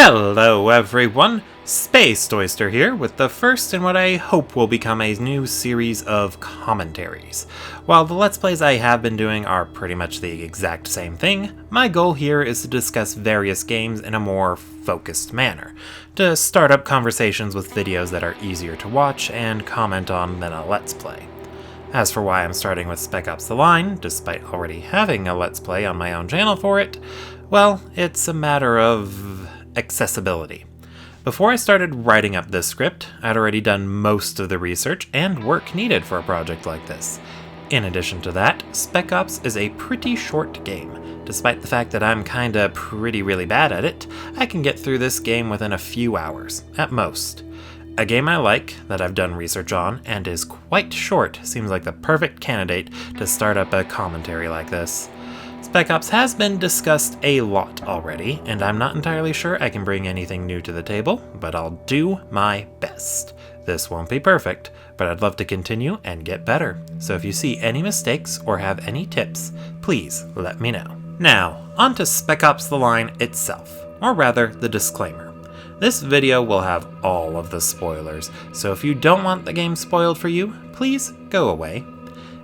Hello everyone, Space Oyster here with the first in what I hope will become a new series of commentaries. While the Let's Plays I have been doing are pretty much the exact same thing, my goal here is to discuss various games in a more focused manner, to start up conversations with videos that are easier to watch and comment on than a Let's Play. As for why I'm starting with Spec Ops The Line, despite already having a Let's Play on my own channel for it, well, it's a matter of accessibility. Before I started writing up this script, I'd already done most of the research and work needed for a project like this. In addition to that, Spec Ops is a pretty short game. Despite the fact that I'm kinda really bad at it, I can get through this game within a few hours, at most. A game I like, that I've done research on, and is quite short, seems like the perfect candidate to start up a commentary like this. Spec Ops has been discussed a lot already, and I'm not entirely sure I can bring anything new to the table, but I'll do my best. This won't be perfect, but I'd love to continue and get better, so if you see any mistakes or have any tips, please let me know. Now, on to Spec Ops The Line itself, or rather, the disclaimer. This video will have all of the spoilers, so if you don't want the game spoiled for you, please go away.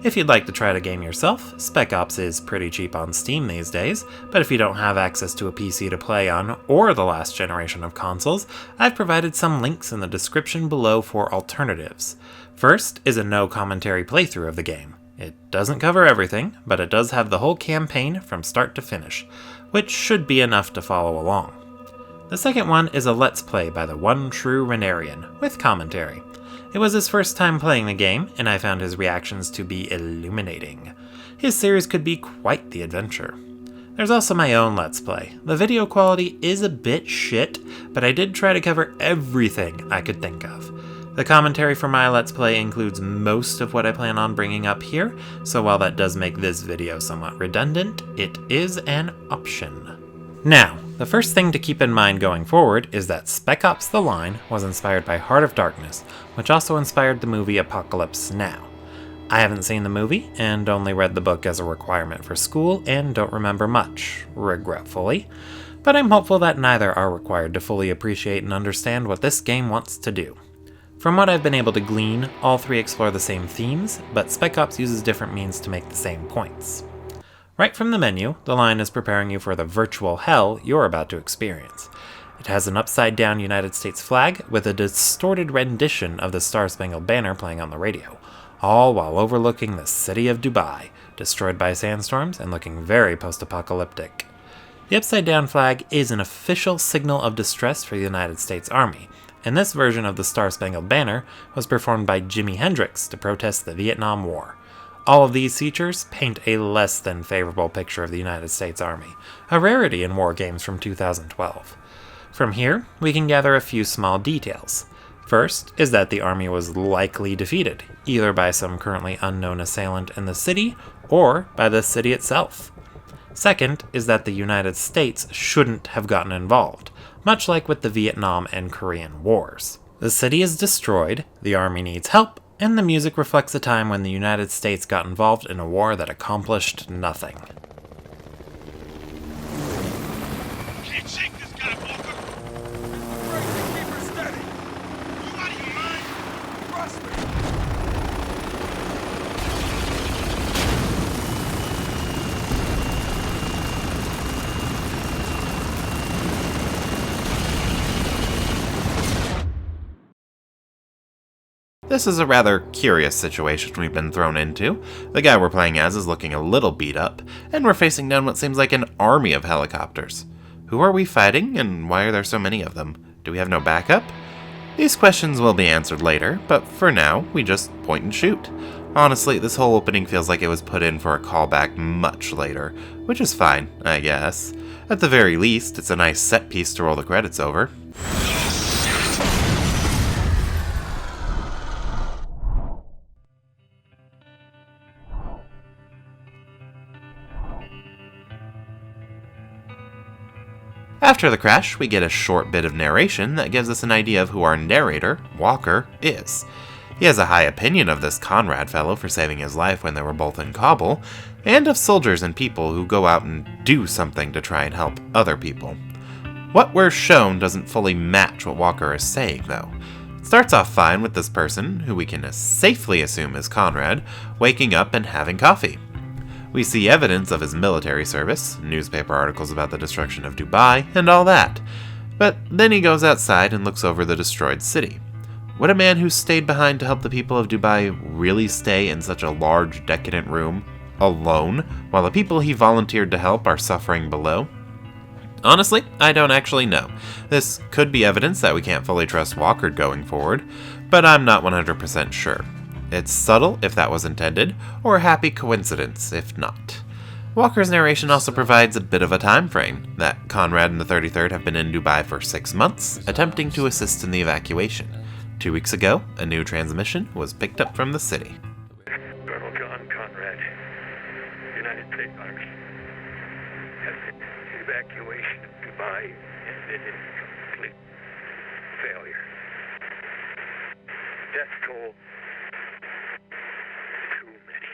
If you'd like to try the game yourself, Spec Ops is pretty cheap on Steam these days, but if you don't have access to a PC to play on, or the last generation of consoles, I've provided some links in the description below for alternatives. First is a no commentary playthrough of the game. It doesn't cover everything, but it does have the whole campaign from start to finish, which should be enough to follow along. The second one is a Let's Play by the One True Renarian, with commentary. It was his first time playing the game, and I found his reactions to be illuminating. His series could be quite the adventure. There's also my own Let's Play. The video quality is a bit shit, but I did try to cover everything I could think of. The commentary for my Let's Play includes most of what I plan on bringing up here, so while that does make this video somewhat redundant, it is an option. Now, the first thing to keep in mind going forward is that Spec Ops The Line was inspired by Heart of Darkness, which also inspired the movie Apocalypse Now. I haven't seen the movie, and only read the book as a requirement for school, and don't remember much, regretfully, but I'm hopeful that neither are required to fully appreciate and understand what this game wants to do. From what I've been able to glean, all three explore the same themes, but Spec Ops uses different means to make the same points. Right from the menu, The Line is preparing you for the virtual hell you're about to experience. It has an upside-down United States flag with a distorted rendition of the Star-Spangled Banner playing on the radio, all while overlooking the city of Dubai, destroyed by sandstorms and looking very post-apocalyptic. The upside-down flag is an official signal of distress for the United States Army, and this version of the Star-Spangled Banner was performed by Jimi Hendrix to protest the Vietnam War. All of these features paint a less than favorable picture of the United States Army, a rarity in war games from 2012. From here, we can gather a few small details. First is that the army was likely defeated, either by some currently unknown assailant in the city, or by the city itself. Second is that the United States shouldn't have gotten involved, much like with the Vietnam and Korean Wars. The city is destroyed, the army needs help, and the music reflects a time when the United States got involved in a war that accomplished nothing. Can't shake this guy, Walker. Keep her steady. You out of your mind? Trust me. This is a rather curious situation we've been thrown into. The guy we're playing as is looking a little beat up, and we're facing down what seems like an army of helicopters. Who are we fighting, and why are there so many of them? Do we have no backup? These questions will be answered later, but for now, we just point and shoot. Honestly, this whole opening feels like it was put in for a callback much later, which is fine, I guess. At the very least, it's a nice set piece to roll the credits over. After the crash, we get a short bit of narration that gives us an idea of who our narrator, Walker, is. He has a high opinion of this Conrad fellow for saving his life when they were both in Kabul, and of soldiers and people who go out and do something to try and help other people. What we're shown doesn't fully match what Walker is saying, though. It starts off fine with this person, who we can safely assume is Conrad, waking up and having coffee. We see evidence of his military service, newspaper articles about the destruction of Dubai, and all that. But then he goes outside and looks over the destroyed city. Would a man who stayed behind to help the people of Dubai really stay in such a large, decadent room, alone, while the people he volunteered to help are suffering below? Honestly, I don't actually know. This could be evidence that we can't fully trust Walker going forward, but I'm not 100% sure. It's subtle if that was intended, or a happy coincidence if not. Walker's narration also provides a bit of a time frame, that Conrad and the 33rd have been in Dubai for 6 months, attempting to assist in the evacuation. 2 weeks ago, a new transmission was picked up from the city. Colonel John Conrad, United States Army, has the evacuation of Dubai ended in complete failure. Death toll, too many.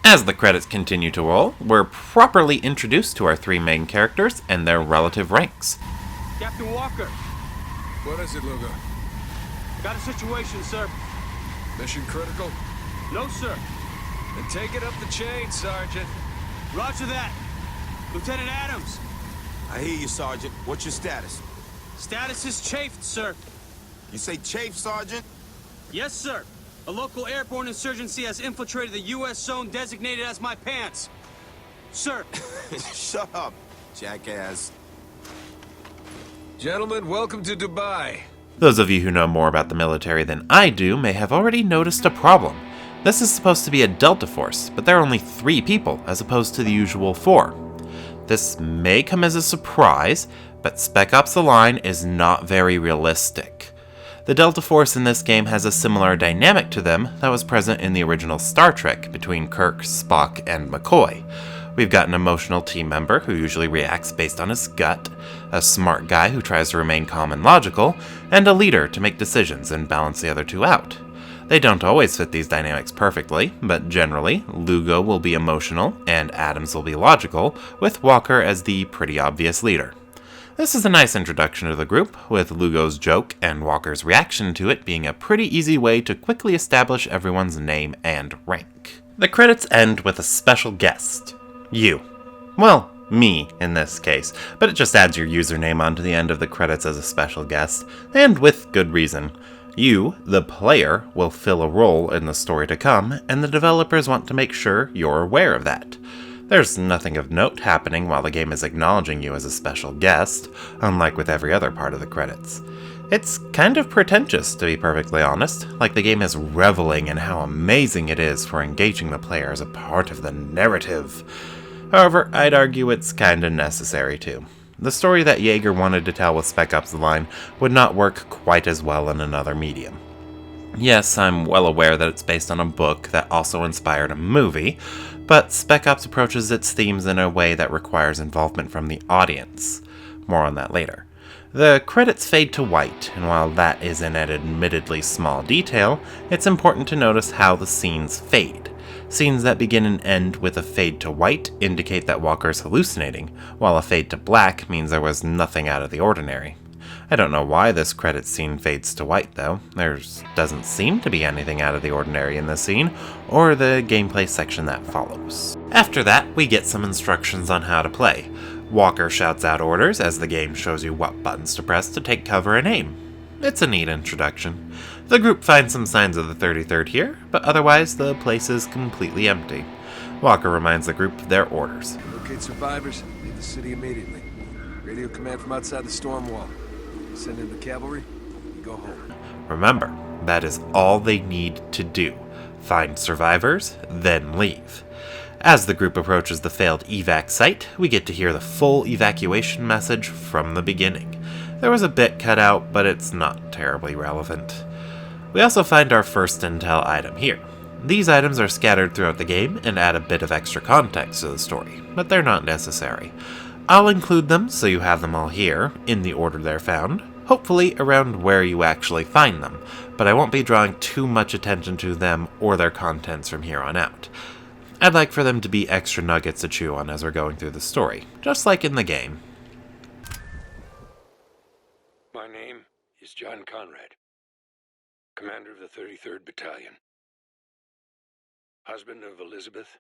As the credits continue to roll, we're properly introduced to our 3 main characters and their relative ranks. Captain Walker, What is it, Lugo? got a situation, sir. Mission critical? No, sir. Then take it up the chain, Sergeant. Roger that. Lieutenant Adams. I hear you, Sergeant. What's your status? Status is chafed, sir. You say chafe, Sergeant? Yes, sir. A local airborne insurgency has infiltrated the U.S. zone designated as my pants. Sir. Shut up, jackass. Gentlemen, welcome to Dubai. Those of you who know more about the military than I do may have already noticed a problem. This is supposed to be a Delta Force, but there are only 3 people as opposed to the usual 4. This may come as a surprise, but Spec Ops The Line is not very realistic. The Delta Force in this game has a similar dynamic to them that was present in the original Star Trek between Kirk, Spock, and McCoy. We've got an emotional team member who usually reacts based on his gut, a smart guy who tries to remain calm and logical, and a leader to make decisions and balance the other 2 out. They don't always fit these dynamics perfectly, but generally, Lugo will be emotional and Adams will be logical, with Walker as the pretty obvious leader. This is a nice introduction to the group, with Lugo's joke and Walker's reaction to it being a pretty easy way to quickly establish everyone's name and rank. The credits end with a special guest. You. Well, me in this case, but it just adds your username onto the end of the credits as a special guest, and with good reason. You, the player, will fill a role in the story to come, and the developers want to make sure you're aware of that. There's nothing of note happening while the game is acknowledging you as a special guest, unlike with every other part of the credits. It's kind of pretentious, to be perfectly honest, like the game is reveling in how amazing it is for engaging the player as a part of the narrative. However, I'd argue it's kinda necessary too. The story that Yeager wanted to tell with Spec Ops The Line would not work quite as well in another medium. Yes, I'm well aware that it's based on a book that also inspired a movie, but Spec Ops approaches its themes in a way that requires involvement from the audience. More on that later. The credits fade to white, and while that is an admittedly small detail, it's important to notice how the scenes fade. Scenes that begin and end with a fade to white indicate that Walker's hallucinating, while a fade to black means there was nothing out of the ordinary. I don't know why this credit scene fades to white though. There doesn't seem to be anything out of the ordinary in this scene, or the gameplay section that follows. After that, we get some instructions on how to play. Walker shouts out orders as the game shows you what buttons to press to take cover and aim. It's a neat introduction. The group finds some signs of the 33rd here, but otherwise the place is completely empty. Walker reminds the group of their orders. Locate survivors, leave the city immediately. Radio command from outside the storm wall. Send in the cavalry, and go home. Remember, that is all they need to do. Find survivors, then leave. As the group approaches the failed evac site, we get to hear the full evacuation message from the beginning. There was a bit cut out, but it's not terribly relevant. We also find our first intel item here. These items are scattered throughout the game and add a bit of extra context to the story, but they're not necessary. I'll include them so you have them all here, in the order they're found, hopefully around where you actually find them, but I won't be drawing too much attention to them or their contents from here on out. I'd like for them to be extra nuggets to chew on as we're going through the story, just like in the game. My name is John Conrad, commander of the 33rd Battalion, husband of Elizabeth,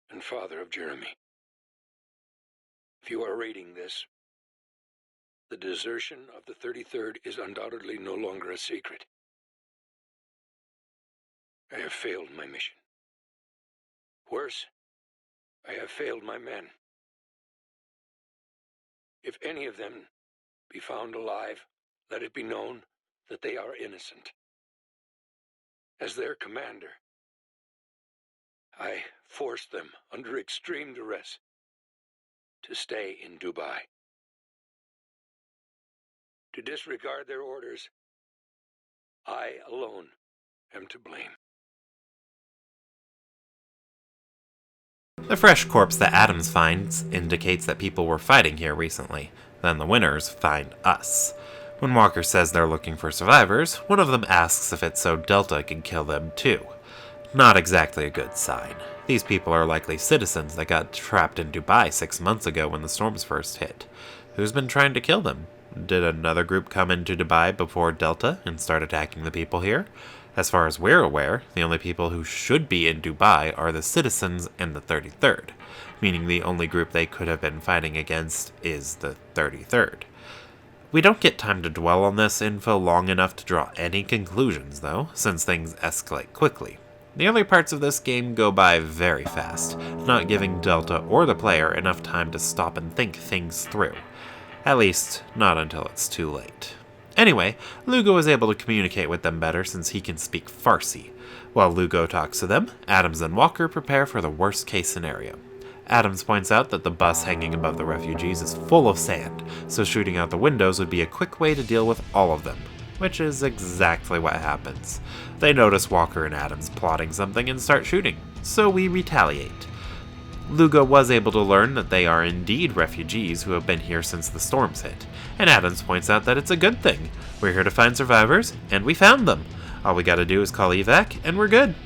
and father of Jeremy. If you are reading this, the desertion of the 33rd is undoubtedly no longer a secret. I have failed my mission. Worse, I have failed my men. If any of them be found alive, let it be known that they are innocent. As their commander, I forced them under extreme duress to stay in Dubai. To disregard their orders, I alone am to blame. The fresh corpse that Adams finds indicates that people were fighting here recently. Then the winners find us. When Walker says they're looking for survivors, one of them asks if it's so Delta can kill them too. Not exactly a good sign. These people are likely citizens that got trapped in Dubai 6 months ago when the storms first hit. Who's been trying to kill them? Did another group come into Dubai before Delta and start attacking the people here? As far as we're aware, the only people who should be in Dubai are the citizens and the 33rd, meaning the only group they could have been fighting against is the 33rd. We don't get time to dwell on this info long enough to draw any conclusions, though, since things escalate quickly. The early parts of this game go by very fast, not giving Delta or the player enough time to stop and think things through. At least, not until it's too late. Anyway, Lugo is able to communicate with them better since he can speak Farsi. While Lugo talks to them, Adams and Walker prepare for the worst case scenario. Adams points out that the bus hanging above the refugees is full of sand, so shooting out the windows would be a quick way to deal with all of them, which is exactly what happens. They notice Walker and Adams plotting something and start shooting, so we retaliate. Lugo was able to learn that they are indeed refugees who have been here since the storms hit, and Adams points out that it's a good thing. We're here to find survivors, and we found them. All we gotta do is call evac, and we're good.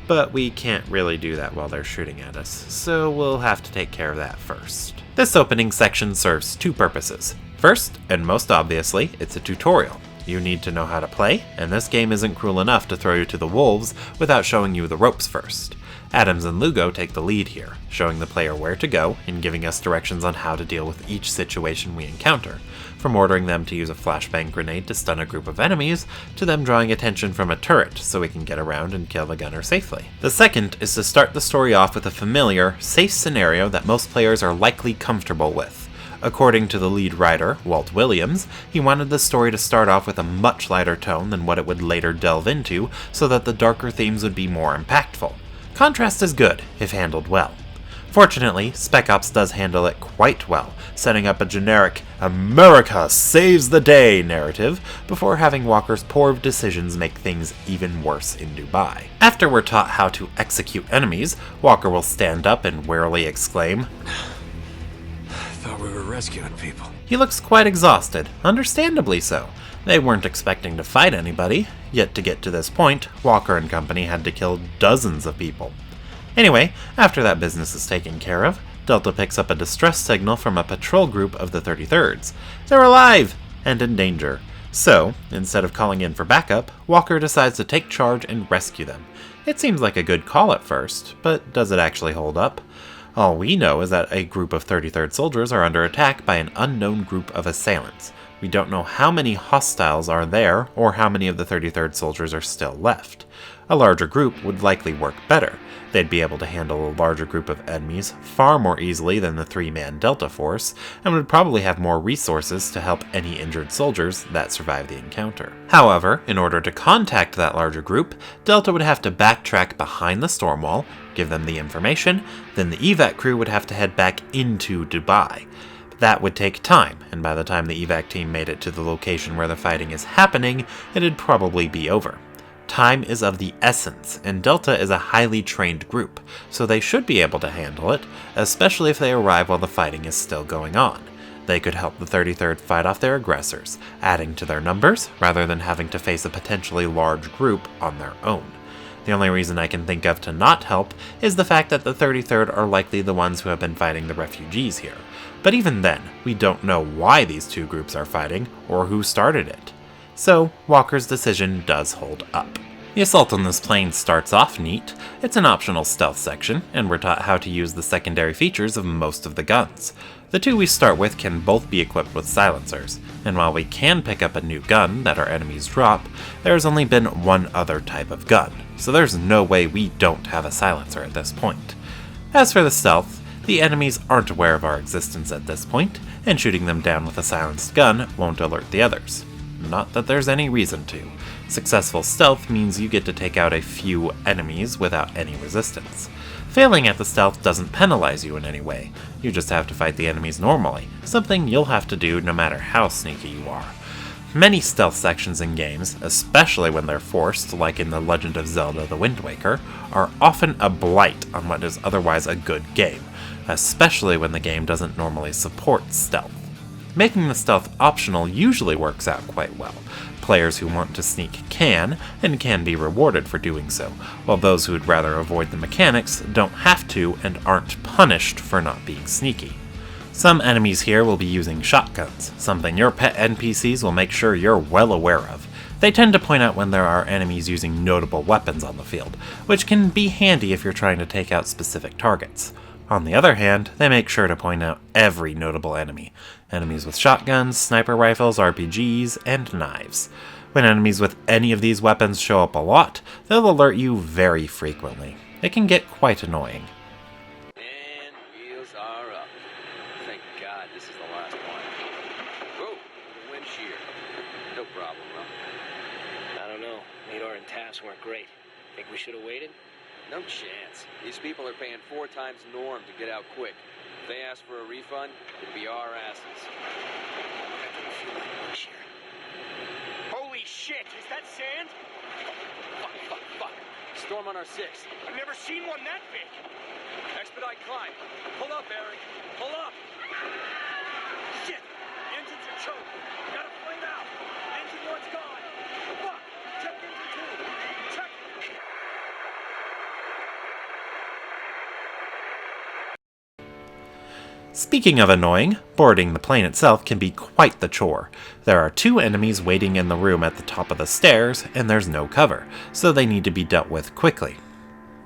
But we can't really do that while they're shooting at us, so we'll have to take care of that first. This opening section serves two purposes. First, and most obviously, it's a tutorial. You need to know how to play, and this game isn't cruel enough to throw you to the wolves without showing you the ropes first. Adams and Lugo take the lead here, showing the player where to go and giving us directions on how to deal with each situation we encounter, from ordering them to use a flashbang grenade to stun a group of enemies, to them drawing attention from a turret so we can get around and kill the gunner safely. The second is to start the story off with a familiar, safe scenario that most players are likely comfortable with. According to the lead writer, Walt Williams, he wanted the story to start off with a much lighter tone than what it would later delve into, so that the darker themes would be more impactful. Contrast is good, if handled well. Fortunately, Spec Ops does handle it quite well, setting up a generic "America saves the day" narrative before having Walker's poor decisions make things even worse in Dubai. After we're taught how to execute enemies, Walker will stand up and wearily exclaim, Thought we were rescuing people. He looks quite exhausted, understandably so. They weren't expecting to fight anybody, yet to get to this point, Walker and company had to kill dozens of people. Anyway, after that business is taken care of, Delta picks up a distress signal from a patrol group of the 33rds. They're alive! And in danger. So, instead of calling in for backup, Walker decides to take charge and rescue them. It seems like a good call at first, but does it actually hold up? All we know is that a group of 33rd soldiers are under attack by an unknown group of assailants. We don't know how many hostiles are there, or how many of the 33rd soldiers are still left. A larger group would likely work better. They'd be able to handle a larger group of enemies far more easily than the 3-man Delta Force, and would probably have more resources to help any injured soldiers that survive the encounter. However, in order to contact that larger group, Delta would have to backtrack behind the storm wall, give them the information, then the evac crew would have to head back into Dubai. That would take time, and by the time the evac team made it to the location where the fighting is happening, it'd probably be over. Time is of the essence, and Delta is a highly trained group, so they should be able to handle it, especially if they arrive while the fighting is still going on. They could help the 33rd fight off their aggressors, adding to their numbers rather than having to face a potentially large group on their own. The only reason I can think of to not help is the fact that the 33rd are likely the ones who have been fighting the refugees here. But even then, we don't know why these two groups are fighting or who started it. So, Walker's decision does hold up. The assault on this plane starts off neat. It's an optional stealth section, and we're taught how to use the secondary features of most of the guns. The two we start with can both be equipped with silencers, and while we can pick up a new gun that our enemies drop, there's only been one other type of gun, so there's no way we don't have a silencer at this point. As for the stealth, the enemies aren't aware of our existence at this point, and shooting them down with a silenced gun won't alert the others. Not that there's any reason to. Successful stealth means you get to take out a few enemies without any resistance. Failing at the stealth doesn't penalize you in any way, you just have to fight the enemies normally, something you'll have to do no matter how sneaky you are. Many stealth sections in games, especially when they're forced, like in The Legend of Zelda: The Wind Waker, are often a blight on what is otherwise a good game, especially when the game doesn't normally support stealth. Making the stealth optional usually works out quite well. Players who want to sneak can, and can be rewarded for doing so, while those who would rather avoid the mechanics don't have to and aren't punished for not being sneaky. Some enemies here will be using shotguns, something your pet NPCs will make sure you're well aware of. They tend to point out when there are enemies using notable weapons on the field, which can be handy if you're trying to take out specific targets. On the other hand, they make sure to point out every notable enemy. Enemies with shotguns, sniper rifles, RPGs, and knives. When enemies with any of these weapons show up a lot, they'll alert you very frequently. It can get quite annoying. And wheels are up. Thank God this is the last one. Whoa, the wind shear. No problem, huh? I don't know. Nadar and TAFs weren't great. Think we should have waited? No chance. These people are paying 4 times norm to get out quick. If they ask for a refund, it'd be our asses. Holy shit! Is that sand? Fuck. Storm on our 6. I've never seen one that big. Expedite climb. Pull up, Eric. Pull up. Shit! The engines are choked. Gotta flame out. Engine 1's gone. Fuck! Check engine 2. Check. Speaking of annoying, boarding the plane itself can be quite the chore. There are 2 enemies waiting in the room at the top of the stairs, and there's no cover, so they need to be dealt with quickly.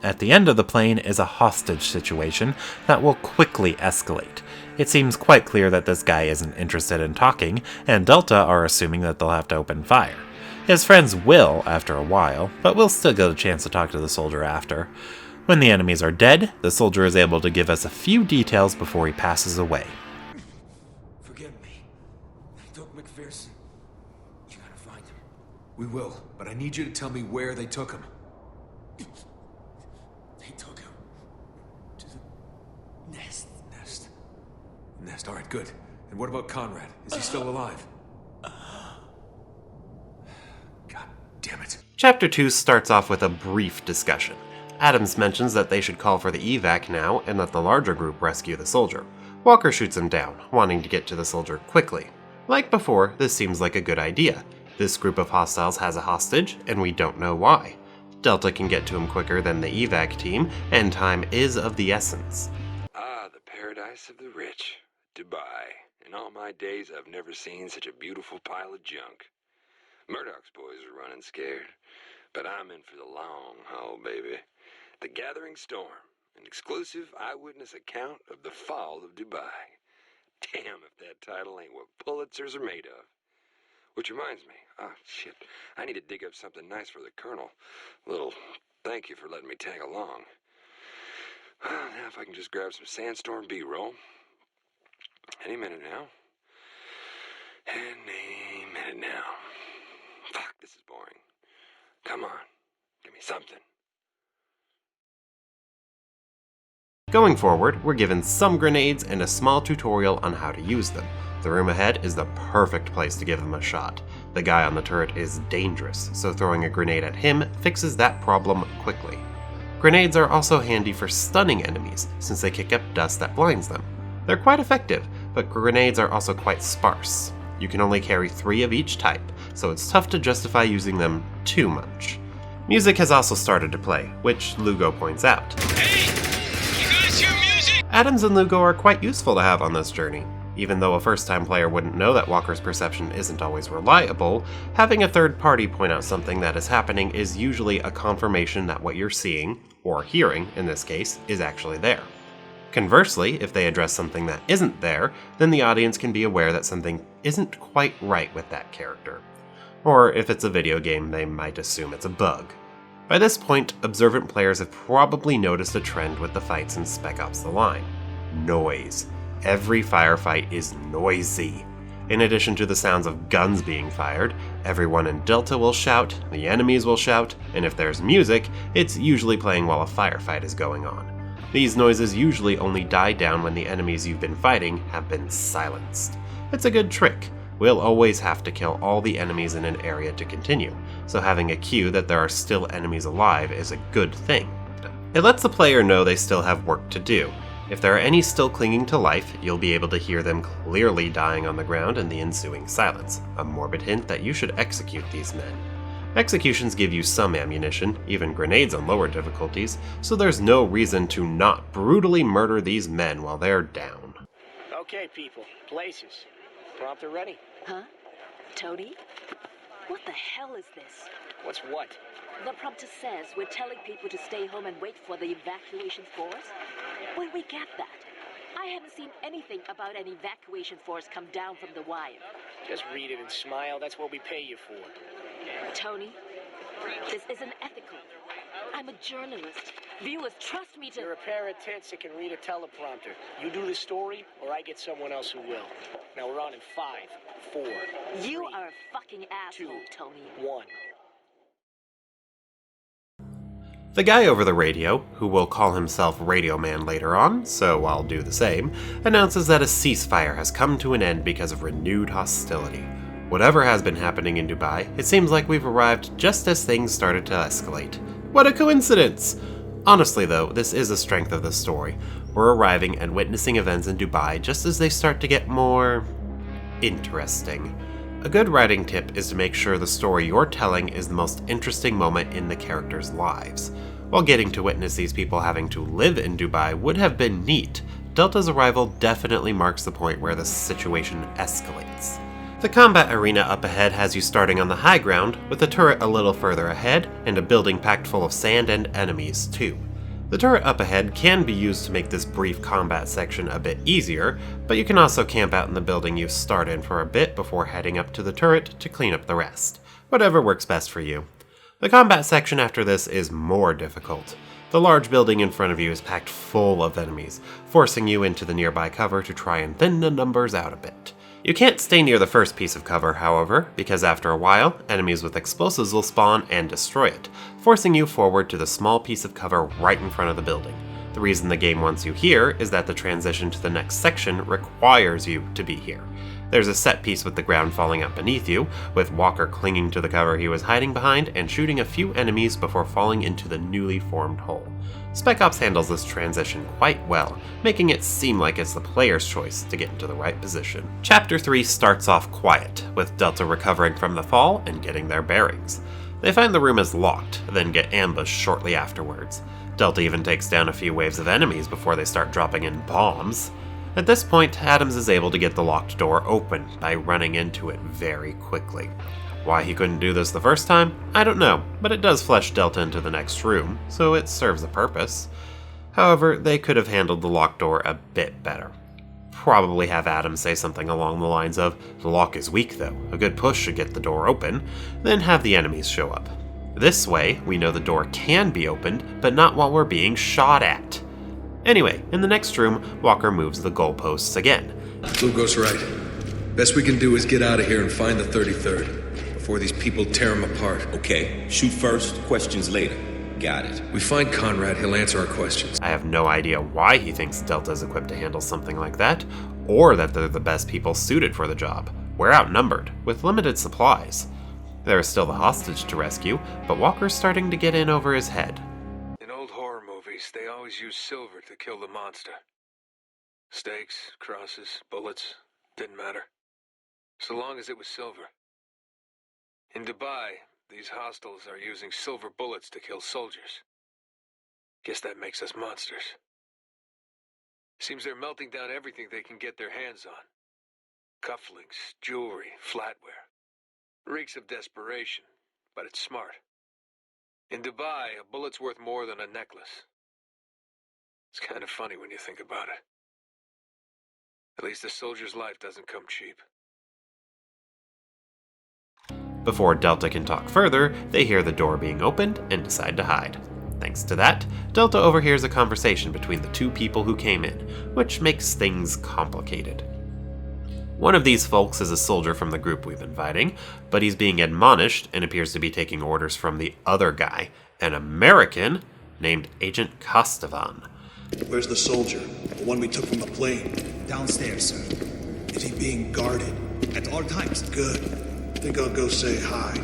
At the end of the plane is a hostage situation that will quickly escalate. It seems quite clear that this guy isn't interested in talking, and Delta are assuming that they'll have to open fire. His friends will after a while, but we'll still get a chance to talk to the soldier after. When the enemies are dead, the soldier is able to give us a few details before he passes away. Forgive me. Doc McPherson. You gotta find him. We will, but I need you to tell me where they took him. They took him to the nest. All right, good. And what about Conrad? Is he still alive? God damn it. Chapter 2 starts off with a brief discussion. Adams mentions that they should call for the evac now and let the larger group rescue the soldier. Walker shoots him down, wanting to get to the soldier quickly. Like before, this seems like a good idea. This group of hostiles has a hostage, and we don't know why. Delta can get to him quicker than the evac team, and time is of the essence. Ah, the paradise of the rich. Dubai. In all my days, I've never seen such a beautiful pile of junk. Murdoch's boys are running scared, but I'm in for the long haul, baby. The Gathering Storm, an exclusive eyewitness account of the fall of Dubai. Damn if that title ain't what Pulitzers are made of. Which reminds me, shit, I need to dig up something nice for the Colonel. A little thank you for letting me tag along. Now if I can just grab some Sandstorm B-roll. Any minute now. Any minute now. Fuck, this is boring. Come on, give me something. Going forward, we're given some grenades and a small tutorial on how to use them. The room ahead is the perfect place to give them a shot. The guy on the turret is dangerous, so throwing a grenade at him fixes that problem quickly. Grenades are also handy for stunning enemies, since they kick up dust that blinds them. They're quite effective, but grenades are also quite sparse. You can only carry 3 of each type, so it's tough to justify using them too much. Music has also started to play, which Lugo points out. Hey! You guys hear music? Adams and Lugo are quite useful to have on this journey. Even though a first-time player wouldn't know that Walker's perception isn't always reliable, having a third party point out something that is happening is usually a confirmation that what you're seeing, or hearing in this case, is actually there. Conversely, if they address something that isn't there, then the audience can be aware that something isn't quite right with that character. Or if it's a video game, they might assume it's a bug. By this point, observant players have probably noticed a trend with the fights in Spec Ops The Line. Noise. Every firefight is noisy. In addition to the sounds of guns being fired, everyone in Delta will shout, the enemies will shout, and if there's music, it's usually playing while a firefight is going on. These noises usually only die down when the enemies you've been fighting have been silenced. It's a good trick. We'll always have to kill all the enemies in an area to continue, so having a cue that there are still enemies alive is a good thing. It lets the player know they still have work to do. If there are any still clinging to life, you'll be able to hear them clearly dying on the ground in the ensuing silence, a morbid hint that you should execute these men. Executions give you some ammunition, even grenades on lower difficulties, so there's no reason to not brutally murder these men while they're down. Okay, people. Places. Prompter ready? Huh? Tony? What the hell is this? What's what? The prompter says we're telling people to stay home and wait for the evacuation force. When we get that? I haven't seen anything about an evacuation force come down from the wire. Just read it and smile. That's what we pay you for. Tony, this isn't ethical. I'm a journalist. Viewers trust me to... You're a pair of tits that can read a teleprompter. You do the story, or I get someone else who will. Now we're on in 5, 4, You 3, are a fucking asshole, 2, Tony. 1. The guy over the radio, who will call himself Radio Man later on, so I'll do the same, announces that a ceasefire has come to an end because of renewed hostility. Whatever has been happening in Dubai, it seems like we've arrived just as things started to escalate. What a coincidence! Honestly though, this is a strength of the story. We're arriving and witnessing events in Dubai just as they start to get more... interesting. A good writing tip is to make sure the story you're telling is the most interesting moment in the characters' lives. While getting to witness these people having to live in Dubai would have been neat, Delta's arrival definitely marks the point where the situation escalates. The combat arena up ahead has you starting on the high ground, with a turret a little further ahead, and a building packed full of sand and enemies too. The turret up ahead can be used to make this brief combat section a bit easier, but you can also camp out in the building you start in for a bit before heading up to the turret to clean up the rest. Whatever works best for you. The combat section after this is more difficult. The large building in front of you is packed full of enemies, forcing you into the nearby cover to try and thin the numbers out a bit. You can't stay near the first piece of cover, however, because after a while, enemies with explosives will spawn and destroy it, forcing you forward to the small piece of cover right in front of the building. The reason the game wants you here is that the transition to the next section requires you to be here. There's a set piece with the ground falling out beneath you, with Walker clinging to the cover he was hiding behind and shooting a few enemies before falling into the newly formed hole. Spec Ops handles this transition quite well, making it seem like it's the player's choice to get into the right position. Chapter 3 starts off quiet, with Delta recovering from the fall and getting their bearings. They find the room is locked, then get ambushed shortly afterwards. Delta even takes down a few waves of enemies before they start dropping in bombs. At this point, Adams is able to get the locked door open by running into it very quickly. Why he couldn't do this the first time, I don't know, but it does flesh Delta into the next room, so it serves a purpose. However, they could have handled the locked door a bit better. Probably have Adams say something along the lines of, "The lock is weak though, a good push should get the door open," then have the enemies show up. This way, we know the door can be opened, but not while we're being shot at. Anyway, in the next room, Walker moves the goalposts again. Lugo's right. Best we can do is get out of here and find the 33rd, before these people tear him apart. Okay, shoot first, questions later. Got it. We find Conrad, he'll answer our questions. I have no idea why he thinks Delta is equipped to handle something like that, or that they're the best people suited for the job. We're outnumbered, with limited supplies. There is still the hostage to rescue, but Walker's starting to get in over his head. In old horror movies, they always use silver to kill the monster. Stakes, crosses, bullets, didn't matter. So long as it was silver. In Dubai, these hostiles are using silver bullets to kill soldiers. Guess that makes us monsters. Seems they're melting down everything they can get their hands on. Cufflinks, jewelry, flatware. Reeks of desperation, but it's smart. In Dubai, a bullet's worth more than a necklace. It's kind of funny when you think about it. At least a soldier's life doesn't come cheap. Before Delta can talk further, they hear the door being opened and decide to hide. Thanks to that, Delta overhears a conversation between the two people who came in, which makes things complicated. One of these folks is a soldier from the group we've been fighting, but he's being admonished and appears to be taking orders from the other guy, an American named Agent Kostovan. Where's the soldier? The one we took from the plane? Downstairs, sir. Is he being guarded? At all times. Good. Think I'll go say hi.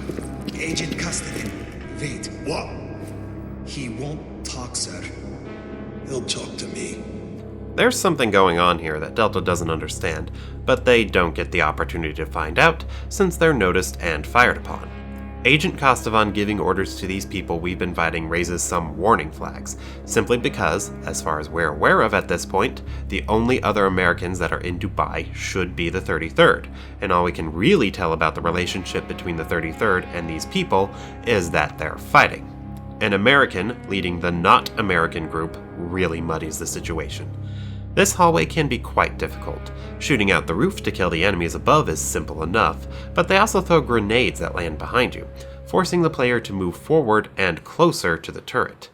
Agent Kostovan. Wait. What? He won't talk, sir. He'll talk to me. There's something going on here that Delta doesn't understand, but they don't get the opportunity to find out since they're noticed and fired upon. Agent Kostovan giving orders to these people we've been fighting raises some warning flags, simply because, as far as we're aware of at this point, the only other Americans that are in Dubai should be the 33rd, and all we can really tell about the relationship between the 33rd and these people is that they're fighting. An American leading the not American group really muddies the situation. This hallway can be quite difficult. Shooting out the roof to kill the enemies above is simple enough, but they also throw grenades that land behind you, forcing the player to move forward and closer to the turret.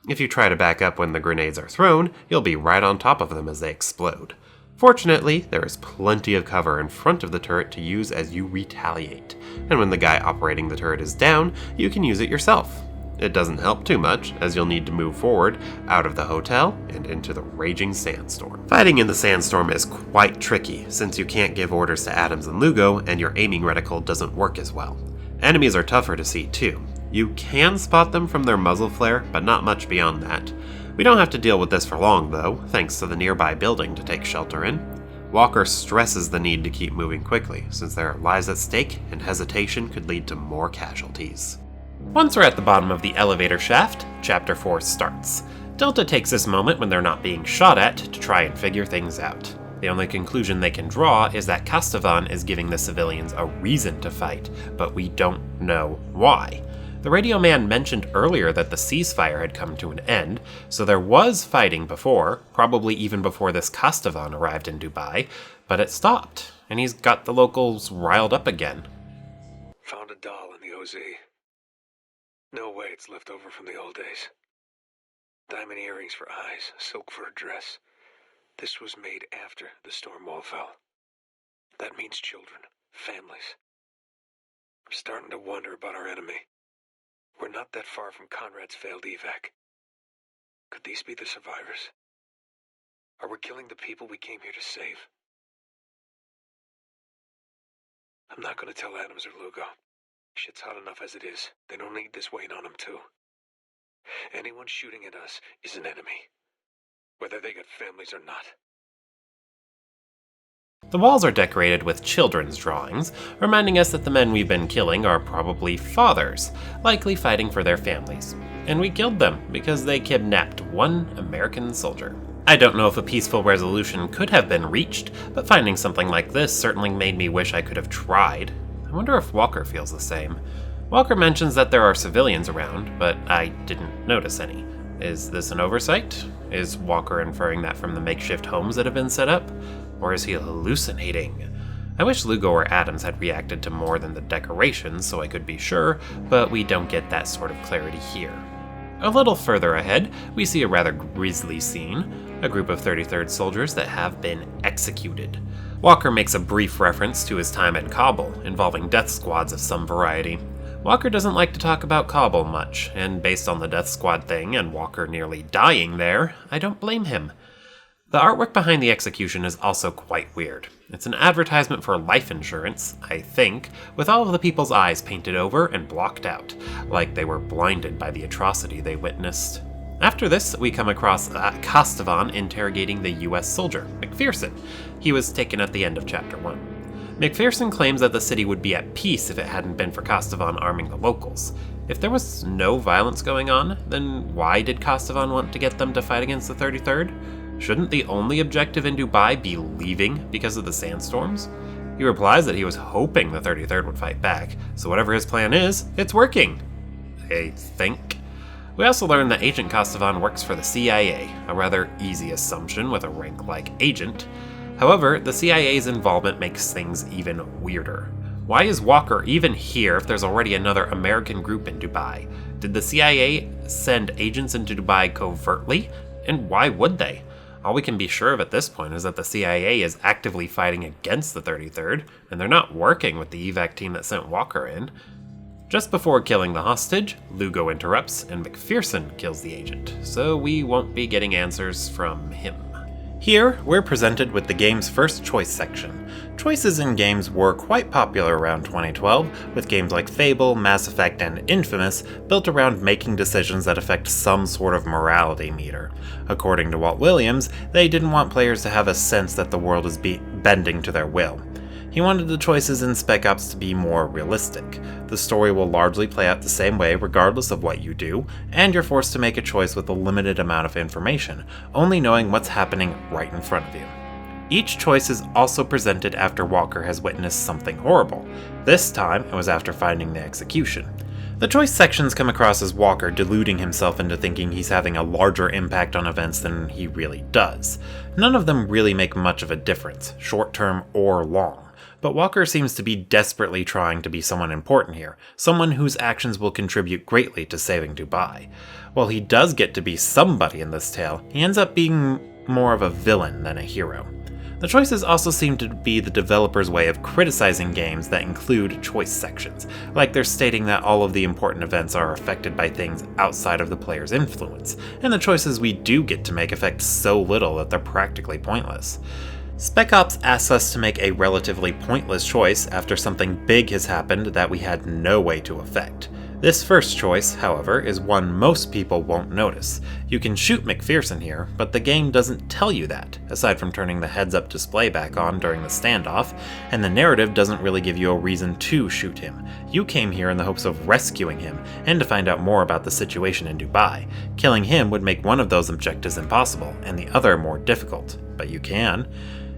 If you try to back up when the grenades are thrown, you'll be right on top of them as they explode. Fortunately, there is plenty of cover in front of the turret to use as you retaliate, and when the guy operating the turret is down, you can use it yourself. It doesn't help too much, as you'll need to move forward, out of the hotel, and into the raging sandstorm. Fighting in the sandstorm is quite tricky, since you can't give orders to Adams and Lugo, and your aiming reticle doesn't work as well. Enemies are tougher to see too. You can spot them from their muzzle flare, but not much beyond that. We don't have to deal with this for long though, thanks to the nearby building to take shelter in. Walker stresses the need to keep moving quickly, since there are lives at stake, and hesitation could lead to more casualties. Once we're at the bottom of the elevator shaft, Chapter 4 starts. Delta takes this moment when they're not being shot at to try and figure things out. The only conclusion they can draw is that Kostovan is giving the civilians a reason to fight, but we don't know why. The radio man mentioned earlier that the ceasefire had come to an end, so there was fighting before, probably even before this Kostovan arrived in Dubai, but it stopped, and he's got the locals riled up again. Found a doll in the OZ. No way it's left over from the old days. Diamond earrings for eyes, silk for a dress. This was made after the storm wall fell. That means children, families. I'm starting to wonder about our enemy. We're not that far from Conrad's failed evac. Could these be the survivors? Are we killing the people we came here to save? I'm not going to tell Adams or Lugo. Shit's hot enough as it is. They don't need this weight on them, too. Anyone shooting at us is an enemy, whether they got families or not. The walls are decorated with children's drawings, reminding us that the men we've been killing are probably fathers, likely fighting for their families. And we killed them because they kidnapped one American soldier. I don't know if a peaceful resolution could have been reached, but finding something like this certainly made me wish I could have tried. I wonder if Walker feels the same. Walker mentions that there are civilians around, but I didn't notice any. Is this an oversight? Is Walker inferring that from the makeshift homes that have been set up? Or is he hallucinating? I wish Lugo or Adams had reacted to more than the decorations so I could be sure, but we don't get that sort of clarity here. A little further ahead, we see a rather grisly scene, a group of 33rd soldiers that have been executed. Walker makes a brief reference to his time at Kabul, involving death squads of some variety. Walker doesn't like to talk about Kabul much, and based on the death squad thing and Walker nearly dying there, I don't blame him. The artwork behind the execution is also quite weird. It's an advertisement for life insurance, I think, with all of the people's eyes painted over and blocked out, like they were blinded by the atrocity they witnessed. After this, we come across Kostovan interrogating the US soldier, McPherson. He was taken at the end of Chapter 1. McPherson claims that the city would be at peace if it hadn't been for Kostovan arming the locals. If there was no violence going on, then why did Kostovan want to get them to fight against the 33rd? Shouldn't the only objective in Dubai be leaving because of the sandstorms? He replies that he was hoping the 33rd would fight back, so whatever his plan is, it's working. I think. We also learn that Agent Kostovan works for the CIA, a rather easy assumption with a rank like agent. However, the CIA's involvement makes things even weirder. Why is Walker even here if there's already another American group in Dubai? Did the CIA send agents into Dubai covertly? And why would they? All we can be sure of at this point is that the CIA is actively fighting against the 33rd, and they're not working with the evac team that sent Walker in. Just before killing the hostage, Lugo interrupts and McPherson kills the agent, so we won't be getting answers from him. Here, we're presented with the game's first choice section. Choices in games were quite popular around 2012, with games like Fable, Mass Effect, and Infamous built around making decisions that affect some sort of morality meter. According to Walt Williams, they didn't want players to have a sense that the world is bending to their will. He wanted the choices in Spec Ops to be more realistic. The story will largely play out the same way regardless of what you do, and you're forced to make a choice with a limited amount of information, only knowing what's happening right in front of you. Each choice is also presented after Walker has witnessed something horrible. This time, it was after finding the execution. The choice sections come across as Walker deluding himself into thinking he's having a larger impact on events than he really does. None of them really make much of a difference, short-term or long. But Walker seems to be desperately trying to be someone important here, someone whose actions will contribute greatly to saving Dubai. While he does get to be somebody in this tale, he ends up being more of a villain than a hero. The choices also seem to be the developers' way of criticizing games that include choice sections, like they're stating that all of the important events are affected by things outside of the player's influence, and the choices we do get to make affect so little that they're practically pointless. Spec Ops asks us to make a relatively pointless choice after something big has happened that we had no way to affect. This first choice, however, is one most people won't notice. You can shoot McPherson here, but the game doesn't tell you that, aside from turning the heads-up display back on during the standoff, and the narrative doesn't really give you a reason to shoot him. You came here in the hopes of rescuing him, and to find out more about the situation in Dubai. Killing him would make one of those objectives impossible, and the other more difficult, but you can.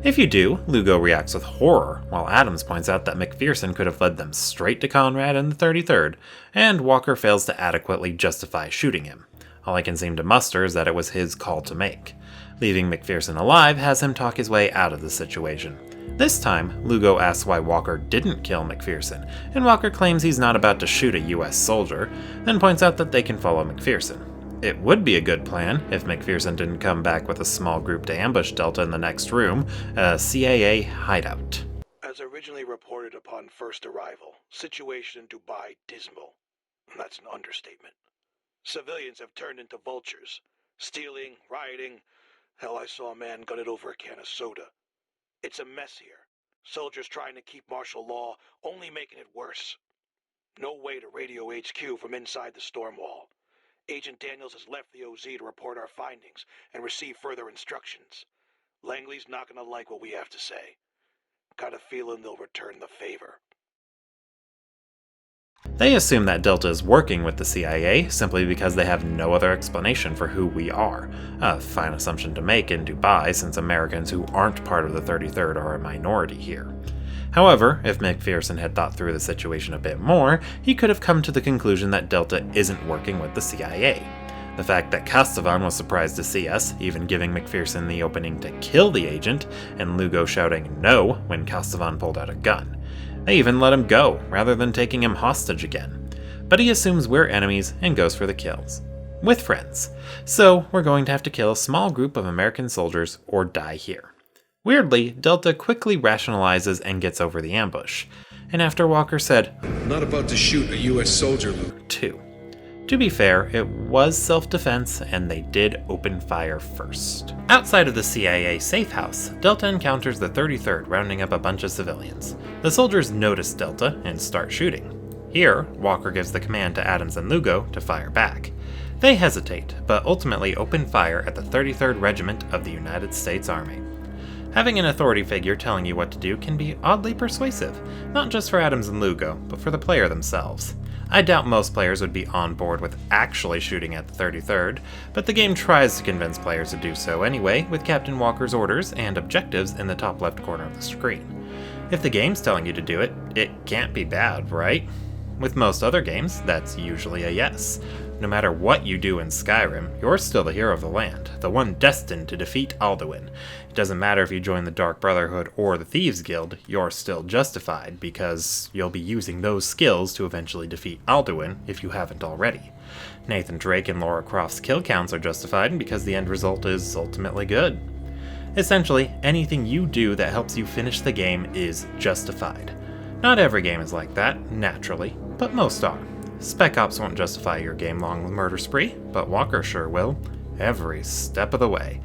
If you do, Lugo reacts with horror, while Adams points out that McPherson could have led them straight to Conrad and the 33rd, and Walker fails to adequately justify shooting him. All I can seem to muster is that it was his call to make. Leaving McPherson alive has him talk his way out of the situation. This time, Lugo asks why Walker didn't kill McPherson, and Walker claims he's not about to shoot a US soldier, then points out that they can follow McPherson. It would be a good plan if McPherson didn't come back with a small group to ambush Delta in the next room, a CIA hideout. As originally reported upon first arrival, situation in Dubai dismal. That's an understatement. Civilians have turned into vultures. Stealing, rioting. Hell, I saw a man gun it over a can of soda. It's a mess here. Soldiers trying to keep martial law, only making it worse. No way to radio HQ from inside the storm wall. Agent Daniels has left the OZ to report our findings and receive further instructions. Langley's not gonna like what we have to say. Got a feeling they'll return the favor. They assume that Delta is working with the CIA simply because they have no other explanation for who we are. A fine assumption to make in Dubai since Americans who aren't part of the 33rd are a minority here. However, if McPherson had thought through the situation a bit more, he could have come to the conclusion that Delta isn't working with the CIA. The fact that Kostovan was surprised to see us, even giving McPherson the opening to kill the agent, and Lugo shouting no when Kostovan pulled out a gun. They even let him go, rather than taking him hostage again. But he assumes we're enemies and goes for the kills. With friends. So, we're going to have to kill a small group of American soldiers or die here. Weirdly, Delta quickly rationalizes and gets over the ambush. And after Walker said, I'm not about to shoot a US soldier, Luke. 2. To be fair, it was self-defense, and they did open fire first. Outside of the CIA safe house, Delta encounters the 33rd rounding up a bunch of civilians. The soldiers notice Delta and start shooting. Here, Walker gives the command to Adams and Lugo to fire back. They hesitate, but ultimately open fire at the 33rd Regiment of the United States Army. Having an authority figure telling you what to do can be oddly persuasive, not just for Adams and Lugo, but for the player themselves. I doubt most players would be on board with actually shooting at the 33rd, but the game tries to convince players to do so anyway, with Captain Walker's orders and objectives in the top left corner of the screen. If the game's telling you to do it, it can't be bad, right? With most other games, that's usually a yes. No matter what you do in Skyrim, you're still the hero of the land, the one destined to defeat Alduin. It doesn't matter if you join the Dark Brotherhood or the Thieves Guild, you're still justified, because you'll be using those skills to eventually defeat Alduin if you haven't already. Nathan Drake and Lara Croft's kill counts are justified because the end result is ultimately good. Essentially, anything you do that helps you finish the game is justified. Not every game is like that, naturally, but most are. Spec Ops won't justify your game-long murder spree, but Walker sure will, every step of the way.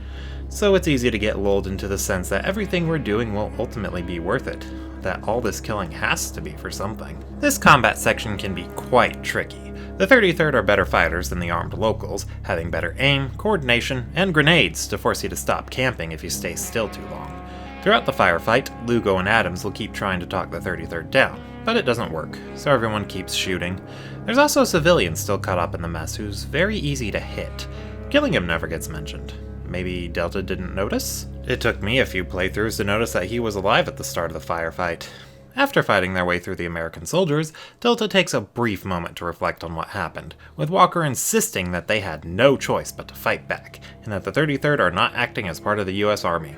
So it's easy to get lulled into the sense that everything we're doing will ultimately be worth it, that all this killing has to be for something. This combat section can be quite tricky. The 33rd are better fighters than the armed locals, having better aim, coordination, and grenades to force you to stop camping if you stay still too long. Throughout the firefight, Lugo and Adams will keep trying to talk the 33rd down, but it doesn't work, so everyone keeps shooting. There's also a civilian still caught up in the mess who's very easy to hit. Killing him never gets mentioned. Maybe Delta didn't notice? It took me a few playthroughs to notice that he was alive at the start of the firefight. After fighting their way through the American soldiers, Delta takes a brief moment to reflect on what happened, with Walker insisting that they had no choice but to fight back, and that the 33rd are not acting as part of the US Army.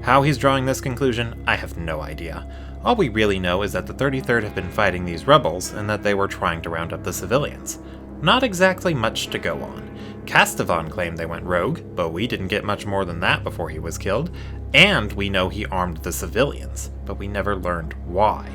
How he's drawing this conclusion, I have no idea. All we really know is that the 33rd have been fighting these rebels, and that they were trying to round up the civilians. Not exactly much to go on. Castavon claimed they went rogue, but we didn't get much more than that before he was killed, and we know he armed the civilians, but we never learned why.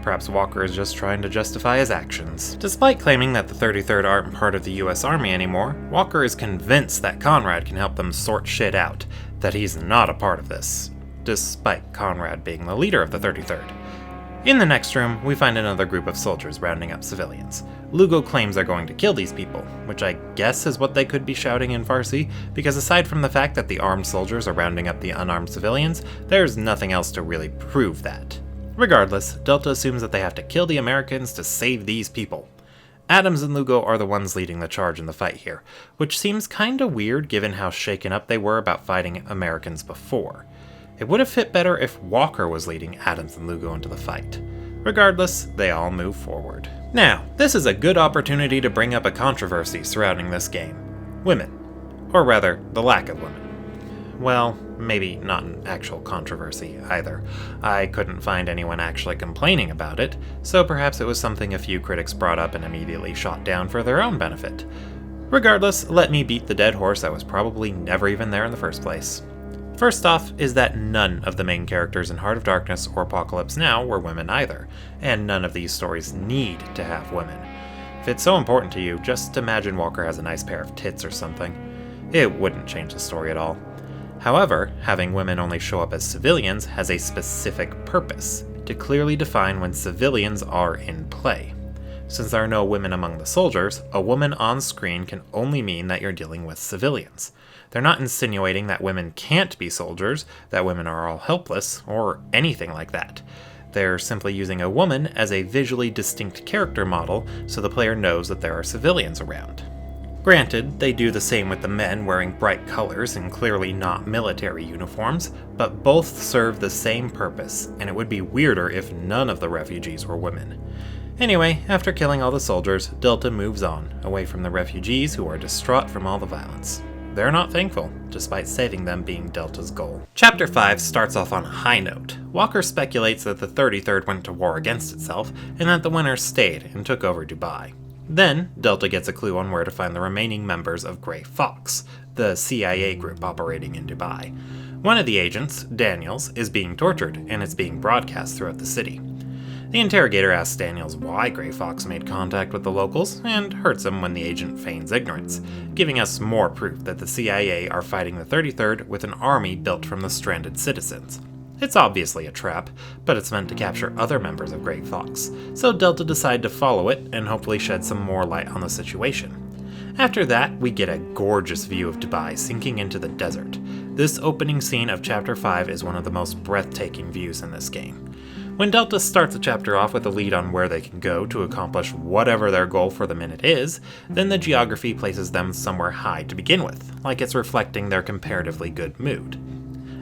Perhaps Walker is just trying to justify his actions. Despite claiming that the 33rd aren't part of the US Army anymore, Walker is convinced that Conrad can help them sort shit out, that he's not a part of this, despite Conrad being the leader of the 33rd. In the next room, we find another group of soldiers rounding up civilians. Lugo claims they're going to kill these people, which I guess is what they could be shouting in Farsi, because aside from the fact that the armed soldiers are rounding up the unarmed civilians, there's nothing else to really prove that. Regardless, Delta assumes that they have to kill the Americans to save these people. Adams and Lugo are the ones leading the charge in the fight here, which seems kinda weird given how shaken up they were about fighting Americans before. It would have fit better if Walker was leading Adams and Lugo into the fight. Regardless, they all move forward. Now, this is a good opportunity to bring up a controversy surrounding this game. Women. Or rather, the lack of women. Well, maybe not an actual controversy either. I couldn't find anyone actually complaining about it, so perhaps it was something a few critics brought up and immediately shot down for their own benefit. Regardless, let me beat the dead horse that was probably never even there in the first place. First off is that none of the main characters in Heart of Darkness or Apocalypse Now were women either, and none of these stories need to have women. If it's so important to you, just imagine Walker has a nice pair of tits or something. It wouldn't change the story at all. However, having women only show up as civilians has a specific purpose, to clearly define when civilians are in play. Since there are no women among the soldiers, a woman on screen can only mean that you're dealing with civilians. They're not insinuating that women can't be soldiers, that women are all helpless, or anything like that. They're simply using a woman as a visually distinct character model so the player knows that there are civilians around. Granted, they do the same with the men wearing bright colors and clearly not military uniforms, but both serve the same purpose, and it would be weirder if none of the refugees were women. Anyway, after killing all the soldiers, Delta moves on, away from the refugees who are distraught from all the violence. They're not thankful, despite saving them being Delta's goal. Chapter 5 starts off on a high note. Walker speculates that the 33rd went to war against itself, and that the winners stayed and took over Dubai. Then, Delta gets a clue on where to find the remaining members of Grey Fox, the CIA group operating in Dubai. One of the agents, Daniels, is being tortured, and it's being broadcast throughout the city. The interrogator asks Daniels why Grey Fox made contact with the locals, and hurts him when the agent feigns ignorance, giving us more proof that the CIA are fighting the 33rd with an army built from the stranded citizens. It's obviously a trap, but it's meant to capture other members of Grey Fox, so Delta decide to follow it and hopefully shed some more light on the situation. After that, we get a gorgeous view of Dubai sinking into the desert. This opening scene of Chapter 5 is one of the most breathtaking views in this game. When Delta starts the chapter off with a lead on where they can go to accomplish whatever their goal for the minute is, then the geography places them somewhere high to begin with, like it's reflecting their comparatively good mood.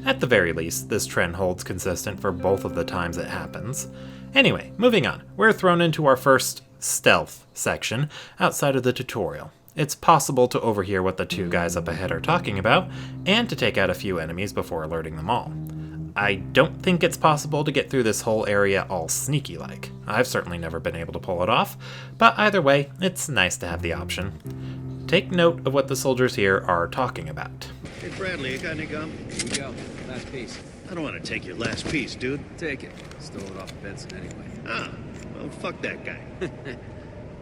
At the very least, this trend holds consistent for both of the times it happens. Anyway, moving on, we're thrown into our first stealth section outside of the tutorial. It's possible to overhear what the two guys up ahead are talking about, and to take out a few enemies before alerting them all. I don't think it's possible to get through this whole area all sneaky-like. I've certainly never been able to pull it off, but either way, it's nice to have the option. Take note of what the soldiers here are talking about. Hey, Bradley, you got any gum? Here we go. Last piece. I don't want to take your last piece, dude. Take it. Stole it off Benson anyway. Ah, well, fuck that guy.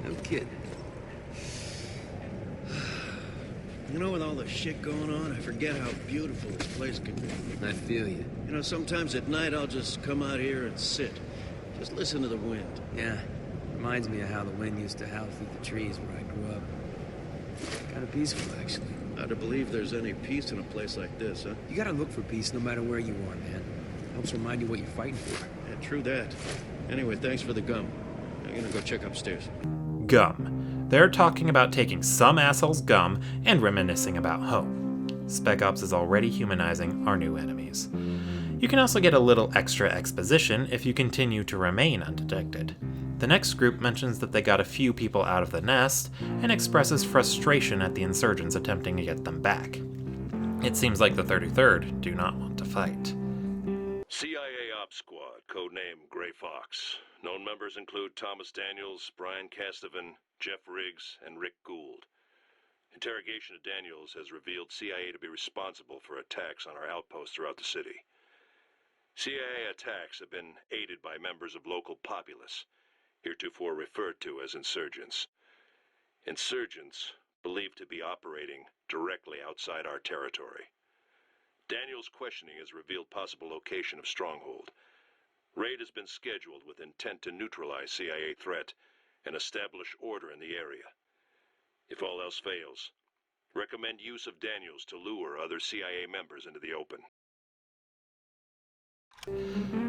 No kidding. You know, with all the shit going on, I forget how beautiful this place can be. I feel you. You know, sometimes at night I'll just come out here and sit. Just listen to the wind. Yeah. Reminds me of how the wind used to howl through the trees where I grew up. Kind of peaceful, actually. Hard to believe there's any peace in a place like this, huh? You gotta look for peace no matter where you are, man. Helps remind you what you're fighting for. Yeah, true that. Anyway, thanks for the gum. I'm gonna go check upstairs. Gum. They're talking about taking some asshole's gum and reminiscing about home. Spec Ops is already humanizing our new enemies. You can also get a little extra exposition if you continue to remain undetected. The next group mentions that they got a few people out of the nest and expresses frustration at the insurgents attempting to get them back. It seems like the 33rd do not want to fight. CIA Ops Squad, codename Gray Fox. Known members include Thomas Daniels, Brian Castovan, Jeff Riggs, and Rick Gould. Interrogation of Daniels has revealed CIA to be responsible for attacks on our outposts throughout the city. CIA attacks have been aided by members of local populace, heretofore referred to as insurgents. Insurgents believed to be operating directly outside our territory. Daniels' questioning has revealed possible location of stronghold. Raid has been scheduled with intent to neutralize CIA threat and establish order in the area. If all else fails, recommend use of Daniels to lure other CIA members into the open.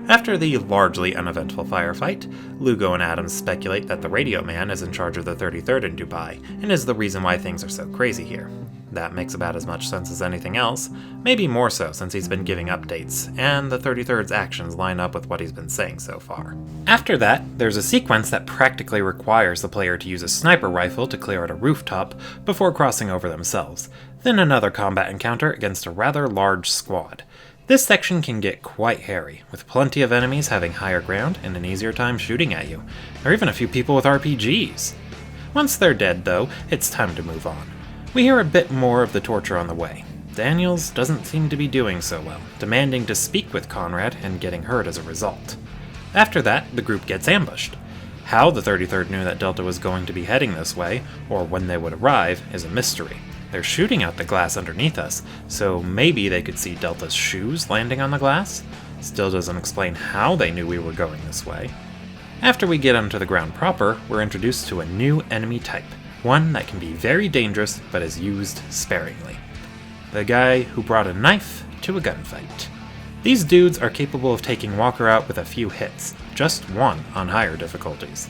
After the largely uneventful firefight, Lugo and Adams speculate that the radio man is in charge of the 33rd in Dubai, and is the reason why things are so crazy here. That makes about as much sense as anything else, maybe more so since he's been giving updates, and the 33rd's actions line up with what he's been saying so far. After that, there's a sequence that practically requires the player to use a sniper rifle to clear out a rooftop before crossing over themselves, then another combat encounter against a rather large squad. This section can get quite hairy, with plenty of enemies having higher ground and an easier time shooting at you, or even a few people with RPGs. Once they're dead, though, it's time to move on. We hear a bit more of the torture on the way. Daniels doesn't seem to be doing so well, demanding to speak with Conrad and getting hurt as a result. After that, the group gets ambushed. How the 33rd knew that Delta was going to be heading this way, or when they would arrive, is a mystery. They're shooting out the glass underneath us, so maybe they could see Delta's shoes landing on the glass? Still doesn't explain how they knew we were going this way. After we get onto the ground proper, we're introduced to a new enemy type, one that can be very dangerous but is used sparingly. The guy who brought a knife to a gunfight. These dudes are capable of taking Walker out with a few hits, just one on higher difficulties.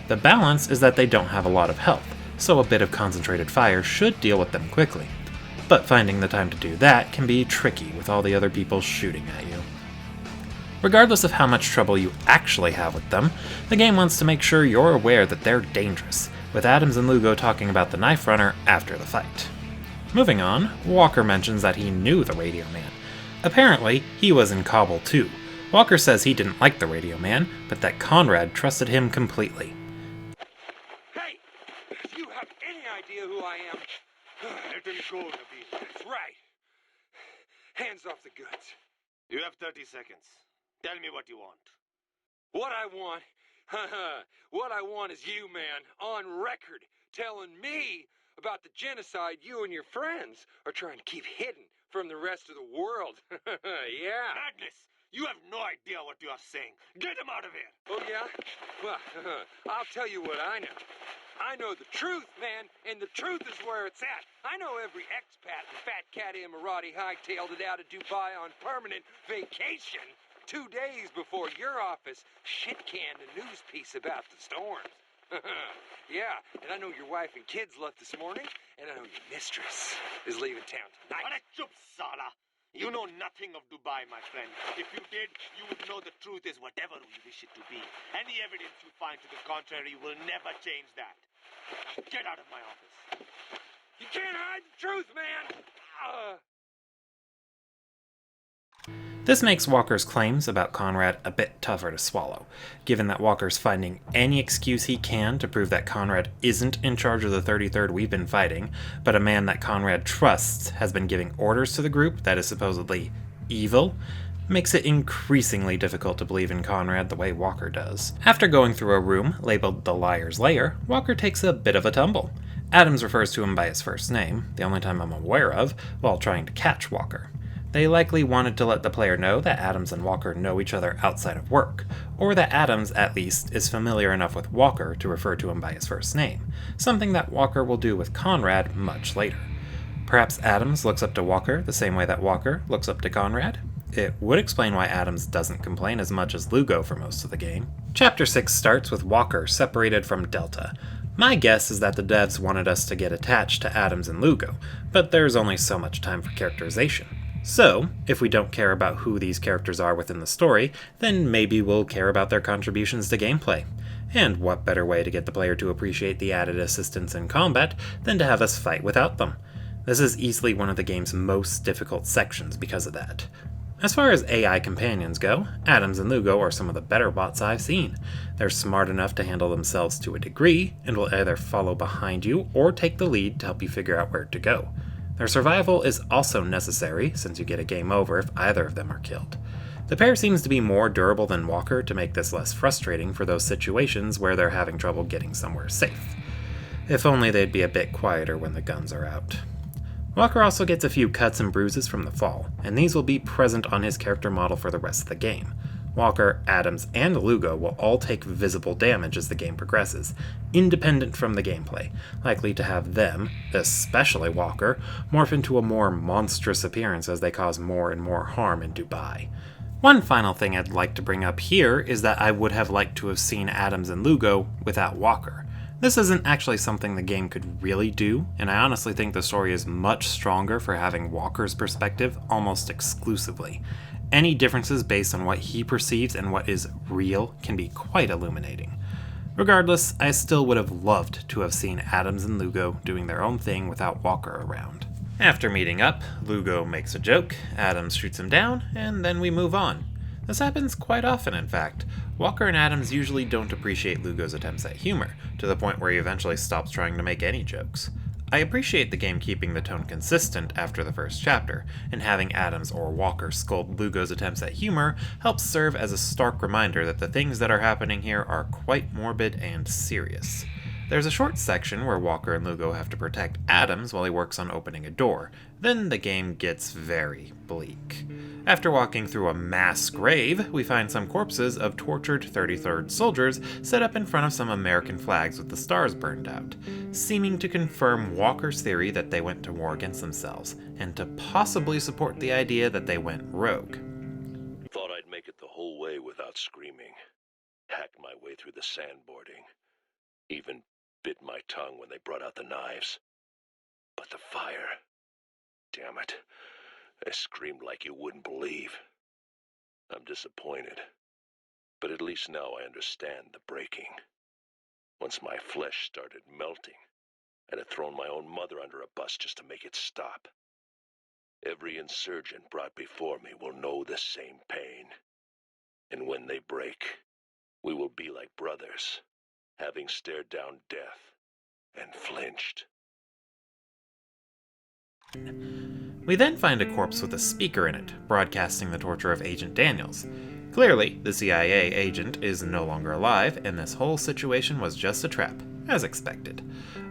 The balance is that they don't have a lot of health, so a bit of concentrated fire should deal with them quickly. But finding the time to do that can be tricky with all the other people shooting at you. Regardless of how much trouble you actually have with them, the game wants to make sure you're aware that they're dangerous, with Adams and Lugo talking about the knife runner after the fight. Moving on, Walker mentions that he knew the radio man. Apparently, he was in Kabul too. Walker says he didn't like the radio man, but that Conrad trusted him completely. Hey! If you have any idea who I am, let them go, Nabil. That's right. Hands off the goods. You have 30 seconds. Tell me what you want. What I want? What I want is you, man, on record, telling me about the genocide you and your friends are trying to keep hidden from the rest of the world. Yeah. Madness! You have no idea what you are saying. Get him out of here! Oh, yeah? Well, I'll tell you what I know. I know the truth, man, and the truth is where it's at. I know every expat and fat cat Emirati hightailed it out of Dubai on permanent vacation 2 days before your office shit-canned a news piece about the storms. Yeah, and I know your wife and kids left this morning, and I know your mistress is leaving town tonight. What a chup, Sala. You know nothing of Dubai, my friend. If you did, you would know the truth is whatever we wish it to be. Any evidence you find to the contrary will never change that. Now get out of my office. You can't hide the truth, man! This makes Walker's claims about Conrad a bit tougher to swallow, given that Walker's finding any excuse he can to prove that Conrad isn't in charge of the 33rd we've been fighting, but a man that Conrad trusts has been giving orders to the group that is supposedly evil, makes it increasingly difficult to believe in Conrad the way Walker does. After going through a room labeled the Liar's Lair, Walker takes a bit of a tumble. Adams refers to him by his first name, the only time I'm aware of, while trying to catch Walker. They likely wanted to let the player know that Adams and Walker know each other outside of work, or that Adams, at least, is familiar enough with Walker to refer to him by his first name, something that Walker will do with Conrad much later. Perhaps Adams looks up to Walker the same way that Walker looks up to Conrad? It would explain why Adams doesn't complain as much as Lugo for most of the game. Chapter 6 starts with Walker separated from Delta. My guess is that the devs wanted us to get attached to Adams and Lugo, but there's only so much time for characterization. So, if we don't care about who these characters are within the story, then maybe we'll care about their contributions to gameplay. And what better way to get the player to appreciate the added assistance in combat than to have us fight without them? This is easily one of the game's most difficult sections because of that. As far as AI companions go, Adams and Lugo are some of the better bots I've seen. They're smart enough to handle themselves to a degree, and will either follow behind you or take the lead to help you figure out where to go. Their survival is also necessary, since you get a game over if either of them are killed. The pair seems to be more durable than Walker to make this less frustrating for those situations where they're having trouble getting somewhere safe. If only they'd be a bit quieter when the guns are out. Walker also gets a few cuts and bruises from the fall, and these will be present on his character model for the rest of the game. Walker, Adams, and Lugo will all take visible damage as the game progresses, independent from the gameplay, likely to have them, especially Walker, morph into a more monstrous appearance as they cause more and more harm in Dubai. One final thing I'd like to bring up here is that I would have liked to have seen Adams and Lugo without Walker. This isn't actually something the game could really do, and I honestly think the story is much stronger for having Walker's perspective almost exclusively. Any differences based on what he perceives and what is real can be quite illuminating. Regardless, I still would have loved to have seen Adams and Lugo doing their own thing without Walker around. After meeting up, Lugo makes a joke, Adams shoots him down, and then we move on. This happens quite often, in fact. Walker and Adams usually don't appreciate Lugo's attempts at humor, to the point where he eventually stops trying to make any jokes. I appreciate the game keeping the tone consistent after the first chapter, and having Adams or Walker scold Lugo's attempts at humor helps serve as a stark reminder that the things that are happening here are quite morbid and serious. There's a short section where Walker and Lugo have to protect Adams while he works on opening a door. Then the game gets very bleak. After walking through a mass grave, we find some corpses of tortured 33rd soldiers set up in front of some American flags with the stars burned out, seeming to confirm Walker's theory that they went to war against themselves, and to possibly support the idea that they went rogue. Thought I'd make it the whole way without screaming. Hacked my way through the sandboarding. Even bit my tongue when they brought out the knives. But the fire... Damn it. I screamed like you wouldn't believe. I'm disappointed. But at least now I understand the breaking. Once my flesh started melting, I'd have thrown my own mother under a bus just to make it stop. Every insurgent brought before me will know the same pain. And when they break, we will be like brothers, having stared down death and flinched. We then find a corpse with a speaker in it, broadcasting the torture of Agent Daniels. Clearly, the CIA agent is no longer alive, and this whole situation was just a trap, as expected.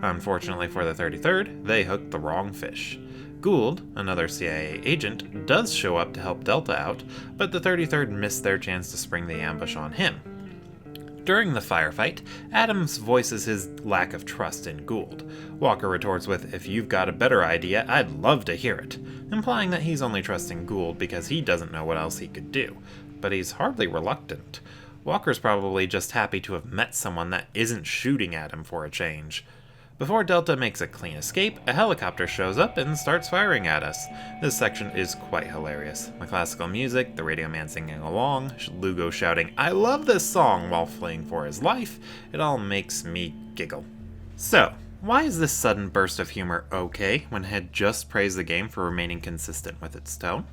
Unfortunately for the 33rd, they hooked the wrong fish. Gould, another CIA agent, does show up to help Delta out, but the 33rd missed their chance to spring the ambush on him. During the firefight, Adams voices his lack of trust in Gould. Walker retorts with, "If you've got a better idea, I'd love to hear it," implying that he's only trusting Gould because he doesn't know what else he could do. But he's hardly reluctant. Walker's probably just happy to have met someone that isn't shooting at him for a change. Before Delta makes a clean escape, a helicopter shows up and starts firing at us. This section is quite hilarious. The classical music, the radio man singing along, Lugo shouting, "I love this song," while fleeing for his life, it all makes me giggle. So, why is this sudden burst of humor okay when had just praised the game for remaining consistent with its tone?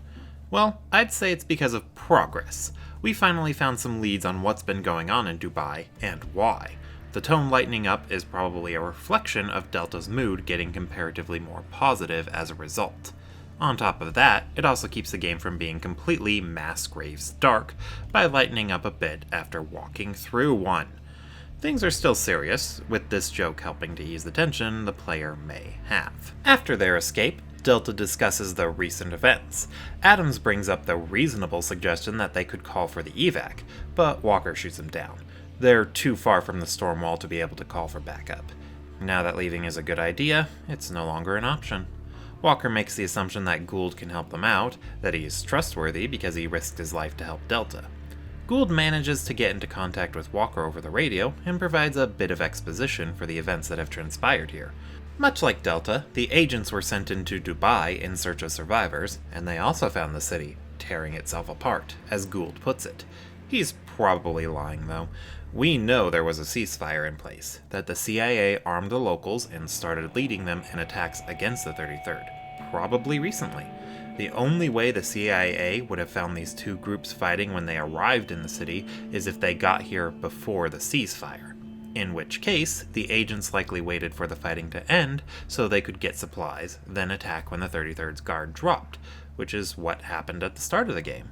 Well, I'd say it's because of progress. We finally found some leads on what's been going on in Dubai and why. The tone lightening up is probably a reflection of Delta's mood getting comparatively more positive as a result. On top of that, it also keeps the game from being completely mass graves dark by lightening up a bit after walking through one. Things are still serious, with this joke helping to ease the tension the player may have. After their escape, Delta discusses the recent events. Adams brings up the reasonable suggestion that they could call for the evac, but Walker shoots him down. They're too far from the storm wall to be able to call for backup. Now that leaving is a good idea, it's no longer an option. Walker makes the assumption that Gould can help them out, that he is trustworthy because he risked his life to help Delta. Gould manages to get into contact with Walker over the radio and provides a bit of exposition for the events that have transpired here. Much like Delta, the agents were sent into Dubai in search of survivors, and they also found the city tearing itself apart, as Gould puts it. He's probably lying, though. We know there was a ceasefire in place, that the CIA armed the locals and started leading them in attacks against the 33rd, probably recently. The only way the CIA would have found these two groups fighting when they arrived in the city is if they got here before the ceasefire, in which case the agents likely waited for the fighting to end so they could get supplies, then attack when the 33rd's guard dropped, which is what happened at the start of the game.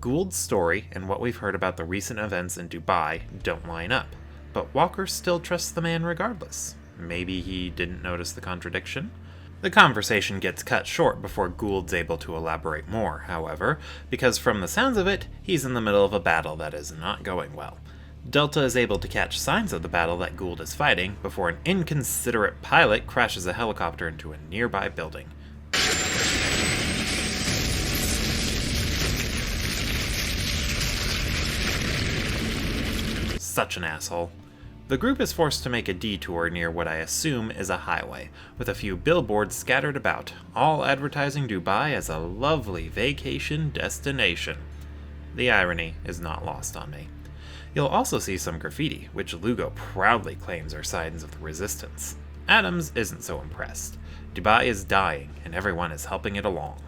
Gould's story and what we've heard about the recent events in Dubai don't line up, but Walker still trusts the man regardless. Maybe he didn't notice the contradiction? The conversation gets cut short before Gould's able to elaborate more, however, because from the sounds of it, he's in the middle of a battle that is not going well. Delta is able to catch signs of the battle that Gould is fighting before an inconsiderate pilot crashes a helicopter into a nearby building. Such an asshole. The group is forced to make a detour near what I assume is a highway, with a few billboards scattered about, all advertising Dubai as a lovely vacation destination. The irony is not lost on me. You'll also see some graffiti, which Lugo proudly claims are signs of the resistance. Adams isn't so impressed. Dubai is dying, and everyone is helping it along.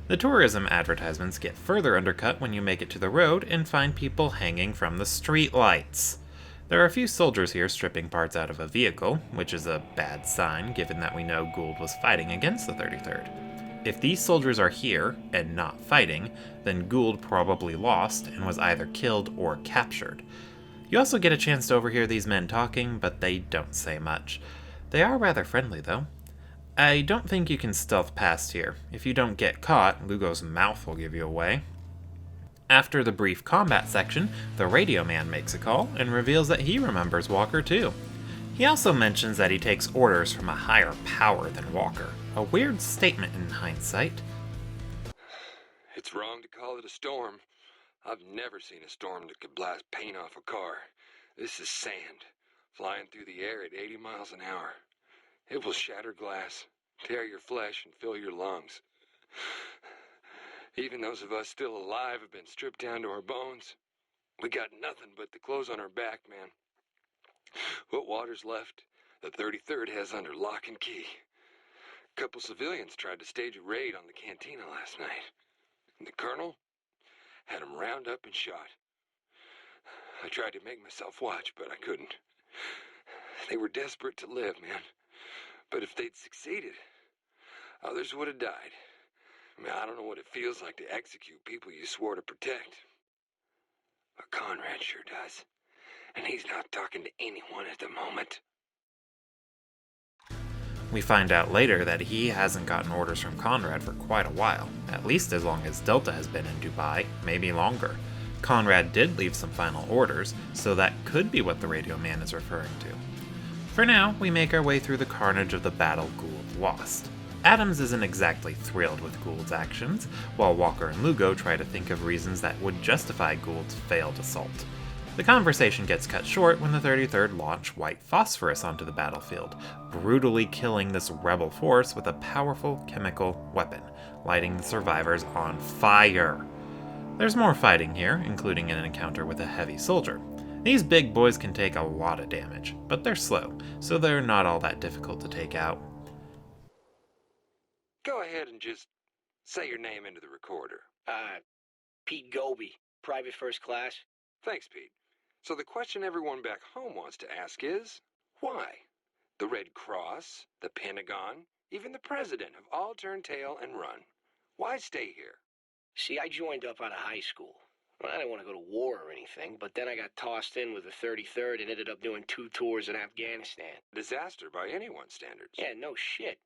The tourism advertisements get further undercut when you make it to the road and find people hanging from the street lights. There are a few soldiers here stripping parts out of a vehicle, which is a bad sign given that we know Gould was fighting against the 33rd. If these soldiers are here and not fighting, then Gould probably lost and was either killed or captured. You also get a chance to overhear these men talking, but they don't say much. They are rather friendly, though. I don't think you can stealth past here. If you don't get caught, Lugo's mouth will give you away. After the brief combat section, the radio man makes a call and reveals that he remembers Walker too. He also mentions that he takes orders from a higher power than Walker. A weird statement in hindsight. It's wrong to call it a storm. I've never seen a storm that could blast paint off a car. This is sand, flying through the air at 80 miles an hour. It will shatter glass, tear your flesh, and fill your lungs. Even those of us still alive have been stripped down to our bones. We got nothing but the clothes on our back, man. What water's left, the 33rd has under lock and key. A couple civilians tried to stage a raid on the cantina last night. The colonel had them round up and shot. I tried to make myself watch, but I couldn't. They were desperate to live, man. But if they'd succeeded, others would have died. I don't know what it feels like to execute people you swore to protect. But Conrad sure does. And he's not talking to anyone at the moment. We find out later that he hasn't gotten orders from Conrad for quite a while, at least as long as Delta has been in Dubai, maybe longer. Conrad did leave some final orders, so that could be what the radio man is referring to. For now, we make our way through the carnage of the battle Gould lost. Adams isn't exactly thrilled with Gould's actions, while Walker and Lugo try to think of reasons that would justify Gould's failed assault. The conversation gets cut short when the 33rd launch white phosphorus onto the battlefield, brutally killing this rebel force with a powerful chemical weapon, lighting the survivors on fire. There's more fighting here, including an encounter with a heavy soldier. These big boys can take a lot of damage, but they're slow, so they're not all that difficult to take out. Go ahead and just say your name into the recorder. Pete Goby, private first class. Thanks, Pete. So the question everyone back home wants to ask is, why? The Red Cross, the Pentagon, even the President have all turned tail and run. Why stay here? See, I joined up out of high school. Well, I didn't want to go to war or anything, but then I got tossed in with the 33rd and ended up doing 2 tours in Afghanistan. Disaster by anyone's standards. Yeah, no shit.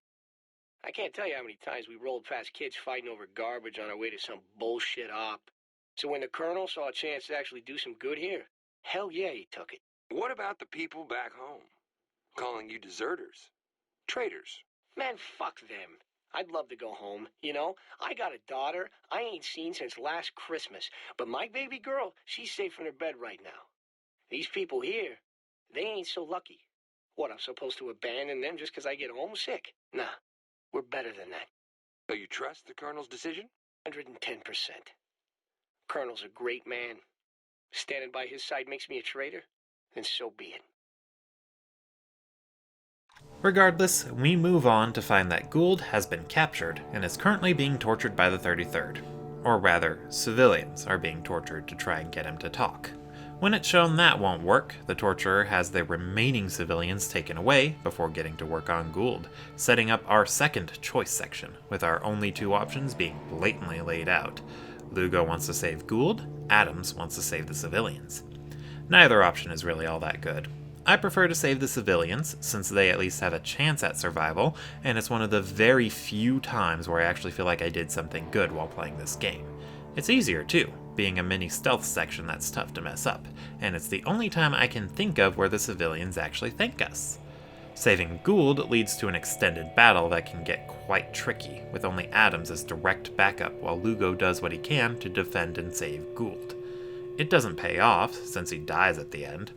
I can't tell you how many times we rolled past kids fighting over garbage on our way to some bullshit op. So when the colonel saw a chance to actually do some good here, hell yeah, he took it. What about the people back home? Calling you deserters? Traitors? Man, fuck them. I'd love to go home, you know? I got a daughter I ain't seen since last Christmas, but my baby girl, she's safe in her bed right now. These people here, they ain't so lucky. What, I'm supposed to abandon them just because I get homesick? Nah, we're better than that. So you trust the Colonel's decision? 110%. Colonel's a great man. Standing by his side makes me a traitor, then so be it. Regardless, we move on to find that Gould has been captured and is currently being tortured by the 33rd. Or rather, civilians are being tortured to try and get him to talk. When it's shown that won't work, the torturer has the remaining civilians taken away before getting to work on Gould, setting up our second choice section, with our only 2 options being blatantly laid out. Lugo wants to save Gould, Adams wants to save the civilians. Neither option is really all that good. I prefer to save the civilians, since they at least have a chance at survival, and it's one of the very few times where I actually feel like I did something good while playing this game. It's easier too, being a mini stealth section that's tough to mess up, and it's the only time I can think of where the civilians actually thank us. Saving Gould leads to an extended battle that can get quite tricky, with only Adams as direct backup while Lugo does what he can to defend and save Gould. It doesn't pay off, since he dies at the end.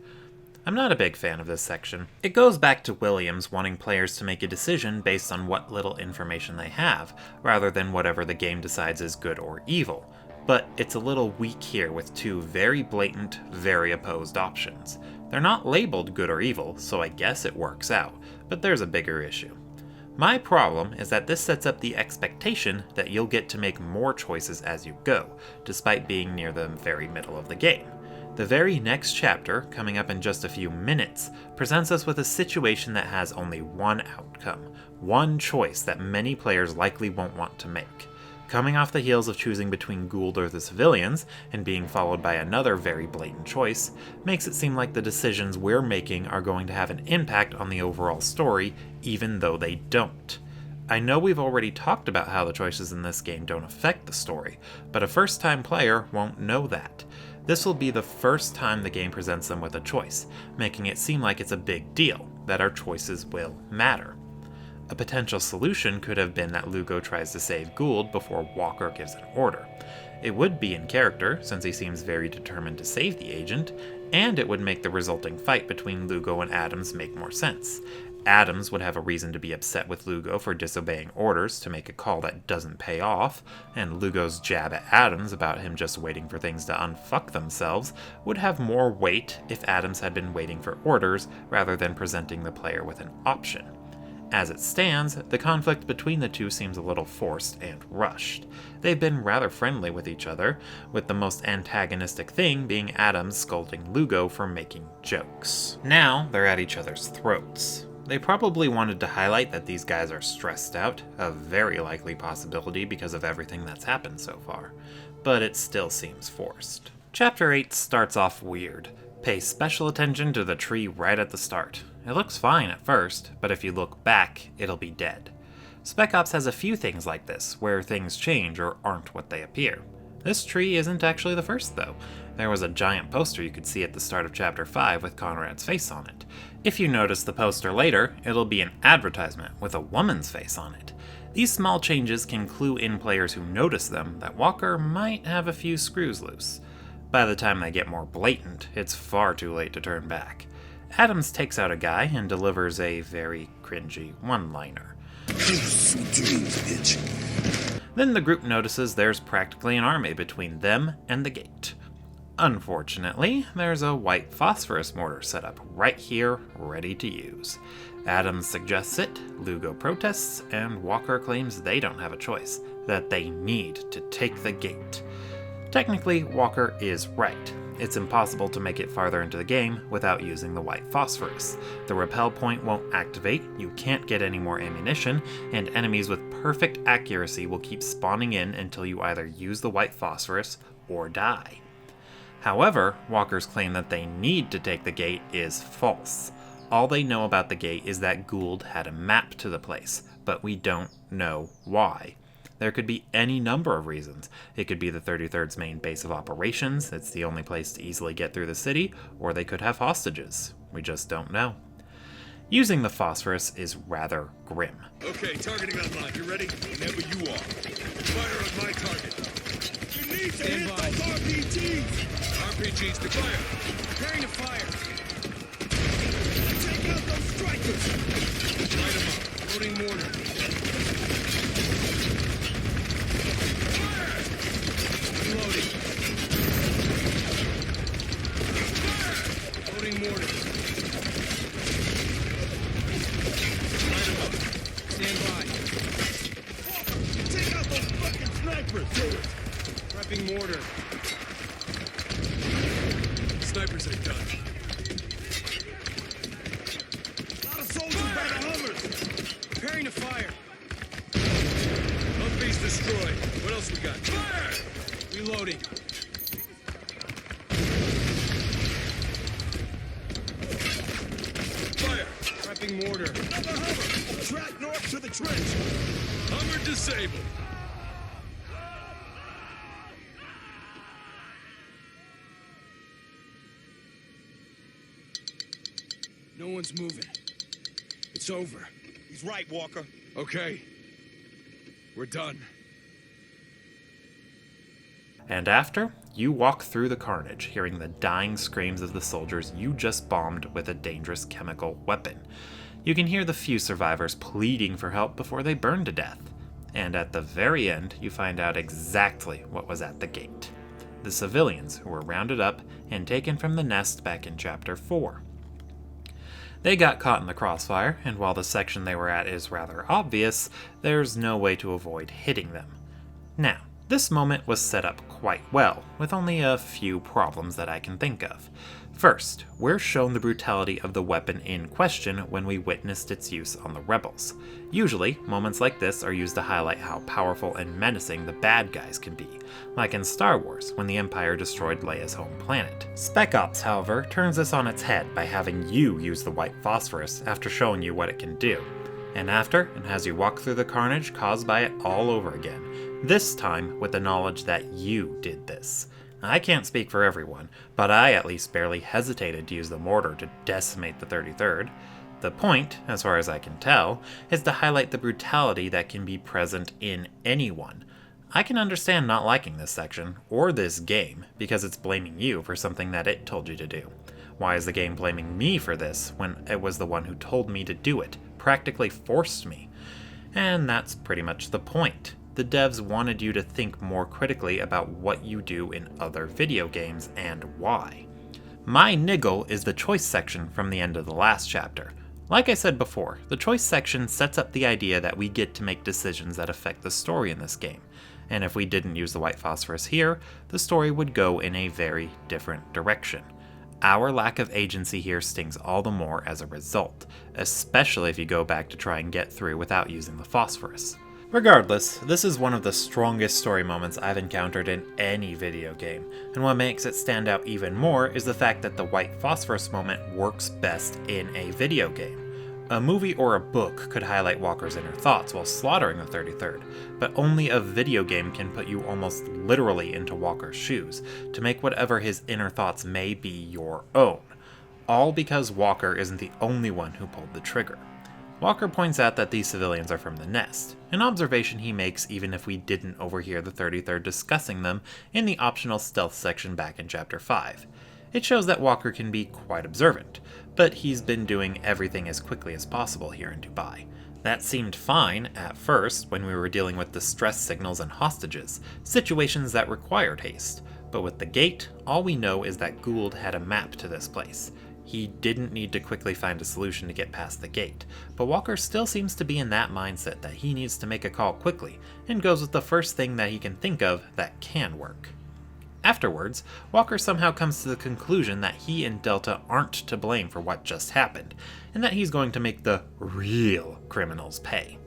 I'm not a big fan of this section. It goes back to Williams wanting players to make a decision based on what little information they have, rather than whatever the game decides is good or evil. But it's a little weak here with 2 very blatant, very opposed options. They're not labeled good or evil, so I guess it works out, but there's a bigger issue. My problem is that this sets up the expectation that you'll get to make more choices as you go, despite being near the very middle of the game. The very next chapter, coming up in just a few minutes, presents us with a situation that has only one outcome, one choice that many players likely won't want to make. Coming off the heels of choosing between Gould or the civilians, and being followed by another very blatant choice, makes it seem like the decisions we're making are going to have an impact on the overall story, even though they don't. I know we've already talked about how the choices in this game don't affect the story, but a first-time player won't know that. This will be the first time the game presents them with a choice, making it seem like it's a big deal, that our choices will matter. A potential solution could have been that Lugo tries to save Gould before Walker gives an order. It would be in character, since he seems very determined to save the agent, and it would make the resulting fight between Lugo and Adams make more sense. Adams would have a reason to be upset with Lugo for disobeying orders to make a call that doesn't pay off, and Lugo's jab at Adams about him just waiting for things to unfuck themselves would have more weight if Adams had been waiting for orders rather than presenting the player with an option. As it stands, the conflict between the 2 seems a little forced and rushed. They've been rather friendly with each other, with the most antagonistic thing being Adams scolding Lugo for making jokes. Now they're at each other's throats. They probably wanted to highlight that these guys are stressed out, a very likely possibility because of everything that's happened so far, but it still seems forced. Chapter 8 starts off weird. Pay special attention to the tree right at the start. It looks fine at first, but if you look back, it'll be dead. Spec Ops has a few things like this, where things change or aren't what they appear. This tree isn't actually the first, though. There was a giant poster you could see at the start of Chapter 5 with Conrad's face on it. If you notice the poster later, it'll be an advertisement with a woman's face on it. These small changes can clue in players who notice them that Walker might have a few screws loose. By the time they get more blatant, it's far too late to turn back. Adams takes out a guy and delivers a very cringy one-liner. Sweet dreams, bitch. Then the group notices there's practically an army between them and the gate. Unfortunately, there's a white phosphorus mortar set up right here, ready to use. Adams suggests it, Lugo protests, and Walker claims they don't have a choice, that they need to take the gate. Technically, Walker is right. It's impossible to make it farther into the game without using the white phosphorus. The repel point won't activate, you can't get any more ammunition, and enemies with perfect accuracy will keep spawning in until you either use the white phosphorus or die. However, Walker's claim that they need to take the gate is false. All they know about the gate is that Gould had a map to the place, but we don't know why. There could be any number of reasons. It could be the 33rd's main base of operations, it's the only place to easily get through the city, or they could have hostages. We just don't know. Using the phosphorus is rather grim. Okay, targeting online. You ready? Whenever you are. Fire on my target. You need to hit those RPGs! RPGs to fire! Preparing to fire! Take out those strikers! Light them up. Loading mortar. Reloading. Loading mortar. Light them up. Stand by. Take out those fucking snipers! Prepping mortar. Snipers are done. A lot of soldiers by the Hummers! Preparing to fire. Hub base destroyed. What else we got? Fire! Reloading. Fire! Prepping mortar. Another Hummer! Track north to the trench! Hummer disabled. No one's moving. It's over. He's right, Walker. Okay. We're done. And after, you walk through the carnage, hearing the dying screams of the soldiers you just bombed with a dangerous chemical weapon. You can hear the few survivors pleading for help before they burn to death. And at the very end, you find out exactly what was at the gate. The civilians who were rounded up and taken from the nest back in Chapter 4. They got caught in the crossfire, and while the section they were at is rather obvious, there's no way to avoid hitting them. Now, this moment was set up quite well, with only a few problems that I can think of. First, we're shown the brutality of the weapon in question when we witnessed its use on the rebels. Usually, moments like this are used to highlight how powerful and menacing the bad guys can be, like in Star Wars when the Empire destroyed Leia's home planet. Spec Ops, however, turns this on its head by having you use the white phosphorus after showing you what it can do. And after, it has you walk through the carnage caused by it all over again, this time with the knowledge that you did this. I can't speak for everyone, but I at least barely hesitated to use the mortar to decimate the 33rd. The point, as far as I can tell, is to highlight the brutality that can be present in anyone. I can understand not liking this section, or this game, because it's blaming you for something that it told you to do. Why is the game blaming me for this when it was the one who told me to do it, practically forced me? And that's pretty much the point. The devs wanted you to think more critically about what you do in other video games and why. My niggle is the choice section from the end of the last chapter. Like I said before, the choice section sets up the idea that we get to make decisions that affect the story in this game, and if we didn't use the white phosphorus here, the story would go in a very different direction. Our lack of agency here stings all the more as a result, especially if you go back to try and get through without using the phosphorus. Regardless, this is one of the strongest story moments I've encountered in any video game, and what makes it stand out even more is the fact that the white phosphorus moment works best in a video game. A movie or a book could highlight Walker's inner thoughts while slaughtering the 33rd, but only a video game can put you almost literally into Walker's shoes to make whatever his inner thoughts may be your own. All because Walker isn't the only one who pulled the trigger. Walker points out that these civilians are from the Nest, an observation he makes even if we didn't overhear the 33rd discussing them in the optional stealth section back in Chapter 5. It shows that Walker can be quite observant, but he's been doing everything as quickly as possible here in Dubai. That seemed fine at first when we were dealing with distress signals and hostages, situations that required haste, but with the gate, all we know is that Gould had a map to this place. He didn't need to quickly find a solution to get past the gate, but Walker still seems to be in that mindset that he needs to make a call quickly, and goes with the first thing that he can think of that can work. Afterwards, Walker somehow comes to the conclusion that he and Delta aren't to blame for what just happened, and that he's going to make the real criminals pay.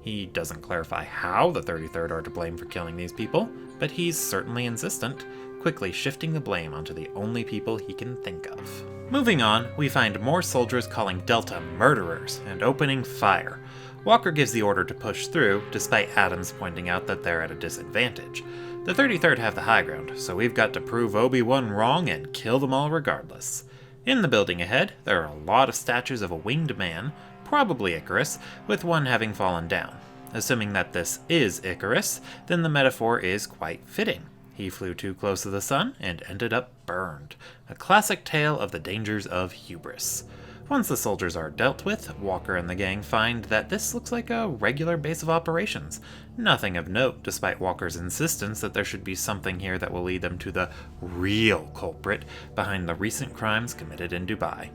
He doesn't clarify how the 33rd are to blame for killing these people, but he's certainly insistent, quickly shifting the blame onto the only people he can think of. Moving on, we find more soldiers calling Delta murderers and opening fire. Walker gives the order to push through, despite Adams pointing out that they're at a disadvantage. The 33rd have the high ground, so we've got to prove Obi-Wan wrong and kill them all regardless. In the building ahead, there are a lot of statues of a winged man, probably Icarus, with one having fallen down. Assuming that this is Icarus, then the metaphor is quite fitting. He flew too close to the sun and ended up burned. A classic tale of the dangers of hubris. Once the soldiers are dealt with, Walker and the gang find that this looks like a regular base of operations. Nothing of note, despite Walker's insistence that there should be something here that will lead them to the real culprit behind the recent crimes committed in Dubai.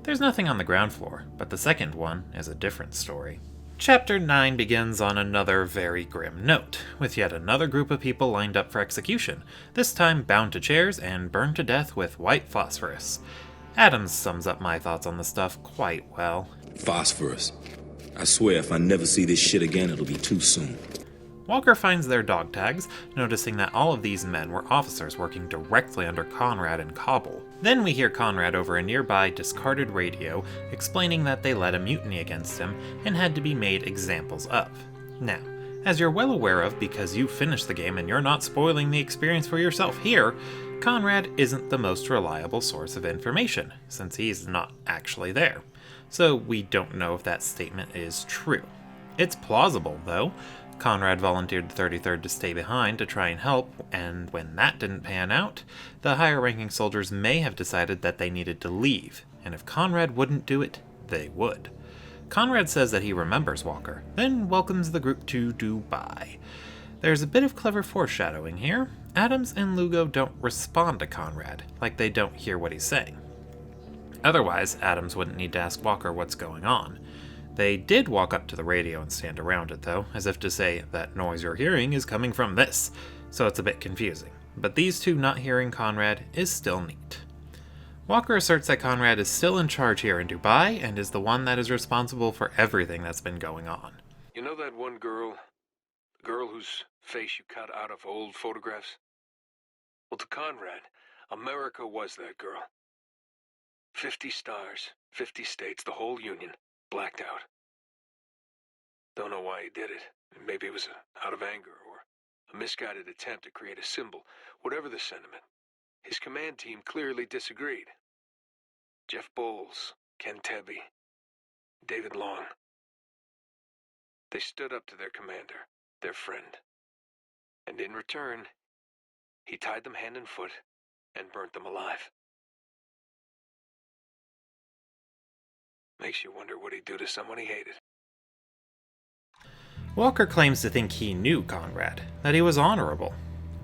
There's nothing on the ground floor, but the second one is a different story. Chapter 9 begins on another very grim note, with yet another group of people lined up for execution, this time bound to chairs and burned to death with white phosphorus. Adams sums up my thoughts on the stuff quite well. Phosphorus. I swear if I never see this shit again, it'll be too soon. Walker finds their dog tags, noticing that all of these men were officers working directly under Conrad in Kabul. Then we hear Conrad over a nearby discarded radio explaining that they led a mutiny against him and had to be made examples of. Now, as you're well aware of because you finished the game and you're not spoiling the experience for yourself here, Conrad isn't the most reliable source of information, since he's not actually there. So we don't know if that statement is true. It's plausible, though. Conrad volunteered the 33rd to stay behind to try and help, and when that didn't pan out, the higher-ranking soldiers may have decided that they needed to leave, and if Conrad wouldn't do it, they would. Conrad says that he remembers Walker, then welcomes the group to Dubai. There's a bit of clever foreshadowing here. Adams and Lugo don't respond to Conrad, like they don't hear what he's saying. Otherwise, Adams wouldn't need to ask Walker what's going on. They did walk up to the radio and stand around it, though, as if to say, that noise you're hearing is coming from this, so it's a bit confusing. But these two not hearing Conrad is still neat. Walker asserts that Conrad is still in charge here in Dubai, and is the one that is responsible for everything that's been going on. You know that one girl? The girl whose face you cut out of old photographs? Well, to Conrad, America was that girl. 50 stars, 50 states, the whole union, blacked out. Don't know why he did it. Maybe it was out of anger or a misguided attempt to create a symbol. Whatever the sentiment, his command team clearly disagreed. Jeff Bowles, Ken Tebby, David Long. They stood up to their commander, their friend. And in return, he tied them hand and foot and burnt them alive. Makes you wonder what he'd do to someone he hated. Walker claims to think he knew Conrad, that he was honorable.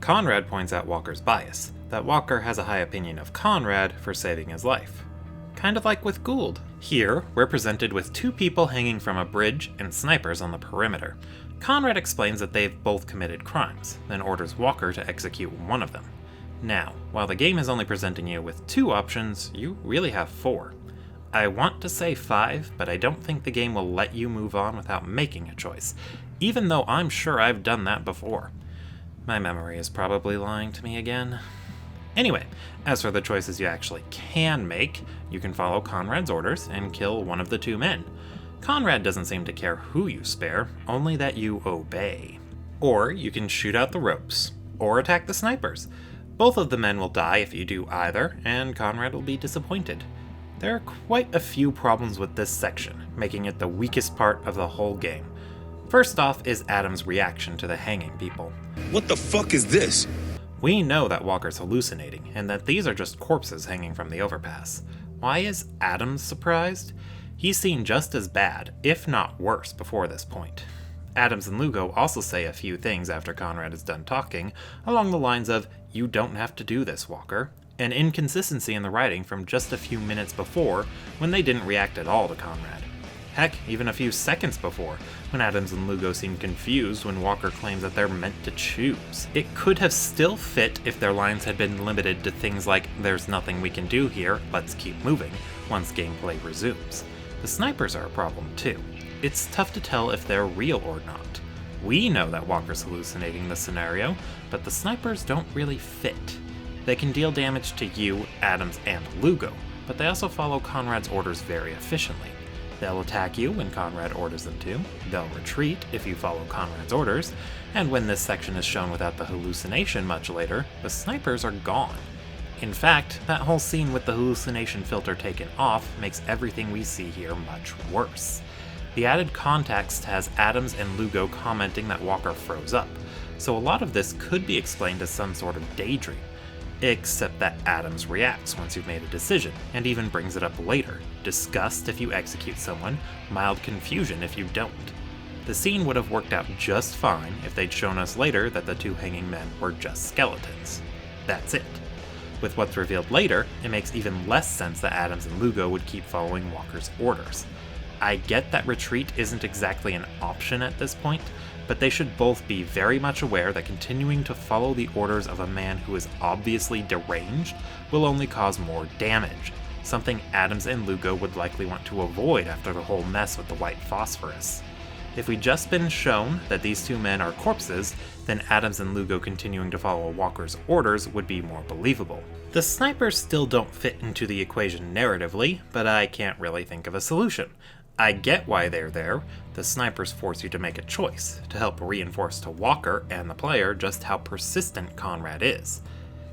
Conrad points out Walker's bias, that Walker has a high opinion of Conrad for saving his life. Kind of like with Gould. Here, we're presented with two people hanging from a bridge and snipers on the perimeter. Conrad explains that they've both committed crimes, then orders Walker to execute one of them. Now, while the game is only presenting you with 2 options, you really have 4. I want to say 5, but I don't think the game will let you move on without making a choice, even though I'm sure I've done that before. My memory is probably lying to me again. Anyway, as for the choices you actually can make, you can follow Conrad's orders and kill one of the 2 men. Conrad doesn't seem to care who you spare, only that you obey. Or you can shoot out the ropes, or attack the snipers. Both of the men will die if you do either, and Conrad will be disappointed. There are quite a few problems with this section, making it the weakest part of the whole game. First off is Adam's reaction to the hanging people. What the fuck is this? We know that Walker's hallucinating, and that these are just corpses hanging from the overpass. Why is Adam surprised? He's seen just as bad, if not worse, before this point. Adams and Lugo also say a few things after Conrad is done talking, along the lines of, "You don't have to do this, Walker," an inconsistency in the writing from just a few minutes before, when they didn't react at all to Conrad. Heck, even a few seconds before, when Adams and Lugo seem confused when Walker claims that they're meant to choose. It could have still fit if their lines had been limited to things like, "There's nothing we can do here, let's keep moving," once gameplay resumes. The snipers are a problem too. It's tough to tell if they're real or not. We know that Walker's hallucinating the scenario, but the snipers don't really fit. They can deal damage to you, Adams, and Lugo, but they also follow Conrad's orders very efficiently. They'll attack you when Conrad orders them to, they'll retreat if you follow Conrad's orders, and when this section is shown without the hallucination much later, the snipers are gone. In fact, that whole scene with the hallucination filter taken off makes everything we see here much worse. The added context has Adams and Lugo commenting that Walker froze up, so a lot of this could be explained as some sort of daydream. Except that Adams reacts once you've made a decision, and even brings it up later. Disgust if you execute someone, mild confusion if you don't. The scene would have worked out just fine if they'd shown us later that the two hanging men were just skeletons. That's it. With what's revealed later, it makes even less sense that Adams and Lugo would keep following Walker's orders. I get that retreat isn't exactly an option at this point, but they should both be very much aware that continuing to follow the orders of a man who is obviously deranged will only cause more damage, something Adams and Lugo would likely want to avoid after the whole mess with the white phosphorus. If we'd just been shown that these two men are corpses, then Adams and Lugo continuing to follow Walker's orders would be more believable. The snipers still don't fit into the equation narratively, but I can't really think of a solution. I get why they're there. The snipers force you to make a choice, to help reinforce to Walker and the player just how persistent Conrad is.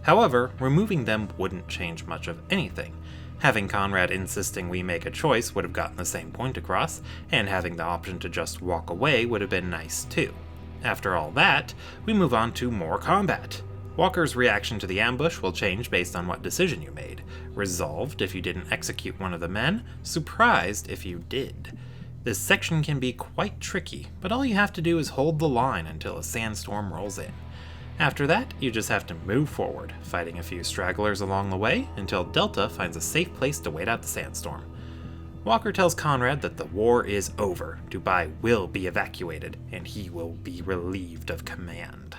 However, removing them wouldn't change much of anything. Having Conrad insisting we make a choice would have gotten the same point across, and having the option to just walk away would have been nice too. After all that, we move on to more combat. Walker's reaction to the ambush will change based on what decision you made. Resolved if you didn't execute one of the men, surprised if you did. This section can be quite tricky, but all you have to do is hold the line until a sandstorm rolls in. After that, you just have to move forward, fighting a few stragglers along the way until Delta finds a safe place to wait out the sandstorm. Walker tells Conrad that the war is over, Dubai will be evacuated, and he will be relieved of command.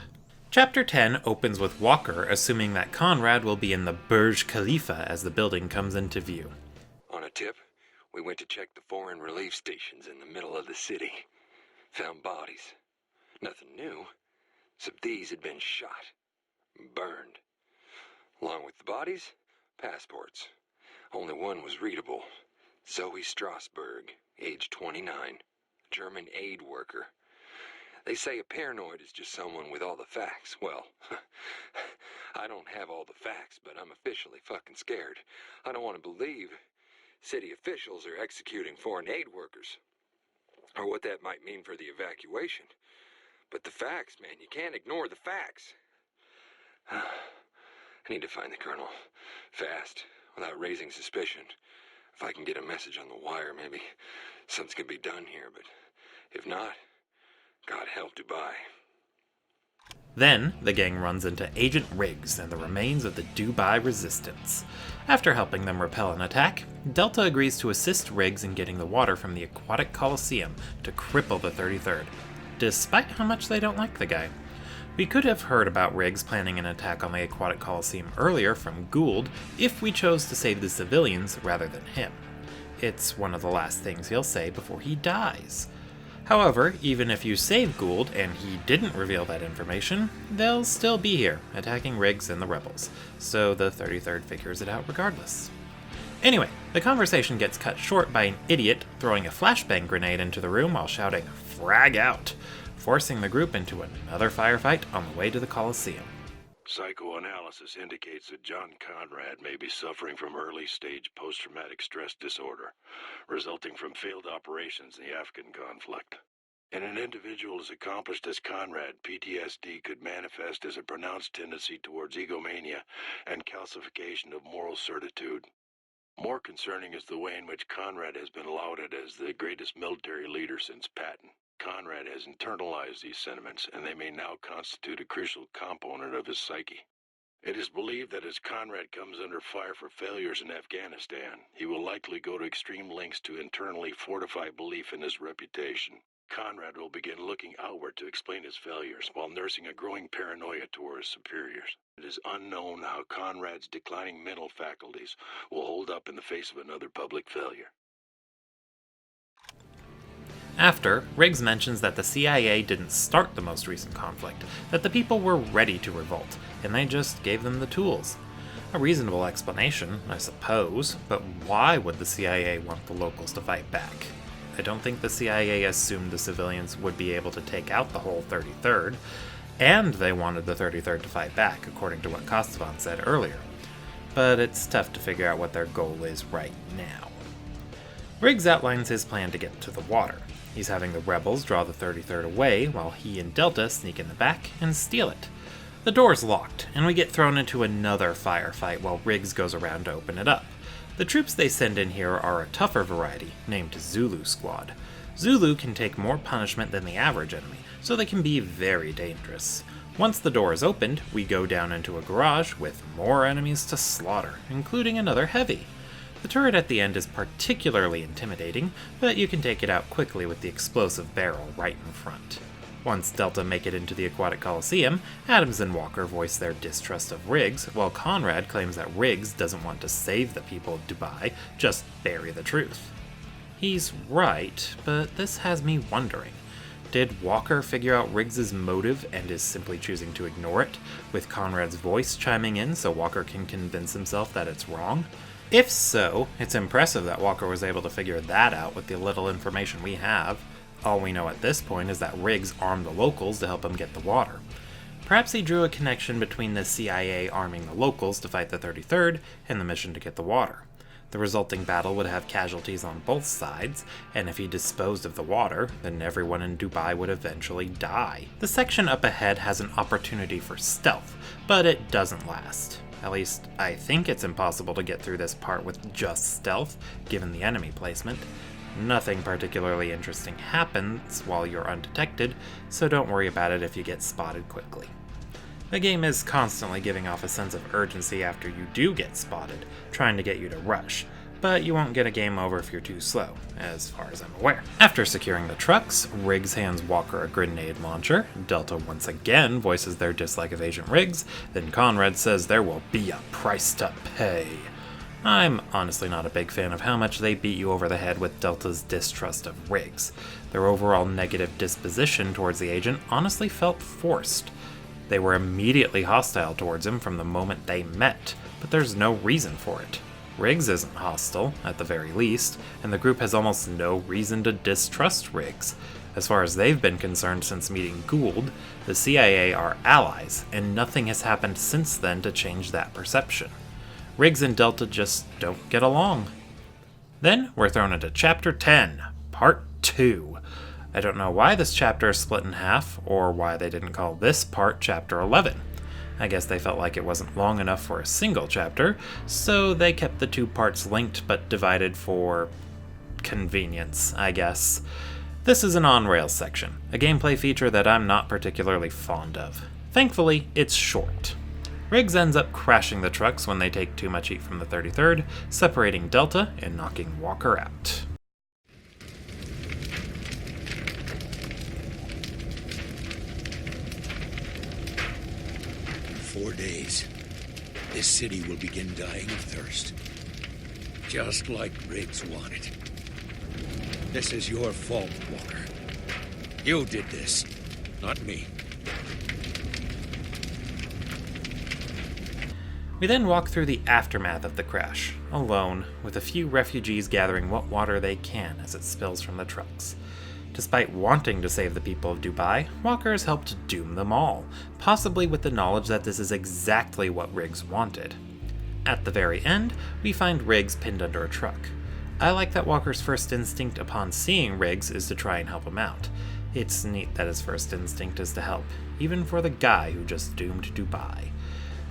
Chapter 10 opens with Walker assuming that Conrad will be in the Burj Khalifa as the building comes into view. On a tip, we went to check the foreign relief stations in the middle of the city. Found bodies. Nothing new, except these had been shot. Burned. Along with the bodies, passports. Only one was readable. Zoe Strasberg, age 29, German aid worker. They say a paranoid is just someone with all the facts. Well, I don't have all the facts, but I'm officially fucking scared. I don't want to believe city officials are executing foreign aid workers, or what that might mean for the evacuation. But the facts, man, you can't ignore the facts. I need to find the colonel, fast, without raising suspicion. If I can get a message on the wire, maybe something could be done here, but if not, God help Dubai. Then, the gang runs into Agent Riggs and the remains of the Dubai Resistance. After helping them repel an attack, Delta agrees to assist Riggs in getting the water from the Aquatic Coliseum to cripple the 33rd, despite how much they don't like the guy. We could have heard about Riggs planning an attack on the Aquatic Coliseum earlier from Gould if we chose to save the civilians rather than him. It's one of the last things he'll say before he dies. However, even if you save Gould and he didn't reveal that information, they'll still be here, attacking Riggs and the rebels, so the 33rd figures it out regardless. Anyway, the conversation gets cut short by an idiot throwing a flashbang grenade into the room while shouting, "Frag out!" forcing the group into another firefight on the way to the Coliseum. Psychoanalysis indicates that John Conrad may be suffering from early-stage post-traumatic stress disorder, resulting from failed operations in the Afghan conflict. In an individual as accomplished as Conrad, PTSD could manifest as a pronounced tendency towards egomania and calcification of moral certitude. More concerning is the way in which Conrad has been lauded as the greatest military leader since Patton. Conrad has internalized these sentiments, and they may now constitute a crucial component of his psyche. It is believed that as Conrad comes under fire for failures in Afghanistan, he will likely go to extreme lengths to internally fortify belief in his reputation. Conrad will begin looking outward to explain his failures while nursing a growing paranoia toward his superiors. It is unknown how Conrad's declining mental faculties will hold up in the face of another public failure. After, Riggs mentions that the CIA didn't start the most recent conflict, that the people were ready to revolt, and they just gave them the tools. A reasonable explanation, I suppose, but why would the CIA want the locals to fight back? I don't think the CIA assumed the civilians would be able to take out the whole 33rd, and they wanted the 33rd to fight back, according to what Kostovan said earlier. But it's tough to figure out what their goal is right now. Riggs outlines his plan to get to the water. He's having the rebels draw the 33rd away while he and Delta sneak in the back and steal it. The door's locked, and we get thrown into another firefight while Riggs goes around to open it up. The troops they send in here are a tougher variety, named Zulu Squad. Zulu can take more punishment than the average enemy, so they can be very dangerous. Once the door is opened, we go down into a garage with more enemies to slaughter, including another heavy. The turret at the end is particularly intimidating, but you can take it out quickly with the explosive barrel right in front. Once Delta make it into the Aquatic Coliseum, Adams and Walker voice their distrust of Riggs, while Conrad claims that Riggs doesn't want to save the people of Dubai, just bury the truth. He's right, but this has me wondering. Did Walker figure out Riggs' motive and is simply choosing to ignore it, with Conrad's voice chiming in so Walker can convince himself that it's wrong? If so, it's impressive that Walker was able to figure that out with the little information we have. All we know at this point is that Riggs armed the locals to help him get the water. Perhaps he drew a connection between the CIA arming the locals to fight the 33rd and the mission to get the water. The resulting battle would have casualties on both sides, and if he disposed of the water, then everyone in Dubai would eventually die. The section up ahead has an opportunity for stealth, but it doesn't last. At least, I think it's impossible to get through this part with just stealth, given the enemy placement. Nothing particularly interesting happens while you're undetected, so don't worry about it if you get spotted quickly. The game is constantly giving off a sense of urgency after you do get spotted, trying to get you to rush, but you won't get a game over if you're too slow, as far as I'm aware. After securing the trucks, Riggs hands Walker a grenade launcher, Delta once again voices their dislike of Agent Riggs, then Conrad says there will be a price to pay. I'm honestly not a big fan of how much they beat you over the head with Delta's distrust of Riggs. Their overall negative disposition towards the agent honestly felt forced. They were immediately hostile towards him from the moment they met, but there's no reason for it. Riggs isn't hostile, at the very least, and the group has almost no reason to distrust Riggs. As far as they've been concerned since meeting Gould, the CIA are allies, and nothing has happened since then to change that perception. Riggs and Delta just don't get along. Then we're thrown into Chapter 10, Part 2. I don't know why this chapter is split in half, or why they didn't call this part Chapter 11. I guess they felt like it wasn't long enough for a single chapter, so they kept the two parts linked but divided for convenience, I guess. This is an on-rails section, a gameplay feature that I'm not particularly fond of. Thankfully, it's short. Riggs ends up crashing the trucks when they take too much heat from the 33rd, separating Delta and knocking Walker out. In 4 days, this city will begin dying of thirst. Just like Riggs wanted. This is your fault, Walker. You did this, not me. We then walk through the aftermath of the crash, alone, with a few refugees gathering what water they can as it spills from the trucks. Despite wanting to save the people of Dubai, Walker has helped doom them all, possibly with the knowledge that this is exactly what Riggs wanted. At the very end, we find Riggs pinned under a truck. I like that Walker's first instinct upon seeing Riggs is to try and help him out. It's neat that his first instinct is to help, even for the guy who just doomed Dubai.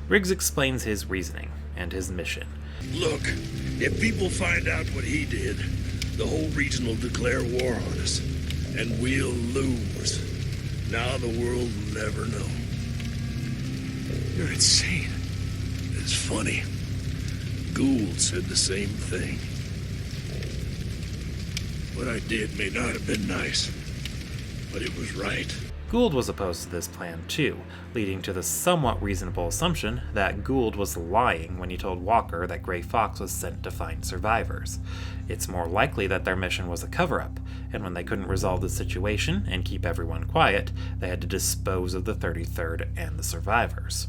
Riggs explains his reasoning and his mission. Look, if people find out what he did, the whole region will declare war on us, and we'll lose. Now the world will never know. You're insane. It's funny. Gould said the same thing. What I did may not have been nice, but it was right. Gould was opposed to this plan too, leading to the somewhat reasonable assumption that Gould was lying when he told Walker that Gray Fox was sent to find survivors. It's more likely that their mission was a cover-up, and when they couldn't resolve the situation and keep everyone quiet, they had to dispose of the 33rd and the survivors.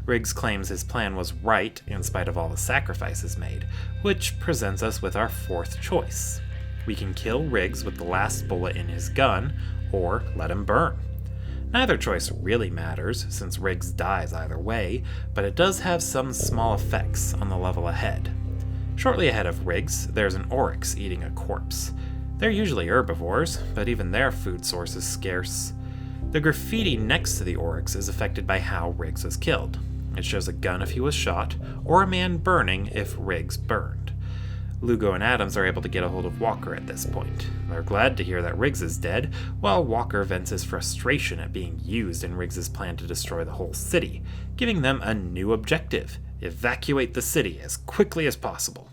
Riggs claims his plan was right in spite of all the sacrifices made, which presents us with our fourth choice. We can kill Riggs with the last bullet in his gun, or let him burn. Neither choice really matters, since Riggs dies either way, but it does have some small effects on the level ahead. Shortly ahead of Riggs, there's an oryx eating a corpse. They're usually herbivores, but even their food source is scarce. The graffiti next to the oryx is affected by how Riggs was killed. It shows a gun if he was shot, or a man burning if Riggs burned. Lugo and Adams are able to get a hold of Walker at this point. They're glad to hear that Riggs is dead, while Walker vents his frustration at being used in Riggs' plan to destroy the whole city, giving them a new objective: evacuate the city as quickly as possible.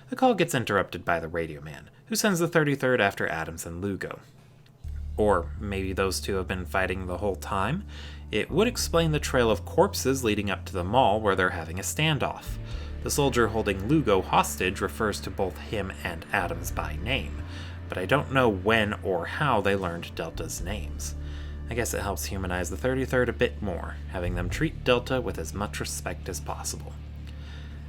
The call gets interrupted by the radio man, who sends the 33rd after Adams and Lugo. Or maybe those two have been fighting the whole time? It would explain the trail of corpses leading up to the mall where they're having a standoff. The soldier holding Lugo hostage refers to both him and Adams by name, but I don't know when or how they learned Delta's names. I guess it helps humanize the 33rd a bit more, having them treat Delta with as much respect as possible.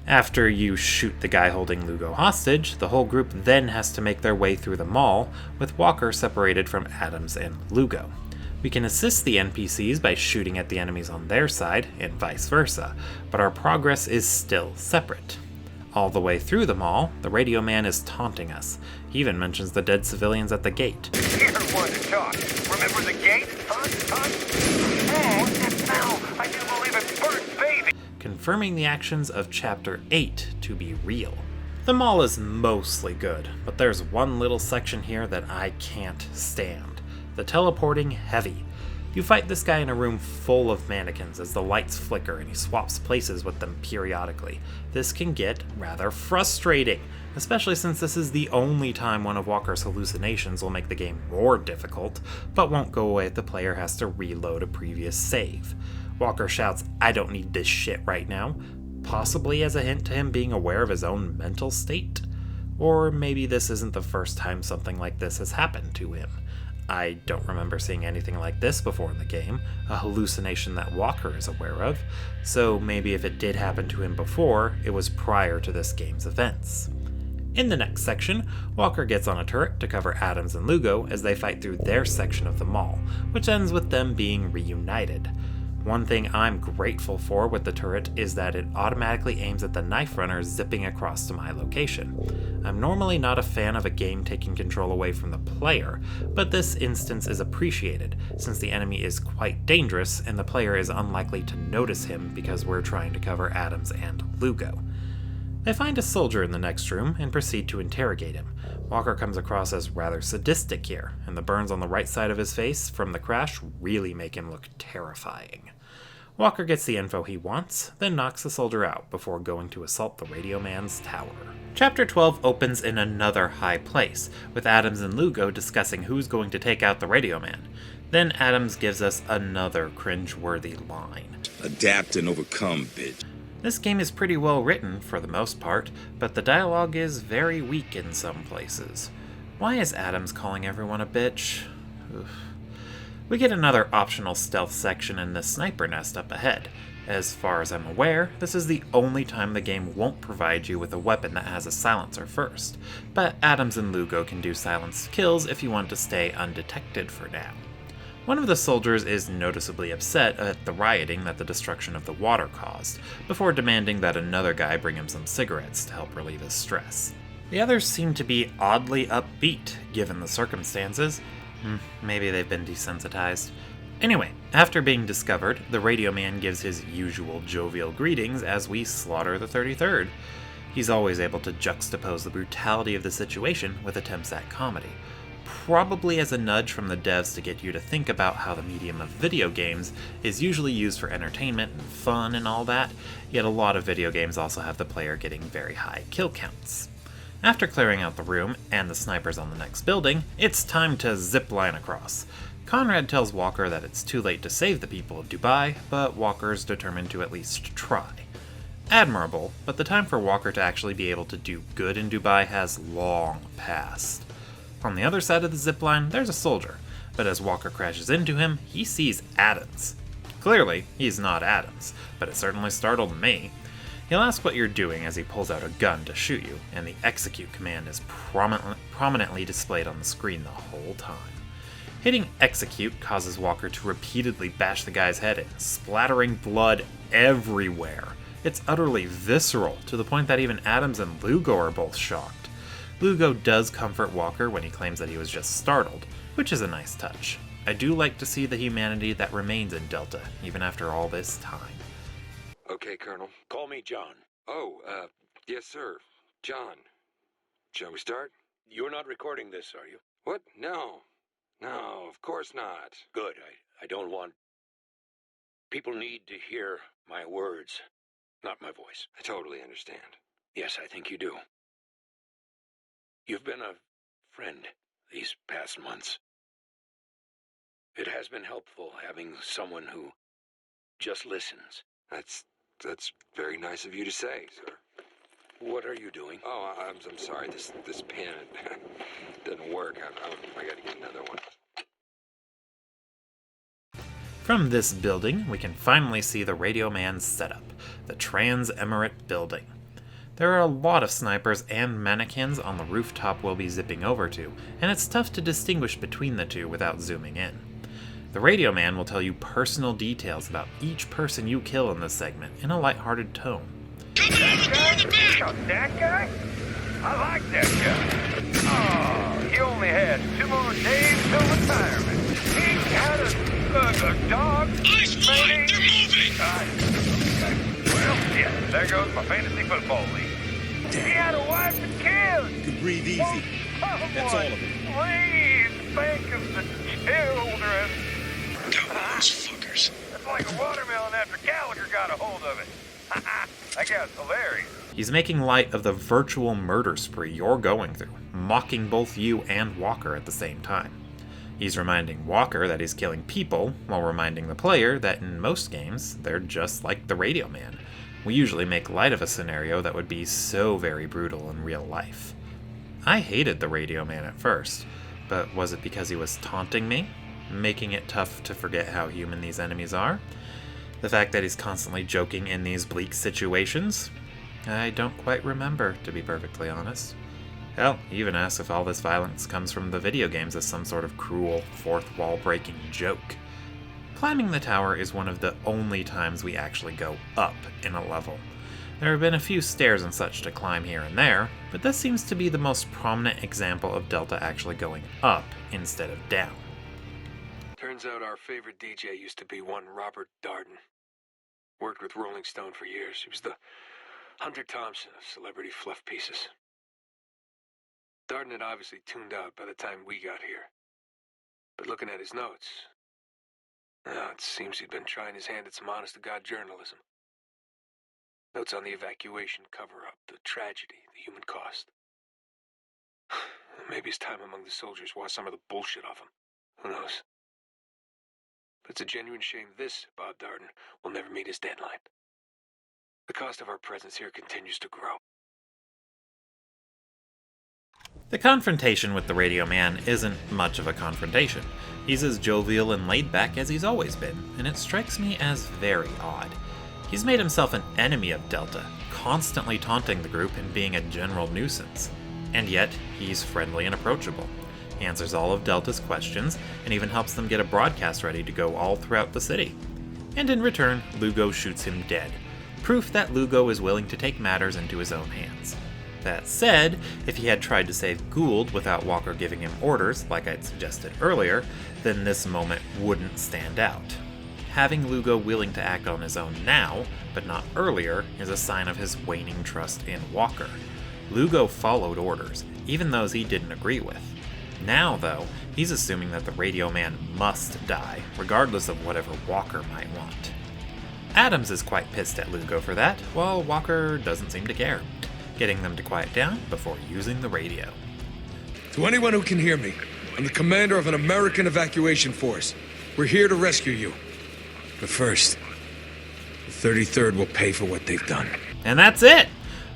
After you shoot the guy holding Lugo hostage, the whole group then has to make their way through the mall, with Walker separated from Adams and Lugo. We can assist the NPCs by shooting at the enemies on their side, and vice versa, but our progress is still separate. All the way through the mall, the radio man is taunting us. He even mentions the dead civilians at the gate. You're one to talk. Remember the gate? Huh? Oh, it fell. I do believe it burnt, baby. Confirming the actions of Chapter 8 to be real. The mall is mostly good, but there's one little section here that I can't stand. The teleporting heavy. You fight this guy in a room full of mannequins as the lights flicker and he swaps places with them periodically. This can get rather frustrating, especially since this is the only time one of Walker's hallucinations will make the game more difficult, but won't go away if the player has to reload a previous save. Walker shouts, "I don't need this shit right now," possibly as a hint to him being aware of his own mental state. Or maybe this isn't the first time something like this has happened to him. I don't remember seeing anything like this before in the game, a hallucination that Walker is aware of, so maybe if it did happen to him before, it was prior to this game's events. In the next section, Walker gets on a turret to cover Adams and Lugo as they fight through their section of the mall, which ends with them being reunited. One thing I'm grateful for with the turret is that it automatically aims at the knife runner zipping across to my location. I'm normally not a fan of a game taking control away from the player, but this instance is appreciated, since the enemy is quite dangerous and the player is unlikely to notice him because we're trying to cover Adams and Lugo. They find a soldier in the next room and proceed to interrogate him. Walker comes across as rather sadistic here, and the burns on the right side of his face from the crash really make him look terrifying. Walker gets the info he wants, then knocks the soldier out before going to assault the radio man's tower. Chapter 12 opens in another high place, with Adams and Lugo discussing who's going to take out the radio man. Then Adams gives us another cringe-worthy line. Adapt and overcome, bitch. This game is pretty well written, for the most part, but the dialogue is very weak in some places. Why is Adams calling everyone a bitch? Oof. We get another optional stealth section in the sniper nest up ahead. As far as I'm aware, this is the only time the game won't provide you with a weapon that has a silencer first, but Adams and Lugo can do silenced kills if you want to stay undetected for now. One of the soldiers is noticeably upset at the rioting that the destruction of the water caused, before demanding that another guy bring him some cigarettes to help relieve his stress. The others seem to be oddly upbeat, given the circumstances. Maybe they've been desensitized. Anyway, after being discovered, the radio man gives his usual jovial greetings as we slaughter the 33rd. He's always able to juxtapose the brutality of the situation with attempts at comedy, probably as a nudge from the devs to get you to think about how the medium of video games is usually used for entertainment and fun and all that, yet a lot of video games also have the player getting very high kill counts. After clearing out the room and the snipers on the next building, it's time to zip line across. Conrad tells Walker that it's too late to save the people of Dubai, but Walker's determined to at least try. Admirable, but the time for Walker to actually be able to do good in Dubai has long passed. On the other side of the zipline, there's a soldier, but as Walker crashes into him, he sees Adams. Clearly, he's not Adams, but it certainly startled me. He'll ask what you're doing as he pulls out a gun to shoot you, and the execute command is prominently displayed on the screen the whole time. Hitting execute causes Walker to repeatedly bash the guy's head in, splattering blood everywhere. It's utterly visceral, to the point that even Adams and Lugo are both shocked. Lugo does comfort Walker when he claims that he was just startled, which is a nice touch. I do like to see the humanity that remains in Delta, even after all this time. Okay, Colonel. Call me John. Oh, yes, sir. John. Shall we start? You're not recording this, are you? What? No. No, of course not. Good. I don't want... People need to hear my words, not my voice. I totally understand. Yes, I think you do. You've been a friend these past months. It has been helpful having someone who just listens. That's very nice of you to say, sir. What are you doing? Oh, I'm sorry. This pen doesn't work. I got to get another one. From this building, we can finally see the Radio Man's setup, the Trans Emirate building. There are a lot of snipers and mannequins on the rooftop we'll be zipping over to, and it's tough to distinguish between the two without zooming in. The Radio Man will tell you personal details about each person you kill in this segment in a lighthearted tone. That guy? I like that guy. Oh, he only had 2 more days till retirement. He had a dog. Ice White, they're moving! Well, yeah, there goes my fantasy football league. He had a wife and kids. You can breathe easy. That's all of it. Please think of the children. Those fuckers. That's like a watermelon after Gallagher got a hold of it. That guy's hilarious. He's making light of the virtual murder spree you're going through, mocking both you and Walker at the same time. He's reminding Walker that he's killing people, while reminding the player that in most games, they're just like the Radio Man. We usually make light of a scenario that would be so very brutal in real life. I hated the Radio Man at first, but was it because he was taunting me, making it tough to forget how human these enemies are? The fact that he's constantly joking in these bleak situations? I don't quite remember, to be perfectly honest. Hell, he even asks if all this violence comes from the video games as some sort of cruel, fourth-wall-breaking joke. Climbing the tower is one of the only times we actually go up in a level. There have been a few stairs and such to climb here and there, but this seems to be the most prominent example of Delta actually going up instead of down. Turns out our favorite DJ used to be one Robert Darden. Worked with Rolling Stone for years. He was the Hunter Thompson of celebrity fluff pieces. Darden had obviously tuned out by the time we got here. But looking at his notes, it seems he'd been trying his hand at some honest-to-God journalism. Notes on the evacuation cover-up, the tragedy, the human cost. Maybe his time among the soldiers washed some of the bullshit off him. Who knows? But it's a genuine shame this, Bob Darden, will never meet his deadline. The cost of our presence here continues to grow. The confrontation with the Radio Man isn't much of a confrontation. He's as jovial and laid back as he's always been, and it strikes me as very odd. He's made himself an enemy of Delta, constantly taunting the group and being a general nuisance. And yet, he's friendly and approachable. He answers all of Delta's questions, and even helps them get a broadcast ready to go all throughout the city. And in return, Lugo shoots him dead. Proof that Lugo is willing to take matters into his own hands. That said, if he had tried to save Gould without Walker giving him orders, like I'd suggested earlier, then this moment wouldn't stand out. Having Lugo willing to act on his own now, but not earlier, is a sign of his waning trust in Walker. Lugo followed orders, even those he didn't agree with. Now, though, he's assuming that the radio man must die, regardless of whatever Walker might want. Adams is quite pissed at Lugo for that, while Walker doesn't seem to care, getting them to quiet down before using the radio. To anyone who can hear me, I'm the commander of an American evacuation force. We're here to rescue you. But first, the 33rd will pay for what they've done. And that's it!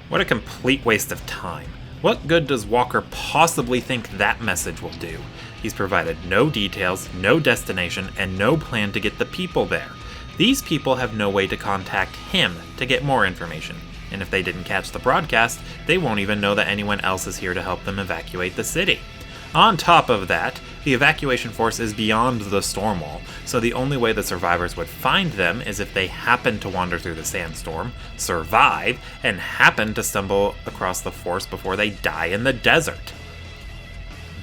What a complete waste of time. What good does Walker possibly think that message will do? He's provided no details, no destination, and no plan to get the people there. These people have no way to contact him to get more information. And if they didn't catch the broadcast, they won't even know that anyone else is here to help them evacuate the city. On top of that, the evacuation force is beyond the storm wall, so the only way the survivors would find them is if they happen to wander through the sandstorm, survive, and happen to stumble across the force before they die in the desert.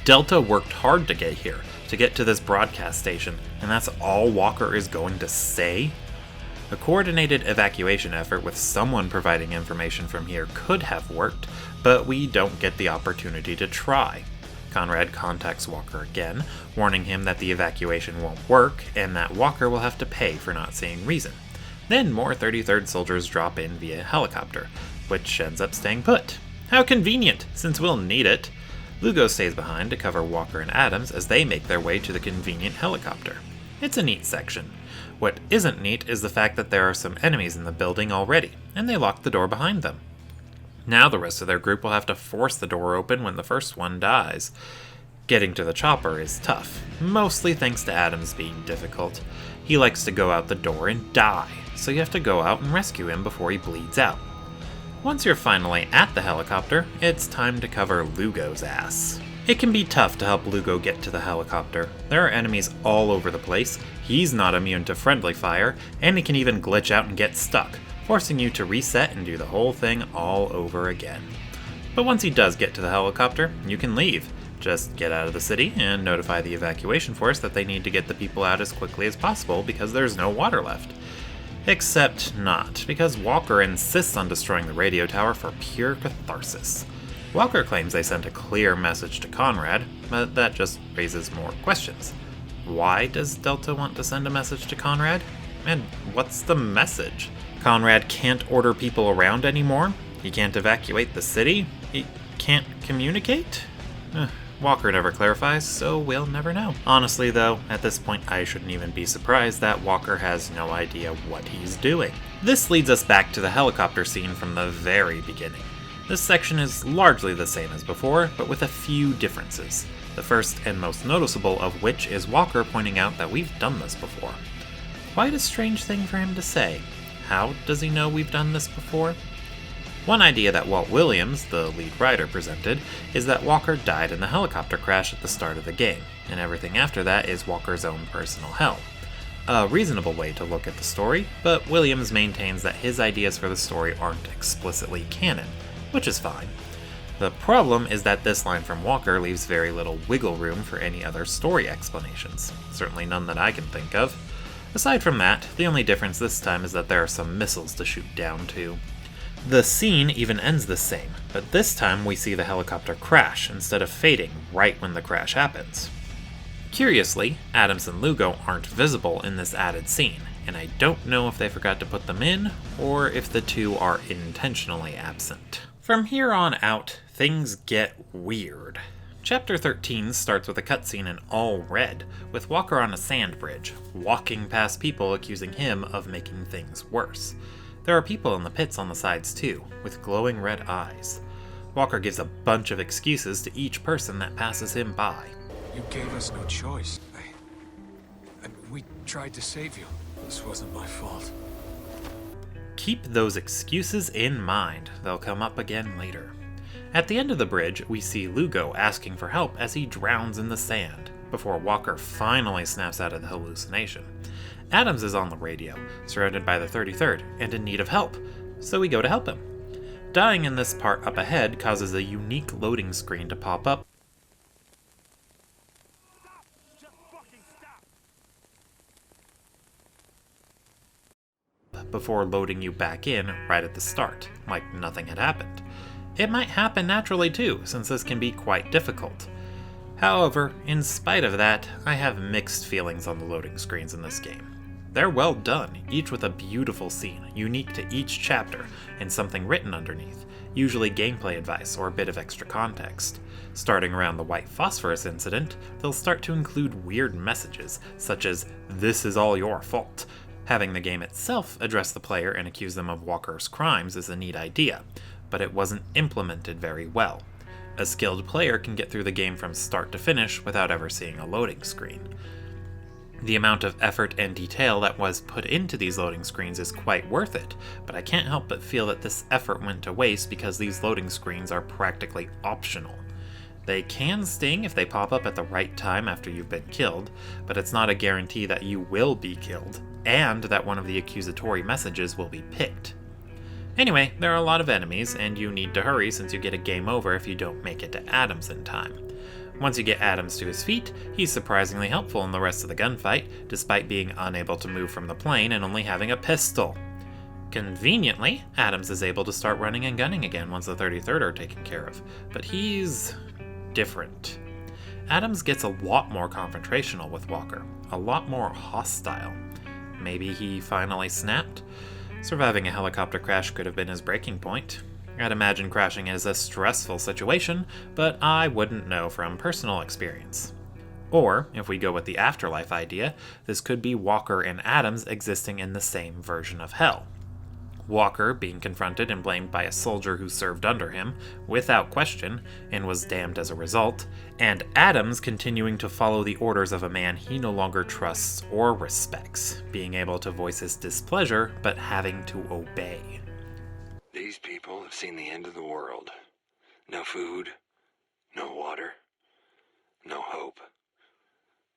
Delta worked hard to get here, to get to this broadcast station, and that's all Walker is going to say? A coordinated evacuation effort with someone providing information from here could have worked, but we don't get the opportunity to try. Conrad contacts Walker again, warning him that the evacuation won't work and that Walker will have to pay for not seeing reason. Then more 33rd soldiers drop in via helicopter, which ends up staying put. How convenient, since we'll need it. Lugo stays behind to cover Walker and Adams as they make their way to the convenient helicopter. It's a neat section. What isn't neat is the fact that there are some enemies in the building already, and they lock the door behind them. Now the rest of their group will have to force the door open when the first one dies. Getting to the chopper is tough, mostly thanks to Adams being difficult. He likes to go out the door and die, so you have to go out and rescue him before he bleeds out. Once you're finally at the helicopter, it's time to cover Lugo's ass. It can be tough to help Lugo get to the helicopter. There are enemies all over the place, he's not immune to friendly fire, and he can even glitch out and get stuck, forcing you to reset and do the whole thing all over again. But once he does get to the helicopter, you can leave. Just get out of the city and notify the evacuation force that they need to get the people out as quickly as possible because there's no water left. Except not, because Walker insists on destroying the radio tower for pure catharsis. Walker claims they sent a clear message to Conrad, but that just raises more questions. Why does Delta want to send a message to Conrad? And what's the message? Conrad can't order people around anymore? He can't evacuate the city? He can't communicate? Walker never clarifies, so we'll never know. Honestly though, at this point I shouldn't even be surprised that Walker has no idea what he's doing. This leads us back to the helicopter scene from the very beginning. This section is largely the same as before, but with a few differences. The first and most noticeable of which is Walker pointing out that we've done this before. Quite a strange thing for him to say. How does he know we've done this before? One idea that Walt Williams, the lead writer, presented is that Walker died in the helicopter crash at the start of the game, and everything after that is Walker's own personal hell. A reasonable way to look at the story, but Williams maintains that his ideas for the story aren't explicitly canon, which is fine. The problem is that this line from Walker leaves very little wiggle room for any other story explanations, certainly none that I can think of. Aside from that, the only difference this time is that there are some missiles to shoot down too. The scene even ends the same, but this time we see the helicopter crash instead of fading right when the crash happens. Curiously, Adams and Lugo aren't visible in this added scene, and I don't know if they forgot to put them in, or if the two are intentionally absent. From here on out, things get weird. Chapter 13 starts with a cutscene in all red, with Walker on a sand bridge, walking past people accusing him of making things worse. There are people in the pits on the sides too, with glowing red eyes. Walker gives a bunch of excuses to each person that passes him by. You gave us no choice. We tried to save you. This wasn't my fault. keep those excuses in mind. They'll come up again later. At the end of the bridge, we see Lugo asking for help as he drowns in the sand, before Walker finally snaps out of the hallucination. Adams is on the radio, surrounded by the 33rd, and in need of help, so we go to help him. Dying in this part up ahead causes a unique loading screen to pop up before loading you back in right at the start, like nothing had happened. It might happen naturally too, since this can be quite difficult. However, in spite of that, I have mixed feelings on the loading screens in this game. They're well done, each with a beautiful scene, unique to each chapter, and something written underneath, usually gameplay advice or a bit of extra context. Starting around the white phosphorus incident, they'll start to include weird messages, such as, "This is all your fault." Having the game itself address the player and accuse them of Walker's crimes is a neat idea, but it wasn't implemented very well. A skilled player can get through the game from start to finish without ever seeing a loading screen. The amount of effort and detail that was put into these loading screens is quite worth it, but I can't help but feel that this effort went to waste because these loading screens are practically optional. They can sting if they pop up at the right time after you've been killed, but it's not a guarantee that you will be killed, and that one of the accusatory messages will be picked. Anyway, there are a lot of enemies, and you need to hurry since you get a game over if you don't make it to Adams in time. Once you get Adams to his feet, he's surprisingly helpful in the rest of the gunfight, despite being unable to move from the plane and only having a pistol. Conveniently, Adams is able to start running and gunning again once the 33rd are taken care of, but he's different. Adams gets a lot more confrontational with Walker, a lot more hostile. Maybe he finally snapped? Surviving a helicopter crash could have been his breaking point. I'd imagine crashing is a stressful situation, but I wouldn't know from personal experience. Or, if we go with the afterlife idea, this could be Walker and Adams existing in the same version of hell. Walker being confronted and blamed by a soldier who served under him, without question, and was damned as a result, and Adams continuing to follow the orders of a man he no longer trusts or respects, being able to voice his displeasure, but having to obey. These people have seen the end of the world. No food, no water, no hope.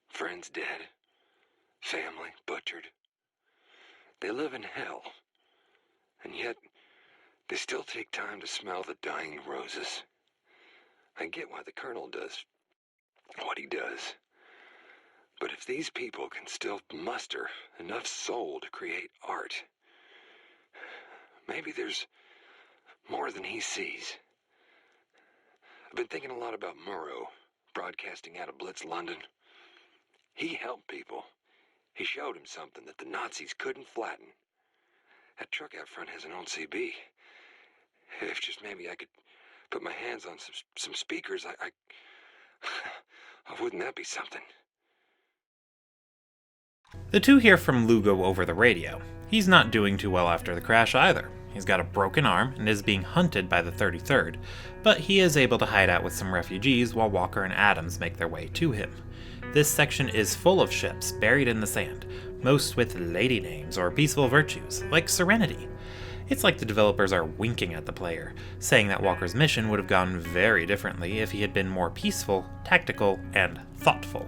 Friends dead, family butchered. They live in hell. And yet, they still take time to smell the dying roses. I get why the Colonel does what he does. But if these people can still muster enough soul to create art, maybe there's more than he sees. I've been thinking a lot about Murrow, broadcasting out of Blitz, London. He helped people. He showed him something that the Nazis couldn't flatten. That truck out front has an old CB. If just maybe I could put my hands on some speakers, I wouldn't that be something? The two hear from Lugo over the radio. He's not doing too well after the crash either. He's got a broken arm and is being hunted by the 33rd, but he is able to hide out with some refugees while Walker and Adams make their way to him. This section is full of ships buried in the sand, most with lady names or peaceful virtues, like Serenity. It's like the developers are winking at the player, saying that Walker's mission would have gone very differently if he had been more peaceful, tactical, and thoughtful.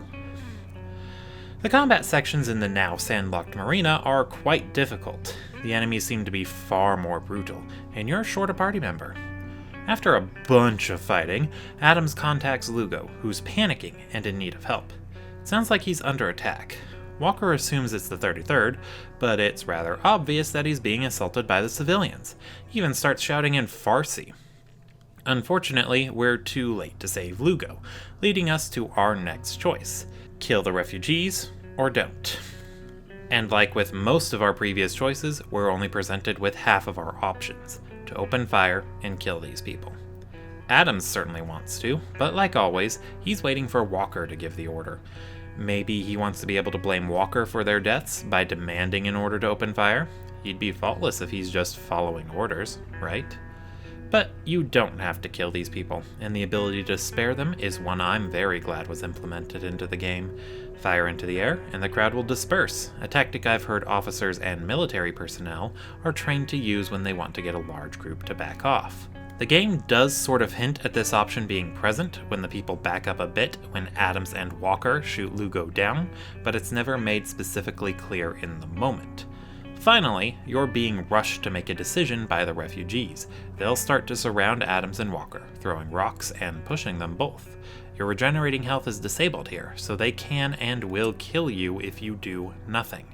The combat sections in the now sandlocked marina are quite difficult. The enemies seem to be far more brutal, and you're short a party member. After a bunch of fighting, Adams contacts Lugo, who's panicking and in need of help. It sounds like he's under attack. Walker assumes it's the 33rd, but it's rather obvious that he's being assaulted by the civilians. He even starts shouting in Farsi. Unfortunately, we're too late to save Lugo, leading us to our next choice. Kill the refugees, or don't. And like with most of our previous choices, we're only presented with half of our options, to open fire and kill these people. Adams certainly wants to, but like always, he's waiting for Walker to give the order. Maybe he wants to be able to blame Walker for their deaths by demanding an order to open fire? He'd be faultless if he's just following orders, right? But you don't have to kill these people, and the ability to spare them is one I'm very glad was implemented into the game. Fire into the air, and the crowd will disperse, a tactic I've heard officers and military personnel are trained to use when they want to get a large group to back off. The game does sort of hint at this option being present when the people back up a bit when Adams and Walker shoot Lugo down, but it's never made specifically clear in the moment. Finally, you're being rushed to make a decision by the refugees. They'll start to surround Adams and Walker, throwing rocks and pushing them both. Your regenerating health is disabled here, so they can and will kill you if you do nothing.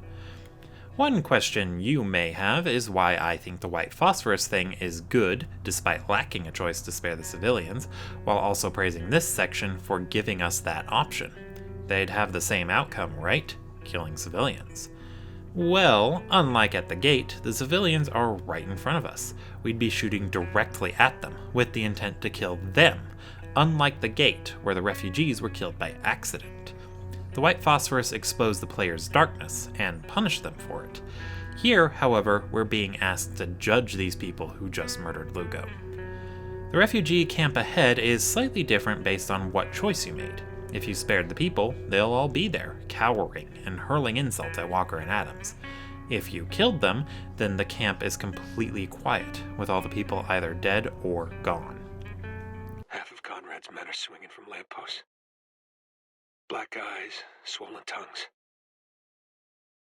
One question you may have is why I think the white phosphorus thing is good, despite lacking a choice to spare the civilians, while also praising this section for giving us that option. They'd have the same outcome, right? Killing civilians. Well, unlike at the gate, the civilians are right in front of us. We'd be shooting directly at them, with the intent to kill them, unlike the gate, where the refugees were killed by accident. The white phosphorus exposed the player's darkness, and punished them for it. Here, however, we're being asked to judge these people who just murdered Lugo. The refugee camp ahead is slightly different based on what choice you made. If you spared the people, they'll all be there, cowering and hurling insults at Walker and Adams. If you killed them, then the camp is completely quiet, with all the people either dead or gone. Half of Conrad's men are swinging from lampposts. Black eyes, swollen tongues.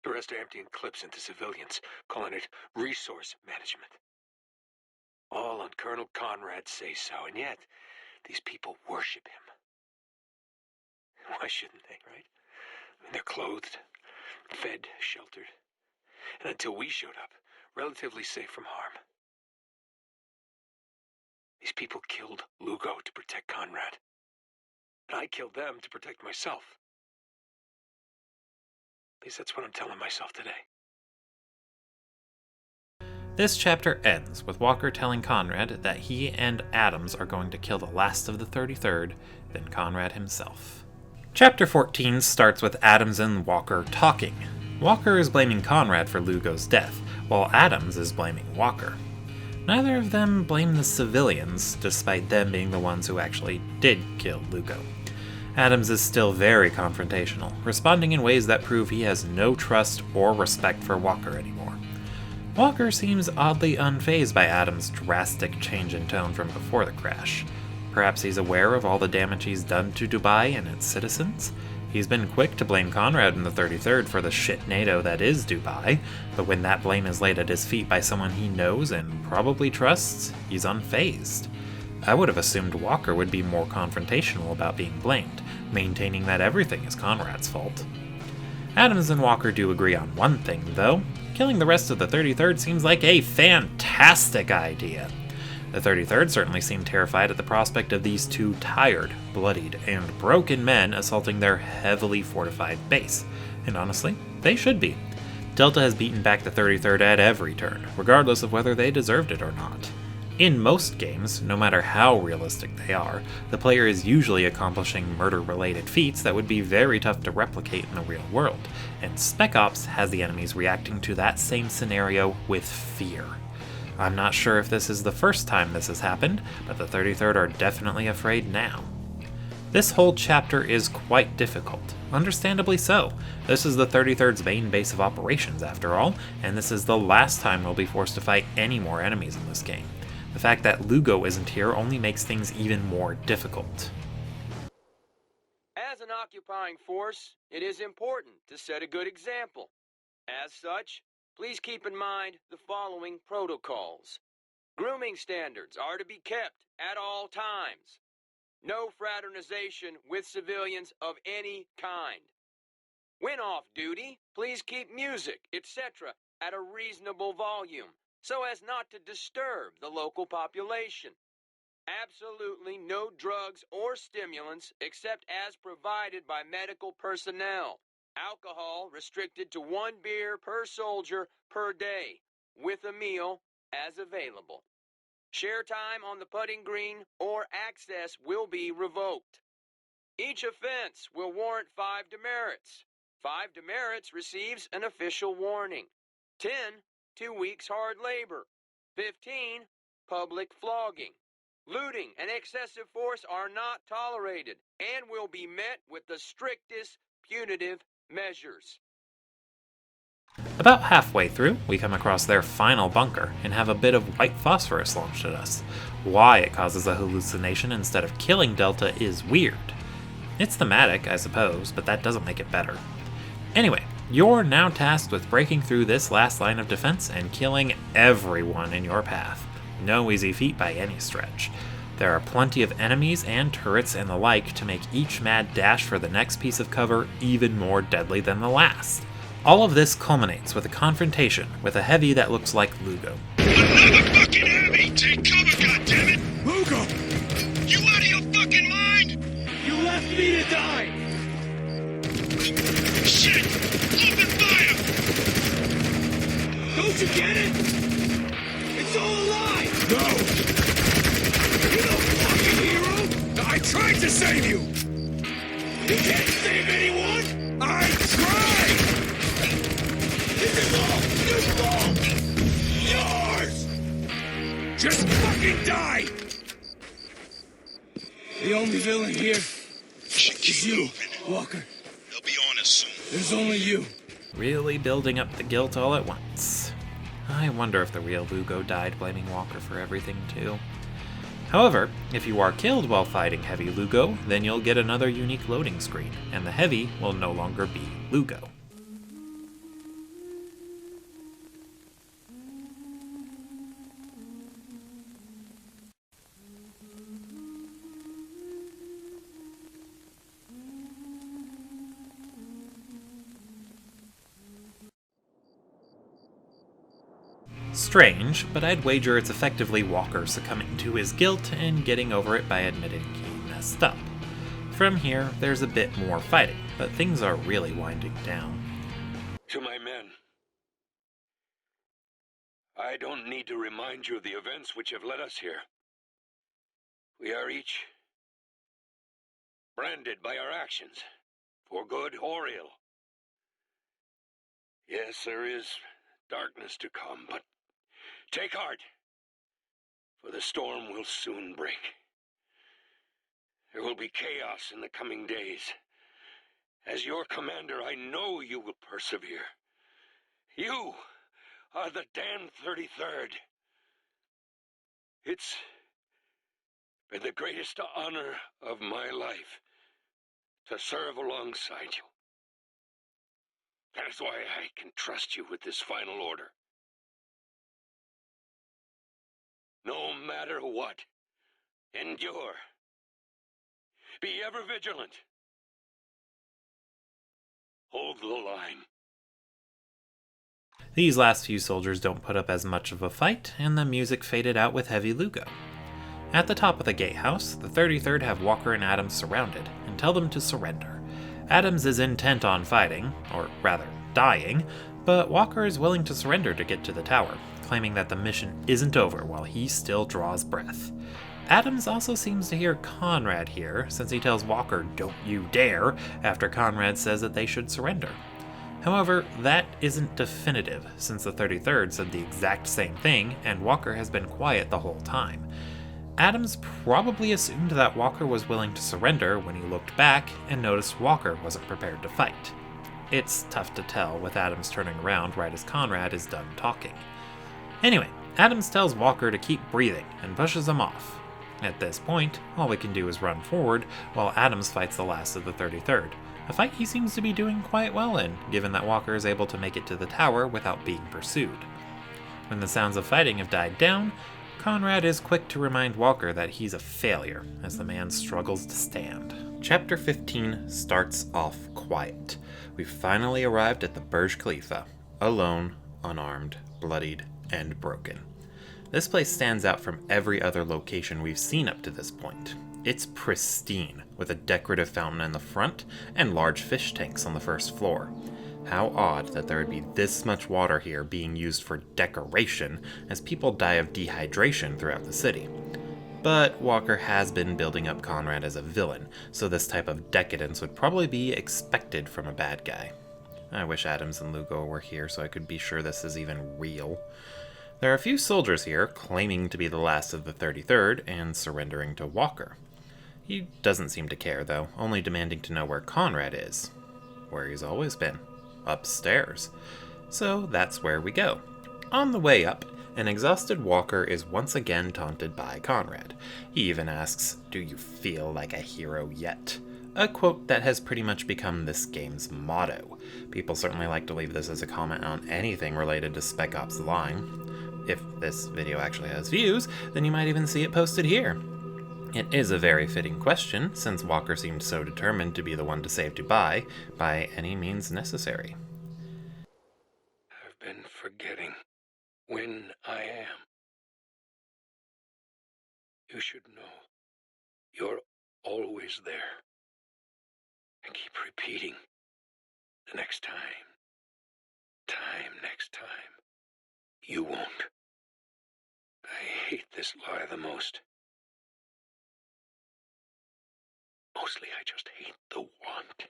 The rest are emptying clips into civilians, calling it resource management. All on Colonel Conrad's say-so, and yet these people worship him. Why shouldn't they, right? I mean, they're clothed, fed, sheltered, and until we showed up, relatively safe from harm. These people killed Lugo to protect Conrad, and I killed them to protect myself. At least that's what I'm telling myself today. This chapter ends with Walker telling Conrad that he and Adams are going to kill the last of the 33rd, then Conrad himself. Chapter 14 starts with Adams and Walker talking. Walker is blaming Conrad for Lugo's death, while Adams is blaming Walker. Neither of them blame the civilians, despite them being the ones who actually did kill Lugo. Adams is still very confrontational, responding in ways that prove he has no trust or respect for Walker anymore. Walker seems oddly unfazed by Adams' drastic change in tone from before the crash. Perhaps he's aware of all the damage he's done to Dubai and its citizens. He's been quick to blame Conrad and the 33rd for the shit NATO that is Dubai, but when that blame is laid at his feet by someone he knows and probably trusts, he's unfazed. I would have assumed Walker would be more confrontational about being blamed, maintaining that everything is Conrad's fault. Adams and Walker do agree on one thing, though. Killing the rest of the 33rd seems like a fantastic idea. The 33rd certainly seemed terrified at the prospect of these two tired, bloodied, and broken men assaulting their heavily fortified base. And honestly, they should be. Delta has beaten back the 33rd at every turn, regardless of whether they deserved it or not. In most games, no matter how realistic they are, the player is usually accomplishing murder-related feats that would be very tough to replicate in the real world, and Spec Ops has the enemies reacting to that same scenario with fear. I'm not sure if this is the first time this has happened, but the 33rd are definitely afraid now. This whole chapter is quite difficult, understandably so. This is the 33rd's main base of operations after all, and this is the last time we'll be forced to fight any more enemies in this game. The fact that Lugo isn't here only makes things even more difficult. As an occupying force, it is important to set a good example. As such, please keep in mind the following protocols. Grooming standards are to be kept at all times. No fraternization with civilians of any kind. When off duty, please keep music, etc. at a reasonable volume, so as not to disturb the local population. Absolutely no drugs or stimulants except as provided by medical personnel. Alcohol restricted to 1 beer per soldier per day, with a meal as available. Share time on the putting green or access will be revoked. Each offense will warrant 5 demerits. 5 demerits receives an official warning. 10, 2 weeks hard labor. 15, public flogging. Looting and excessive force are not tolerated and will be met with the strictest punitive measures. About halfway through, we come across their final bunker and have a bit of white phosphorus launched at us. Why it causes a hallucination instead of killing Delta is weird. It's thematic, I suppose, but that doesn't make it better. Anyway, you're now tasked with breaking through this last line of defense and killing everyone in your path. No easy feat by any stretch. There are plenty of enemies and turrets and the like to make each mad dash for the next piece of cover even more deadly than the last. All of this culminates with a confrontation with a heavy that looks like Lugo. Another fucking heavy! Take cover, goddammit! Lugo! You out of your fucking mind? You left me to die! Shit! Open fire! Don't you get it? It's all a lie! No! You no fucking hero! I tried to save you! You can't save anyone! I tried! This is all your fault! Yours! Just fucking die! The only villain here Should keep is you, moving. Walker. They'll be on us soon. There's only you. Really building up the guilt all at once. I wonder if the real Lugo died blaming Walker for everything too. However, if you are killed while fighting Heavy Lugo, then you'll get another unique loading screen, and the Heavy will no longer be Lugo. Strange, but I'd wager it's effectively Walker succumbing to his guilt and getting over it by admitting he messed up. From here, there's a bit more fighting, but things are really winding down. To my men, I don't need to remind you of the events which have led us here. We are each branded by our actions, for good or ill. Yes, there is darkness to come, but take heart, for the storm will soon break. There will be chaos in the coming days. As your commander, I know you will persevere. You are the damned 33rd. It's been the greatest honor of my life to serve alongside you. That is why I can trust you with this final order. No matter what, endure. Be ever vigilant. Hold the line. These last few soldiers don't put up as much of a fight, and the music faded out with Heavy Lugo. At the top of the gatehouse, the 33rd have Walker and Adams surrounded, and tell them to surrender. Adams is intent on fighting, or rather, dying, but Walker is willing to surrender to get to the tower, claiming that the mission isn't over while he still draws breath. Adams also seems to hear Conrad here, since he tells Walker, "Don't you dare," after Conrad says that they should surrender. However, that isn't definitive, since the 33rd said the exact same thing, and Walker has been quiet the whole time. Adams probably assumed that Walker was willing to surrender when he looked back and noticed Walker wasn't prepared to fight. It's tough to tell with Adams turning around right as Conrad is done talking. Anyway, Adams tells Walker to keep breathing and pushes him off. At this point, all we can do is run forward while Adams fights the last of the 33rd, a fight he seems to be doing quite well in, given that Walker is able to make it to the tower without being pursued. When the sounds of fighting have died down, Conrad is quick to remind Walker that he's a failure, as the man struggles to stand. Chapter 15 starts off quiet. We've finally arrived at the Burj Khalifa, alone, unarmed, bloodied, and broken. This place stands out from every other location we've seen up to this point. It's pristine, with a decorative fountain in the front and large fish tanks on the first floor. How odd that there would be this much water here being used for decoration, as people die of dehydration throughout the city. But Walker has been building up Conrad as a villain, so this type of decadence would probably be expected from a bad guy. I wish Adams and Lugo were here so I could be sure this is even real. There are a few soldiers here claiming to be the last of the 33rd and surrendering to Walker. He doesn't seem to care, though, only demanding to know where Conrad is. Where he's always been. Upstairs. So that's where we go. On the way up, an exhausted Walker is once again taunted by Conrad. He even asks, "Do you feel like a hero yet?" A quote that has pretty much become this game's motto. People certainly like to leave this as a comment on anything related to Spec Ops The Line. If this video actually has views, then you might even see it posted here. It is a very fitting question, since Walker seemed so determined to be the one to save Dubai by any means necessary. I've been forgetting when I am. You should know you're always there. And keep repeating the next time, next time. You won't. I hate this lie the most. Mostly I just hate the want.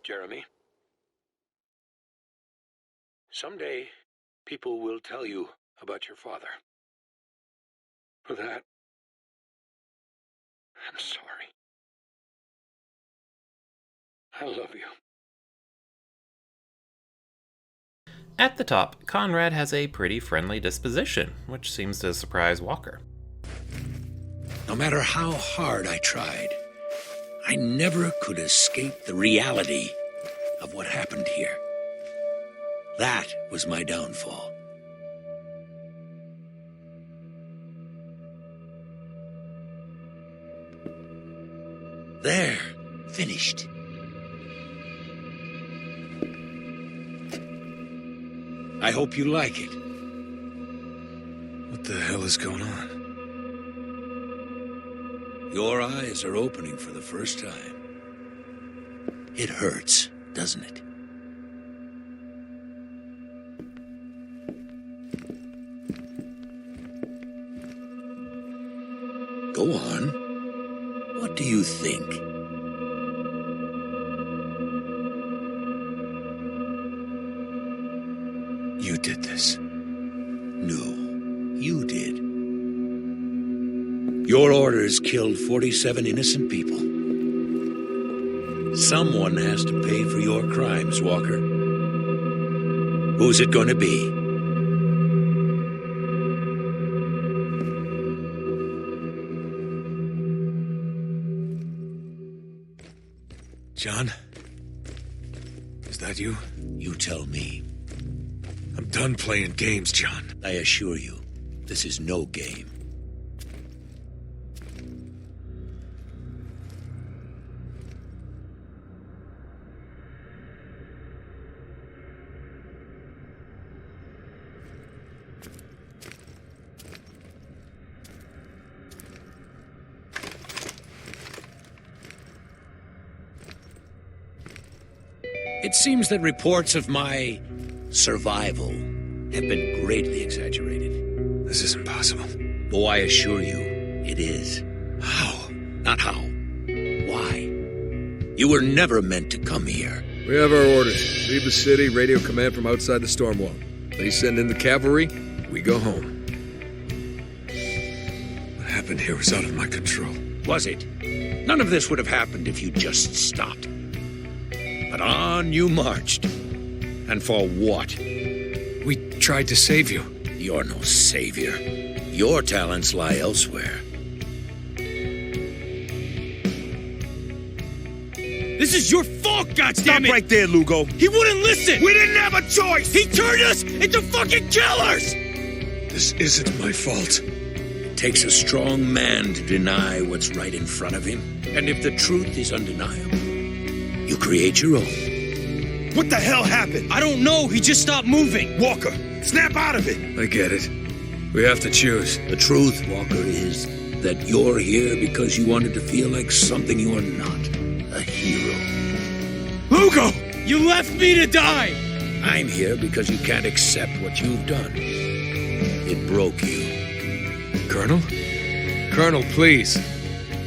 Jeremy, someday people will tell you about your father. For that, I'm sorry. I love you. At the top, Conrad has a pretty friendly disposition, which seems to surprise Walker. No matter how hard I tried, I never could escape the reality of what happened here. That was my downfall. There, finished. I hope you like it. What the hell is going on? Your eyes are opening for the first time. It hurts, doesn't it? Go on. What do you think? You did this. No, you did. Your orders killed 47 innocent people. Someone has to pay for your crimes, Walker. Who's it going to be? John? Is that you? You tell me. I'm done playing games, John. I assure you, this is no game. It seems that reports of my survival have been greatly exaggerated. This isn't possible. Oh, I assure you, it is. How? Not how. Why? You were never meant to come here. We have our orders. Leave the city, radio command from outside the storm wall. They send in the cavalry, we go home. What happened here was out of my control. Was it? None of this would have happened if you just stopped. But on you marched. And for what? We tried to save you. You're no savior. Your talents lie elsewhere. This is your fault, goddammit! Stop right there, Lugo. He wouldn't listen! We didn't have a choice! He turned us into fucking killers! This isn't my fault. It takes a strong man to deny what's right in front of him. And if the truth is undeniable, you create your own. What the hell happened? I don't know. He just stopped moving. Walker, snap out of it. I get it. We have to choose. The truth, Walker, is that you're here because you wanted to feel like something you are not. A hero. Lugo! You left me to die! I'm here because you can't accept what you've done. It broke you. Colonel? Colonel, please.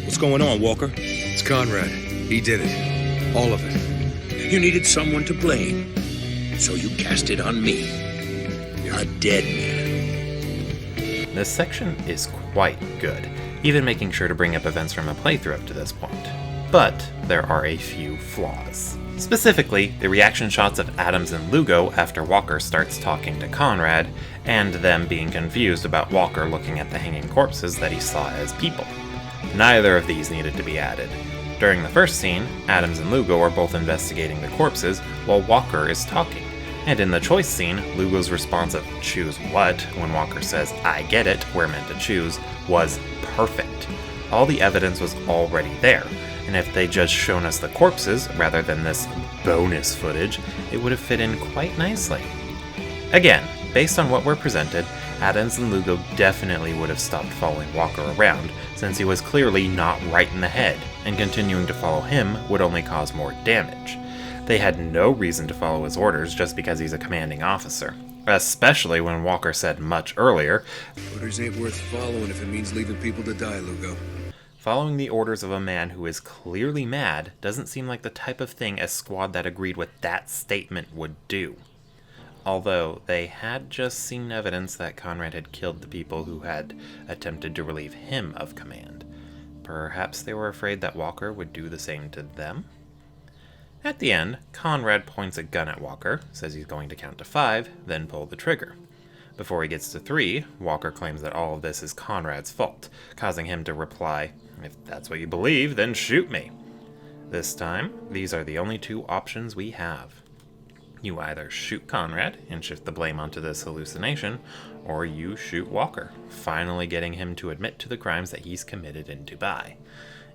What's going on, Walker? It's Conrad. He did it. All of it. You needed someone to blame, so you cast it on me. you're a dead man. This section is quite good, even making sure to bring up events from a playthrough up to this point. But there are a few flaws. Specifically, the reaction shots of Adams and Lugo after Walker starts talking to Conrad, and them being confused about Walker looking at the hanging corpses that he saw as people. Neither of these needed to be added. During the first scene, Adams and Lugo are both investigating the corpses while Walker is talking. And in the choice scene, Lugo's response of "choose what" when Walker says "I get it, we're meant to choose" was perfect. All the evidence was already there, and if they'd just shown us the corpses rather than this bonus footage, it would have fit in quite nicely. Again, based on what we're presented, Adams and Lugo definitely would have stopped following Walker around, since he was clearly not right in the head, and continuing to follow him would only cause more damage. They had no reason to follow his orders just because he's a commanding officer, especially when Walker said much earlier, "Orders ain't worth following if it means leaving people to die, Lugo." Following the orders of a man who is clearly mad doesn't seem like the type of thing a squad that agreed with that statement would do. Although they had just seen evidence that Conrad had killed the people who had attempted to relieve him of command. Perhaps they were afraid that Walker would do the same to them? At the end, Conrad points a gun at Walker, says he's going to count to 5, then pull the trigger. Before he gets to 3, Walker claims that all of this is Conrad's fault, causing him to reply, "If that's what you believe, then shoot me." This time, these are the only 2 options we have. You either shoot Conrad and shift the blame onto this hallucination, or you shoot Walker, finally getting him to admit to the crimes that he's committed in Dubai.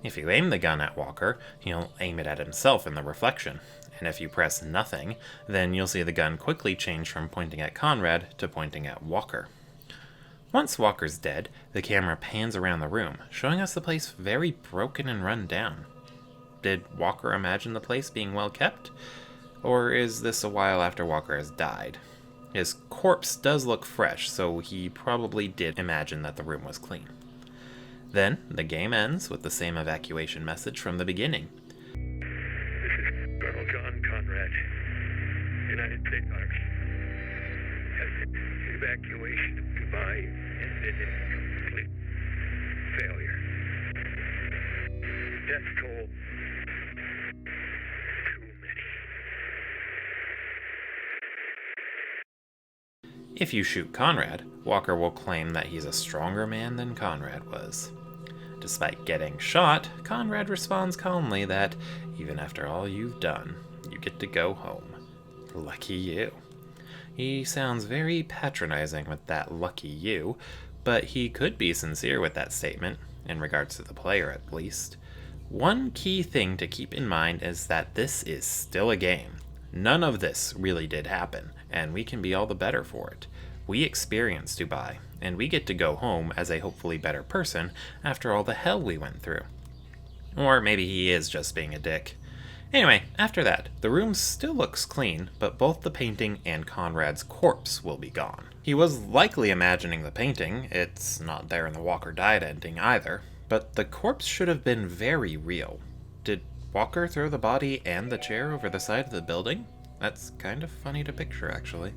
If you aim the gun at Walker, he'll aim it at himself in the reflection, and if you press nothing, then you'll see the gun quickly change from pointing at Conrad to pointing at Walker. Once Walker's dead, the camera pans around the room, showing us the place very broken and run down. Did Walker imagine the place being well kept? Or is this a while after Walker has died? His corpse does look fresh, so he probably did imagine that the room was clean. Then, the game ends with the same evacuation message from the beginning. This is Colonel John Conrad, United States Army. Evacuation of Dubai ended in complete failure. Death toll, too many. If you shoot Conrad, Walker will claim that he's a stronger man than Conrad was. Despite getting shot, Conrad responds calmly that, even after all you've done, you get to go home. Lucky you. He sounds very patronizing with that "lucky you," but he could be sincere with that statement, in regards to the player at least. One key thing to keep in mind is that this is still a game. None of this really did happen, and we can be all the better for it. We experienced Dubai, and we get to go home as a hopefully better person after all the hell we went through. Or maybe he is just being a dick. Anyway, after that, the room still looks clean, but both the painting and Conrad's corpse will be gone. He was likely imagining the painting, it's not there in the Walker died ending either, but the corpse should have been very real. Did Walker throw the body and the chair over the side of the building? That's kind of funny to picture, actually.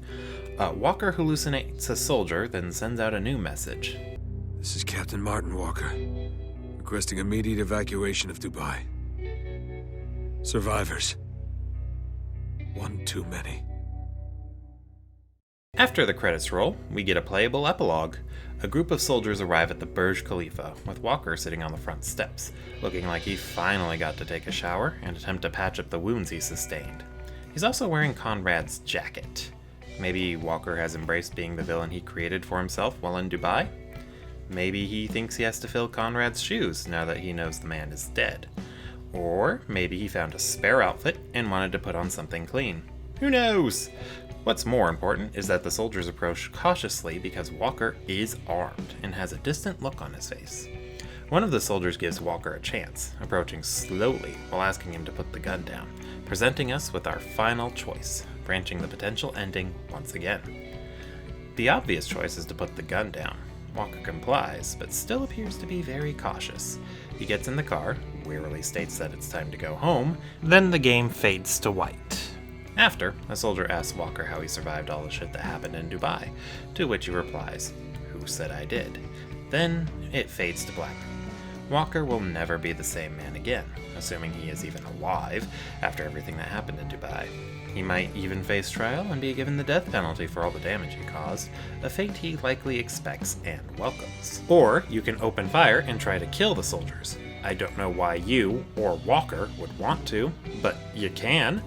Walker hallucinates a soldier, then sends out a new message. This is Captain Martin Walker, requesting immediate evacuation of Dubai. Survivors. One too many. After the credits roll, we get a playable epilogue. A group of soldiers arrive at the Burj Khalifa, with Walker sitting on the front steps, looking like he finally got to take a shower and attempt to patch up the wounds he sustained. He's also wearing Conrad's jacket. Maybe Walker has embraced being the villain he created for himself while in Dubai? Maybe he thinks he has to fill Conrad's shoes now that he knows the man is dead. Or maybe he found a spare outfit and wanted to put on something clean. Who knows? What's more important is that the soldiers approach cautiously because Walker is armed and has a distant look on his face. One of the soldiers gives Walker a chance, approaching slowly while asking him to put the gun down, presenting us with our final choice, branching the potential ending once again. The obvious choice is to put the gun down. Walker complies, but still appears to be very cautious. He gets in the car, wearily states that it's time to go home, then the game fades to white. After, a soldier asks Walker how he survived all the shit that happened in Dubai, to which he replies, "Who said I did?" Then it fades to black. Walker will never be the same man again, assuming he is even alive after everything that happened in Dubai. He might even face trial and be given the death penalty for all the damage he caused, a fate he likely expects and welcomes. Or you can open fire and try to kill the soldiers. I don't know why you, or Walker, would want to, but you can.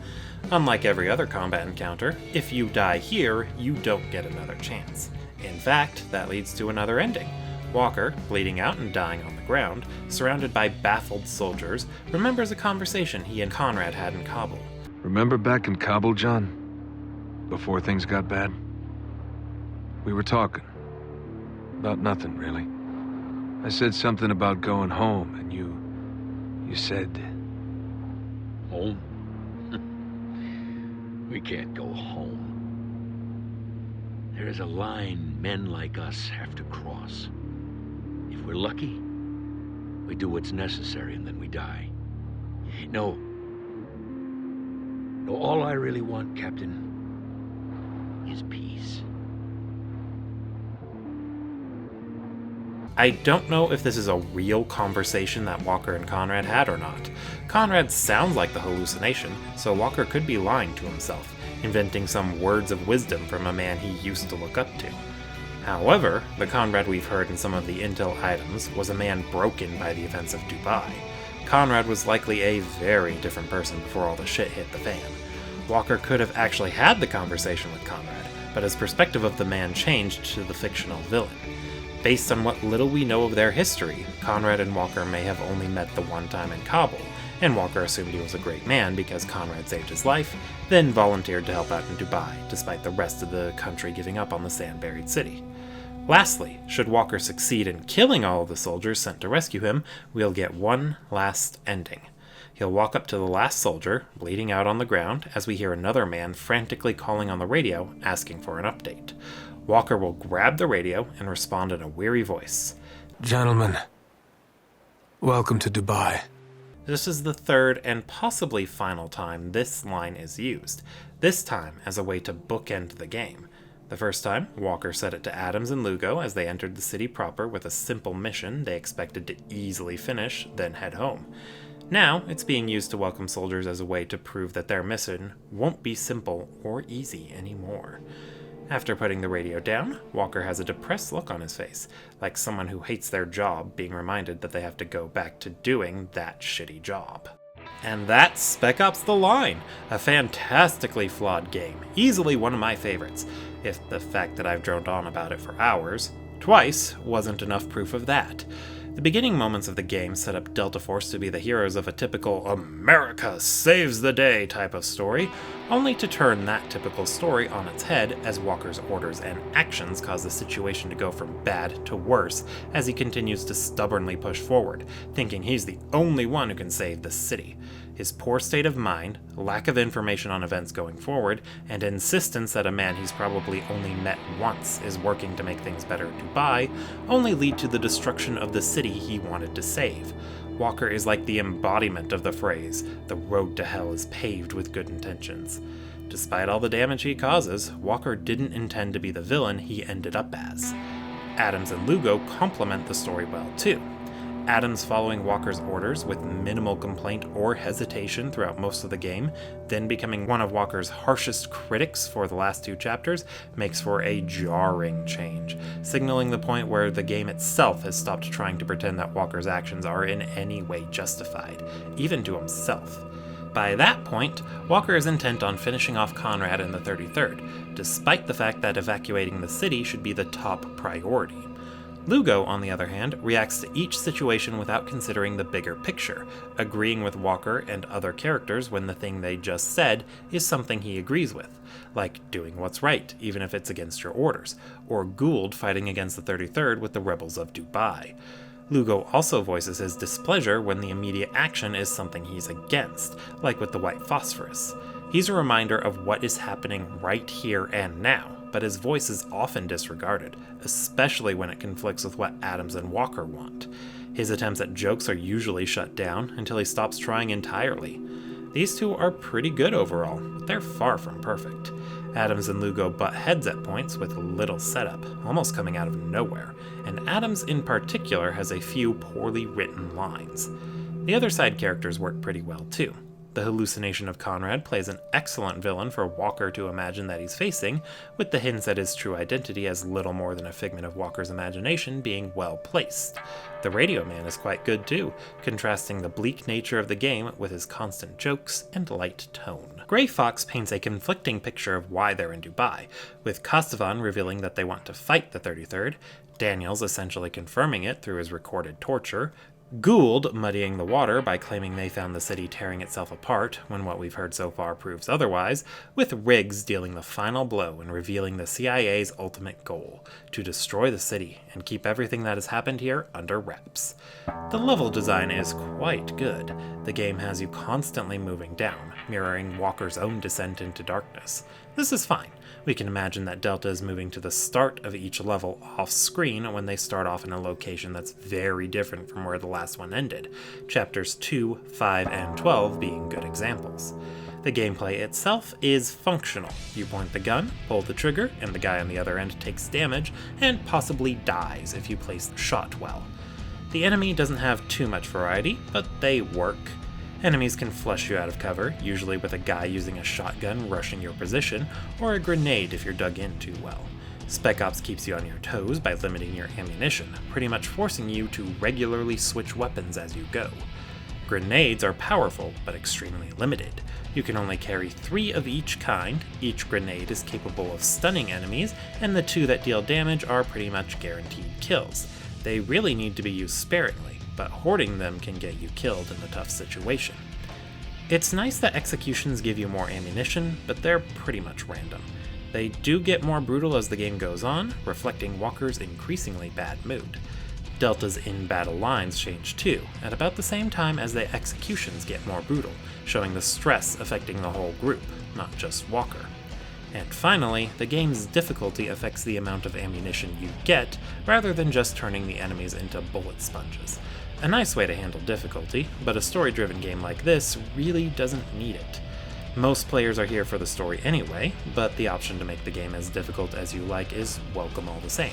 Unlike every other combat encounter, if you die here, you don't get another chance. In fact, that leads to another ending. Walker, bleeding out and dying on the ground, surrounded by baffled soldiers, remembers a conversation he and Conrad had in Kabul. Remember back in Kabul, John? Before things got bad? We were talking. About nothing, really. I said something about going home, and you said... Home? We can't go home. There is a line men like us have to cross. If we're lucky, we do what's necessary and then we die. No, all I really want, Captain, is peace. I don't know if this is a real conversation that Walker and Conrad had or not. Conrad sounds like the hallucination, so Walker could be lying to himself, inventing some words of wisdom from a man he used to look up to. However, the Conrad we've heard in some of the intel items was a man broken by the events of Dubai. Conrad was likely a very different person before all the shit hit the fan. Walker could have actually had the conversation with Conrad, but his perspective of the man changed to the fictional villain. Based on what little we know of their history, Conrad and Walker may have only met the one time in Kabul, and Walker assumed he was a great man because Conrad saved his life, then volunteered to help out in Dubai, despite the rest of the country giving up on the sand-buried city. Lastly, should Walker succeed in killing all of the soldiers sent to rescue him, we'll get one last ending. He'll walk up to the last soldier, bleeding out on the ground, as we hear another man frantically calling on the radio, asking for an update. Walker will grab the radio and respond in a weary voice. "Gentlemen, welcome to Dubai." This is the third and possibly final time this line is used, this time as a way to bookend the game. The first time, Walker said it to Adams and Lugo as they entered the city proper with a simple mission they expected to easily finish, then head home. Now, it's being used to welcome soldiers as a way to prove that their mission won't be simple or easy anymore. After putting the radio down, Walker has a depressed look on his face, like someone who hates their job being reminded that they have to go back to doing that shitty job. And that's Spec Ops The Line, a fantastically flawed game, easily one of my favorites, if the fact that I've droned on about it for hours, twice, wasn't enough proof of that. The beginning moments of the game set up Delta Force to be the heroes of a typical America saves the day type of story, only to turn that typical story on its head as Walker's orders and actions cause the situation to go from bad to worse as he continues to stubbornly push forward, thinking he's the only one who can save the city. His poor state of mind, lack of information on events going forward, and insistence that a man he's probably only met once is working to make things better in Dubai only lead to the destruction of the city he wanted to save. Walker is like the embodiment of the phrase, "The road to hell is paved with good intentions." Despite all the damage he causes, Walker didn't intend to be the villain he ended up as. Adams and Lugo complement the story well too. Adams following Walker's orders with minimal complaint or hesitation throughout most of the game, then becoming one of Walker's harshest critics for the last two chapters, makes for a jarring change, signaling the point where the game itself has stopped trying to pretend that Walker's actions are in any way justified, even to himself. By that point, Walker is intent on finishing off Conrad and the 33rd, despite the fact that evacuating the city should be the top priority. Lugo, on the other hand, reacts to each situation without considering the bigger picture, agreeing with Walker and other characters when the thing they just said is something he agrees with, like doing what's right, even if it's against your orders, or Gould fighting against the 33rd with the rebels of Dubai. Lugo also voices his displeasure when the immediate action is something he's against, like with the white phosphorus. He's a reminder of what is happening right here and now, but his voice is often disregarded, especially when it conflicts with what Adams and Walker want. His attempts at jokes are usually shut down until he stops trying entirely. The These two are pretty good overall, but they're far from perfect. Adams and Lugo butt heads at points with little setup, almost coming out of nowhere, and Adams in particular has a few poorly written lines. The other side characters work pretty well too. The hallucination of Conrad plays an excellent villain for Walker to imagine that he's facing, with the hints at his true identity as little more than a figment of Walker's imagination being well placed. The Radio Man is quite good too, contrasting the bleak nature of the game with his constant jokes and light tone. Gray Fox paints a conflicting picture of why they're in Dubai, with Kostovan revealing that they want to fight the 33rd, Daniels essentially confirming it through his recorded torture, Gould muddying the water by claiming they found the city tearing itself apart, when what we've heard so far proves otherwise, with Riggs dealing the final blow and revealing the CIA's ultimate goal, to destroy the city and keep everything that has happened here under wraps. The level design is quite good. The game has you constantly moving down, mirroring Walker's own descent into darkness. This is fine. We can imagine that Delta is moving to the start of each level off-screen when they start off in a location that's very different from where the last one ended, chapters 2, 5, and 12 being good examples. The gameplay itself is functional. You point the gun, pull the trigger, and the guy on the other end takes damage, and possibly dies if you place the shot well. The enemy doesn't have too much variety, but they work. Enemies can flush you out of cover, usually with a guy using a shotgun rushing your position, or a grenade if you're dug in too well. Spec Ops keeps you on your toes by limiting your ammunition, pretty much forcing you to regularly switch weapons as you go. Grenades are powerful, but extremely limited. You can only carry 3 of each kind, each grenade is capable of stunning enemies, and the 2 that deal damage are pretty much guaranteed kills. They really need to be used sparingly, but hoarding them can get you killed in a tough situation. It's nice that executions give you more ammunition, but they're pretty much random. They do get more brutal as the game goes on, reflecting Walker's increasingly bad mood. Delta's in-battle lines change too, at about the same time as the executions get more brutal, showing the stress affecting the whole group, not just Walker. And finally, the game's difficulty affects the amount of ammunition you get, rather than just turning the enemies into bullet sponges. A nice way to handle difficulty, but a story-driven game like this really doesn't need it. Most players are here for the story anyway, but the option to make the game as difficult as you like is welcome all the same.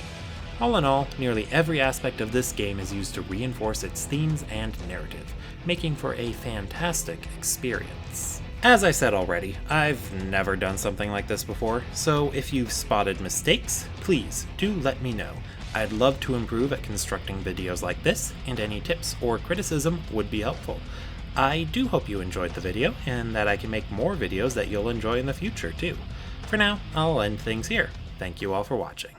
All in all, nearly every aspect of this game is used to reinforce its themes and narrative, making for a fantastic experience. As I said already, I've never done something like this before, so if you've spotted mistakes, please do let me know. I'd love to improve at constructing videos like this, and any tips or criticism would be helpful. I do hope you enjoyed the video, and that I can make more videos that you'll enjoy in the future too. For now, I'll end things here. Thank you all for watching.